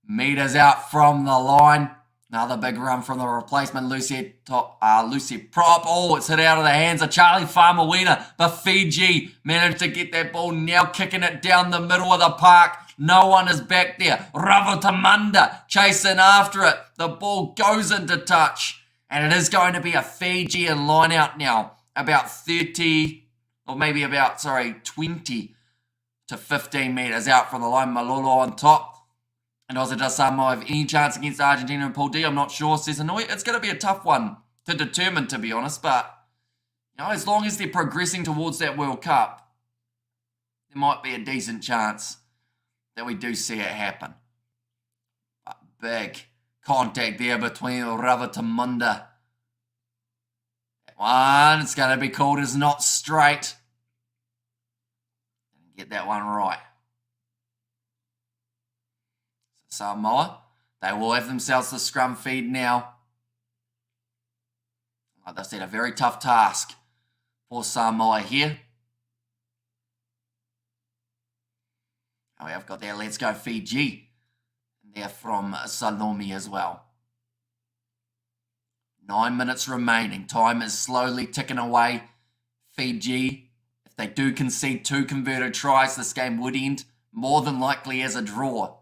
metres out from the line. Another big run from the replacement, Lucy Prop. Oh, it's hit out of the hands of Charlie Farmer-Wiener. But Fiji managed to get that ball, now kicking it down the middle of the park. No one is back there. Ravotamanda chasing after it. The ball goes into touch. And it is going to be a Fijian line out now. About 20 to 15 metres out from the line. Malolo on top. And also, does Samoa have any chance against Argentina and Pool D? I'm not sure, says Hanoi. It's going to be a tough one to determine, to be honest. But, you know, as long as they're progressing towards that World Cup, there might be a decent chance that we do see it happen. But big contact there between Ravatamunda. That one, it's going to be called as not straight. Get that one right. Samoa, they will have themselves the scrum feed now. Like I said, a very tough task for Samoa here. Oh, we have got there, let's go Fiji. And they're from Salome as well. 9 minutes remaining. Time is slowly ticking away. Fiji, if they do concede 2 converted tries, this game would end more than likely as a draw.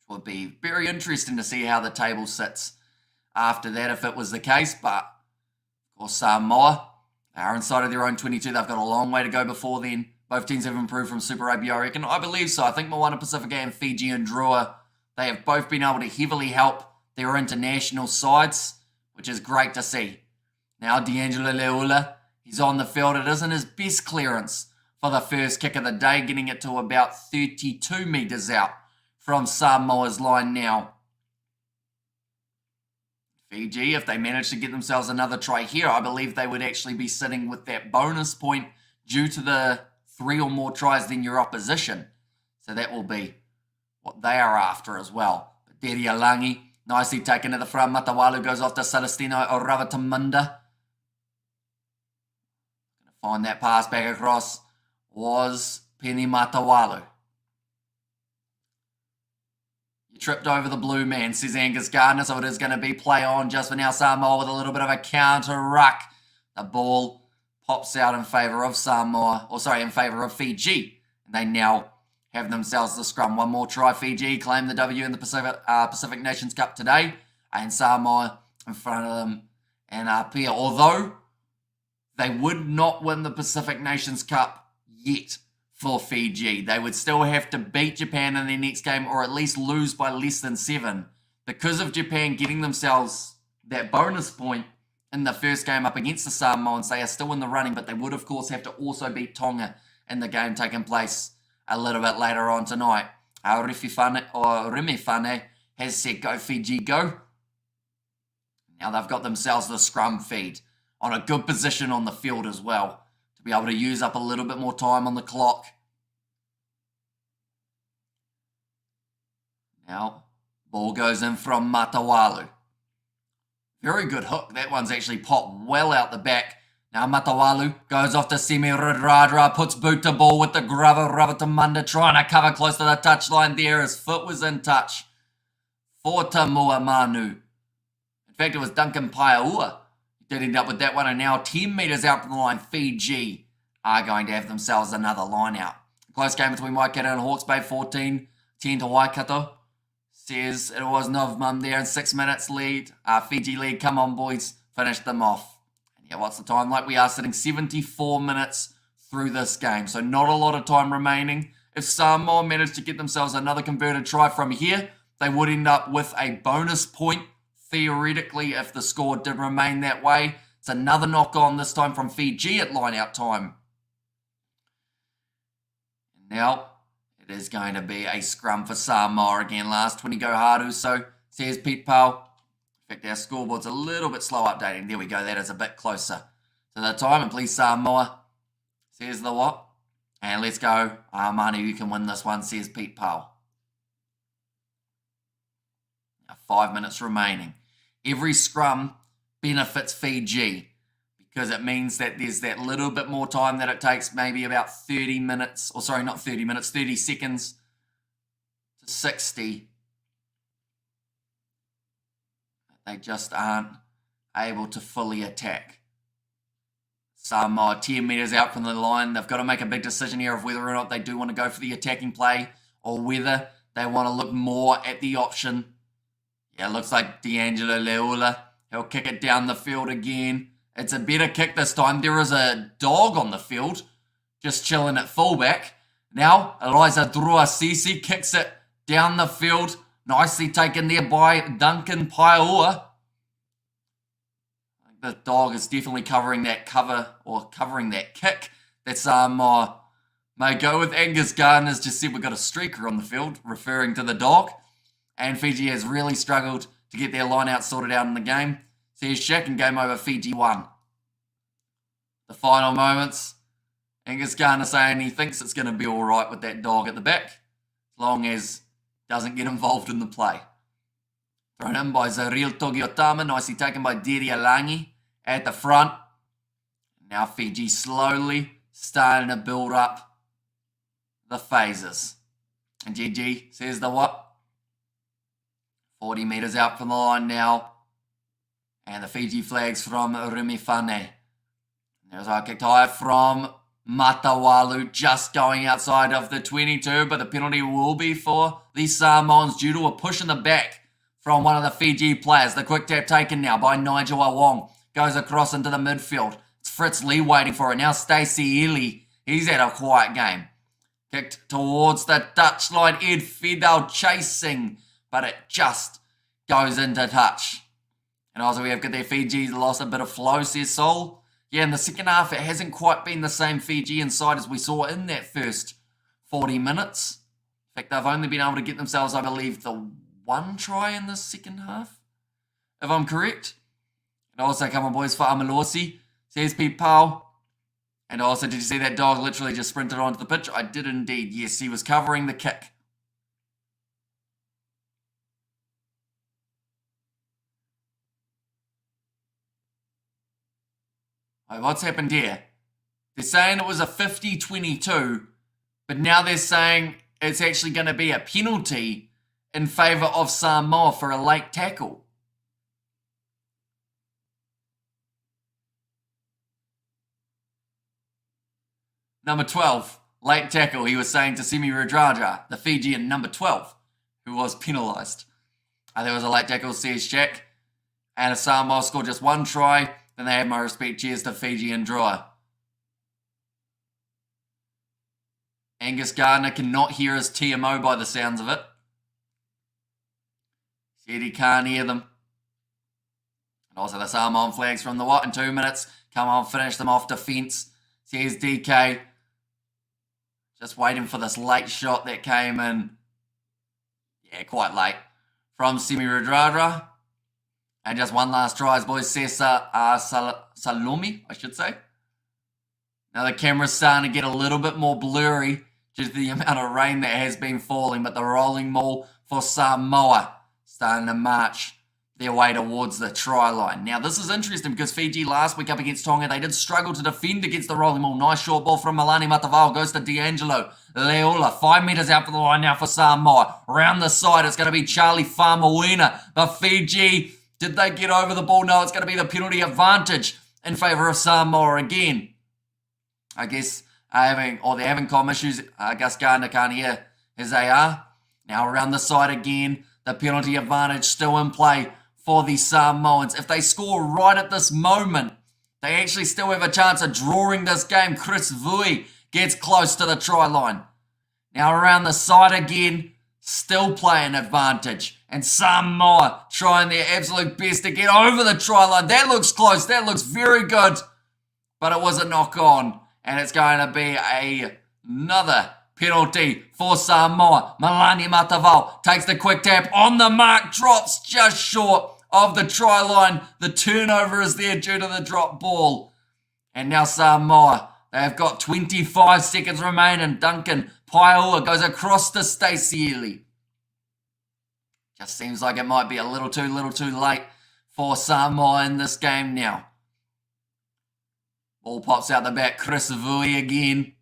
Would be very interesting to see how the table sits after that if it was the case. But of course, Samoa are inside of their own 22. They've got a long way to go before then. Both teams have improved from Super Rugby, I reckon. I believe so. I think Moana Pacifica and Fiji and Drua, they have both been able to heavily help their international sides, which is great to see. Now D'Angelo Leula, he's on the field. It isn't his best clearance for the first kick of the day, getting it to about 32 metres out from Samoa's line now. Fiji, if they manage to get themselves another try here, I believe they would actually be sitting with that bonus point due to the 3 or more tries than your opposition. So that will be what they are after as well. But Deria Langi, nicely taken at the front. Matawalu goes off to Celestino Ravatamunda. Gonna find that pass back across was Penny Matawalu. Tripped over the blue man, says Angus Gardner, so it is going to be play on just for now. Samoa with a little bit of a counter ruck. The ball pops out in favour of in favour of Fiji. And they now have themselves the scrum. One more try, Fiji claim the W in the Pacific Nations Cup today. And Samoa in front of them and Apia. Although they would not win the Pacific Nations Cup yet. For Fiji, they would still have to beat Japan in their next game or at least lose by less than 7 because of Japan getting themselves that bonus point in the first game up against the Samoans. They are still in the running, but they would of course have to also beat Tonga in the game taking place a little bit later on tonight. Remifane has said go Fiji go. Now they've got themselves the scrum feed on a good position on the field as well, to be able to use up a little bit more time on the clock. Now, ball goes in from Matawalu. Very good hook. That one's actually popped well out the back. Now Matawalu goes off to Semi Radradra, puts boot to ball with the grubber, rubber to Munda, trying to cover close to the touchline there. His foot was in touch for Tamua Manu. In fact, it was Duncan Paiaua who did end up with that one, and now 10 metres out from the line, Fiji are going to have themselves another line out. Close game between Waikato and Hawke's Bay, 14-10 to Waikato. Says it was Novmum there in 6 minutes lead. Fiji lead, come on boys, finish them off. And yeah, what's the time like? We are sitting 74 minutes through this game, so not a lot of time remaining. If Samoa managed to get themselves another converted try from here, they would end up with a bonus point, theoretically, if the score did remain that way. It's another knock on, this time from Fiji at line-out time. And now it is going to be a scrum for Samoa again. Last 20 go hard, so says Pete Powell. In fact, our scoreboard's a little bit slow updating. There we go, that is a bit closer to the time. And please, Samoa, says the what? And let's go. Manu, you can win this one, says Pete Powell. 5 minutes remaining. Every scrum benefits Fiji because it means that there's that little bit more time that it takes, maybe about 30 minutes, or sorry, not 30 minutes, 30 seconds to 60. They just aren't able to fully attack. Samoa 10 metres out from the line. They've got to make a big decision here of whether or not they do want to go for the attacking play or whether they want to look more at the option. Yeah, it looks like D'Angelo Leula. He'll kick it down the field again. It's a better kick this time. There is a dog on the field, just chilling at fullback. Now, Eliza Druasisi kicks it down the field. Nicely taken there by Duncan Paiaua. The dog is definitely covering that kick. That Samoa may go with. Angus Gardner's just said we've got a streaker on the field, referring to the dog. And Fiji has really struggled to get their line-out sorted out in the game. Says Shaq, and game over, Fiji won. The final moments, Angus Gardner saying he thinks it's going to be all right with that dog at the back, as long as doesn't get involved in the play. Thrown in by Zaril Togiotama, nicely taken by Diri Alangi at the front. Now Fiji slowly starting to build up the phases. And GG says the what? 40 metres out from the line now. And the Fiji flags from Rimifane. There's our kicked high from Matawalu, just going outside of the 22, but the penalty will be for the Samoans due to a push in the back from one of the Fiji players. The quick tap taken now by Nigel Awong. Goes across into the midfield. It's Fritz Lee waiting for it. Now Stacey Ely. He's had a quiet game. Kicked towards the touchline. Ed Fidel chasing, but it just goes into touch. And also we have got their Fiji lost a bit of flow, says Sol. Yeah, in the second half, it hasn't quite been the same Fijian side as we saw in that first 40 minutes. In fact, they've only been able to get themselves, I believe, the one try in the second half, if I'm correct. And also, come on, boys, for Amalorsi, says Pete Powell. And also, did you see that dog literally just sprinted onto the pitch? I did indeed. Yes, he was covering the kick. Wait, what's happened here? They're saying it was a 50-22, but now they're saying it's actually going to be a penalty in favour of Samoa for a late tackle. Number 12, late tackle, he was saying to Semi Radradra, the Fijian number 12, who was penalised. There was a late tackle, says Jack, and if Samoa scored just one try, then they have my respect. Cheers to Fiji and Drawer. Angus Gardner cannot hear his TMO by the sounds of it. Said he can't hear them. And also the Samoan flags from the what in 2 minutes. Come on, finish them off defence. Says DK. Just waiting for this late shot that came in. Yeah, quite late. From Semi Radradra. And just one last try, boys. Cesar Salumi, I should say. Now the camera's starting to get a little bit more blurry due to the amount of rain that has been falling. But the rolling maul for Samoa starting to march their way towards the try line. Now, this is interesting because Fiji last week up against Tonga, they did struggle to defend against the rolling ball. Nice short ball from Malani Matavao. Goes to D'Angelo Leola. 5 metres out for the line now for Samoa. Round the side, it's going to be Charlie Faumuina. But Fiji, did they get over the ball? No, it's going to be the penalty advantage in favour of Samoa again. I guess they're having comm issues. Gus Gardner can't hear as they are. Now around the side again, the penalty advantage still in play for the Samoans. If they score right at this moment, they actually still have a chance of drawing this game. Chris Vui gets close to the try line. Now around the side again, still playing advantage. And Samoa trying their absolute best to get over the try line. That looks close. That looks very good. But it was a knock on. And it's going to be another penalty for Samoa. Malani Matavao takes the quick tap on the mark, drops just short of the try line. The turnover is there due to the drop ball. And now Samoa, they've got 25 seconds remaining. Duncan Paiua goes across to Stacey Ely. Just seems like it might be a little too late for Samoa in this game now. Ball pops out the back. Chris Vui again.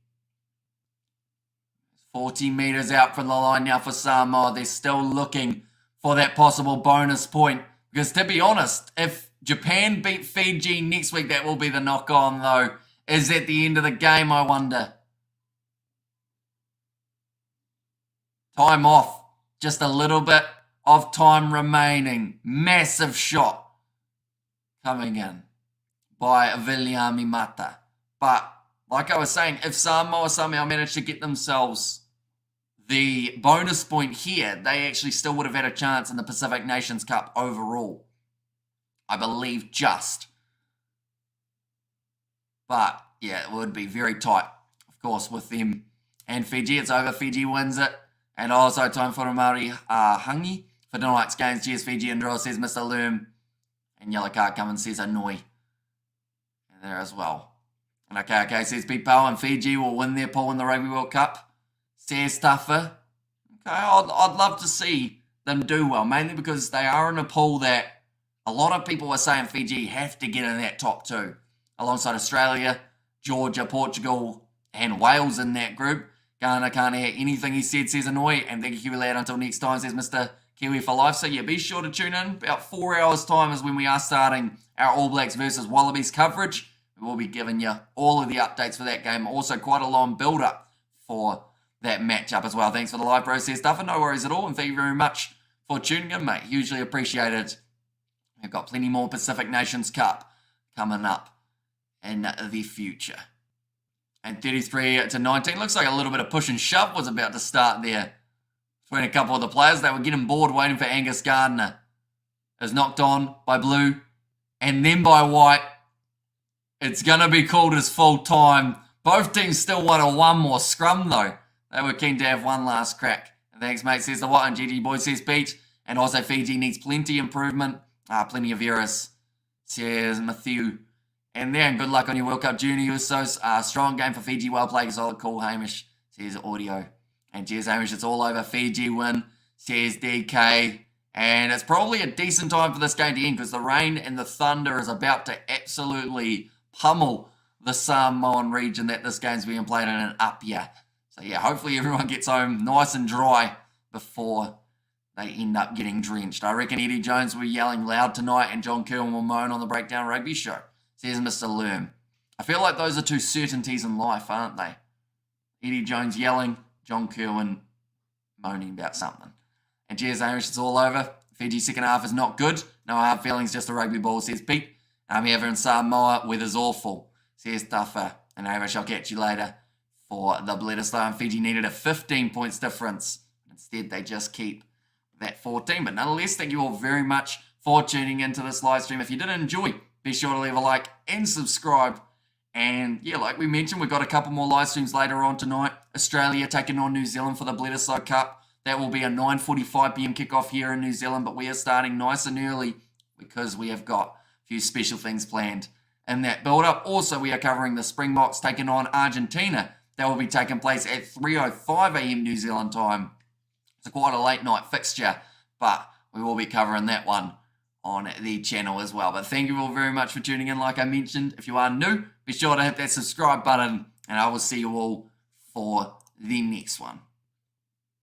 40 metres out from the line now for Samoa. They're still looking for that possible bonus point. Because to be honest, if Japan beat Fiji next week, that will be the knock-on though. Is at the end of the game, I wonder. Time off. Just a little bit of time remaining. Massive shot coming in by Viliami Mata. But like I was saying, if Samoa somehow managed to get themselves the bonus point here, they actually still would have had a chance in the Pacific Nations Cup overall. I believe just. But yeah, it would be very tight, of course, with them and Fiji. It's over. Fiji wins it. And also time for Amari Hangi for tonight's games. Cheers, Fiji and draw, says Mr. Loom. And yellow card coming, says Anoi. And there as well. And okay, says Pete Powell, and Fiji will win their pool in the Rugby World Cup. Says Stuffer. Okay, I'd love to see them do well, mainly because they are in a pool that a lot of people are saying Fiji have to get in that top two, alongside Australia, Georgia, Portugal, and Wales in that group. Ghana can't hear anything he said, says Anoi. And thank you, Kiwi Lad. Until next time, says Mr. Kiwi for life. So yeah, be sure to tune in. About 4 hours' time is when we are starting our All Blacks versus Wallabies coverage. We'll be giving you all of the updates for that game. Also, quite a long build-up for that matchup as well. Thanks for the live process stuff, and no worries at all. And thank you very much for tuning in, mate. Hugely appreciated. We've got plenty more Pacific Nations Cup coming up in the future. And 33-19. Looks like a little bit of push and shove was about to start there between a couple of the players. They were getting bored waiting for Angus Gardner. It was knocked on by Blue and then by White. It's going to be called as full time. Both teams still want one more scrum, though. They were keen to have one last crack. And thanks, mate, says the White, and GG Boy says Pete. And also Fiji needs plenty improvement. Plenty of errors, says Matthew. And then good luck on your World Cup Junior Usos. Strong game for Fiji. Well played. Solid call, Hamish, says Audio. And cheers, Hamish. It's all over. Fiji win, says DK. And it's probably a decent time for this game to end because the rain and the thunder is about to absolutely pummel the Samoan region that this game's being played in Apia. So yeah, hopefully everyone gets home nice and dry before they end up getting drenched. I reckon Eddie Jones will be yelling loud tonight and John Kerwin will moan on the Breakdown Rugby Show, says Mr. Lerm. I feel like those are two certainties in life, aren't they? Eddie Jones yelling, John Kerwin moaning about something. And cheers, Irish, it's all over. Fiji's second half is not good. No hard feelings, just a rugby ball, says Pete. I'm here in Samoa, weather's awful, says Duffer. And Irish, I'll catch you later for the Bledisloe. Fiji needed a 15 points difference. Instead, they just keep that 14. But nonetheless, thank you all very much for tuning into this live stream. If you did enjoy, be sure to leave a like and subscribe. And yeah, like we mentioned, we've got a couple more live streams later on tonight. Australia taking on New Zealand for the Bledisloe Cup. That will be a 9:45 p.m. kickoff here in New Zealand, but we are starting nice and early because we have got a few special things planned in that build-up. Also, we are covering the Springboks taking on Argentina. That will be taking place at 3:05 a.m. New Zealand time. It's quite a late night fixture, but we will be covering that one on the channel as well. But thank you all very much for tuning in. Like I mentioned, if you are new, be sure to hit that subscribe button, and I will see you all for the next one.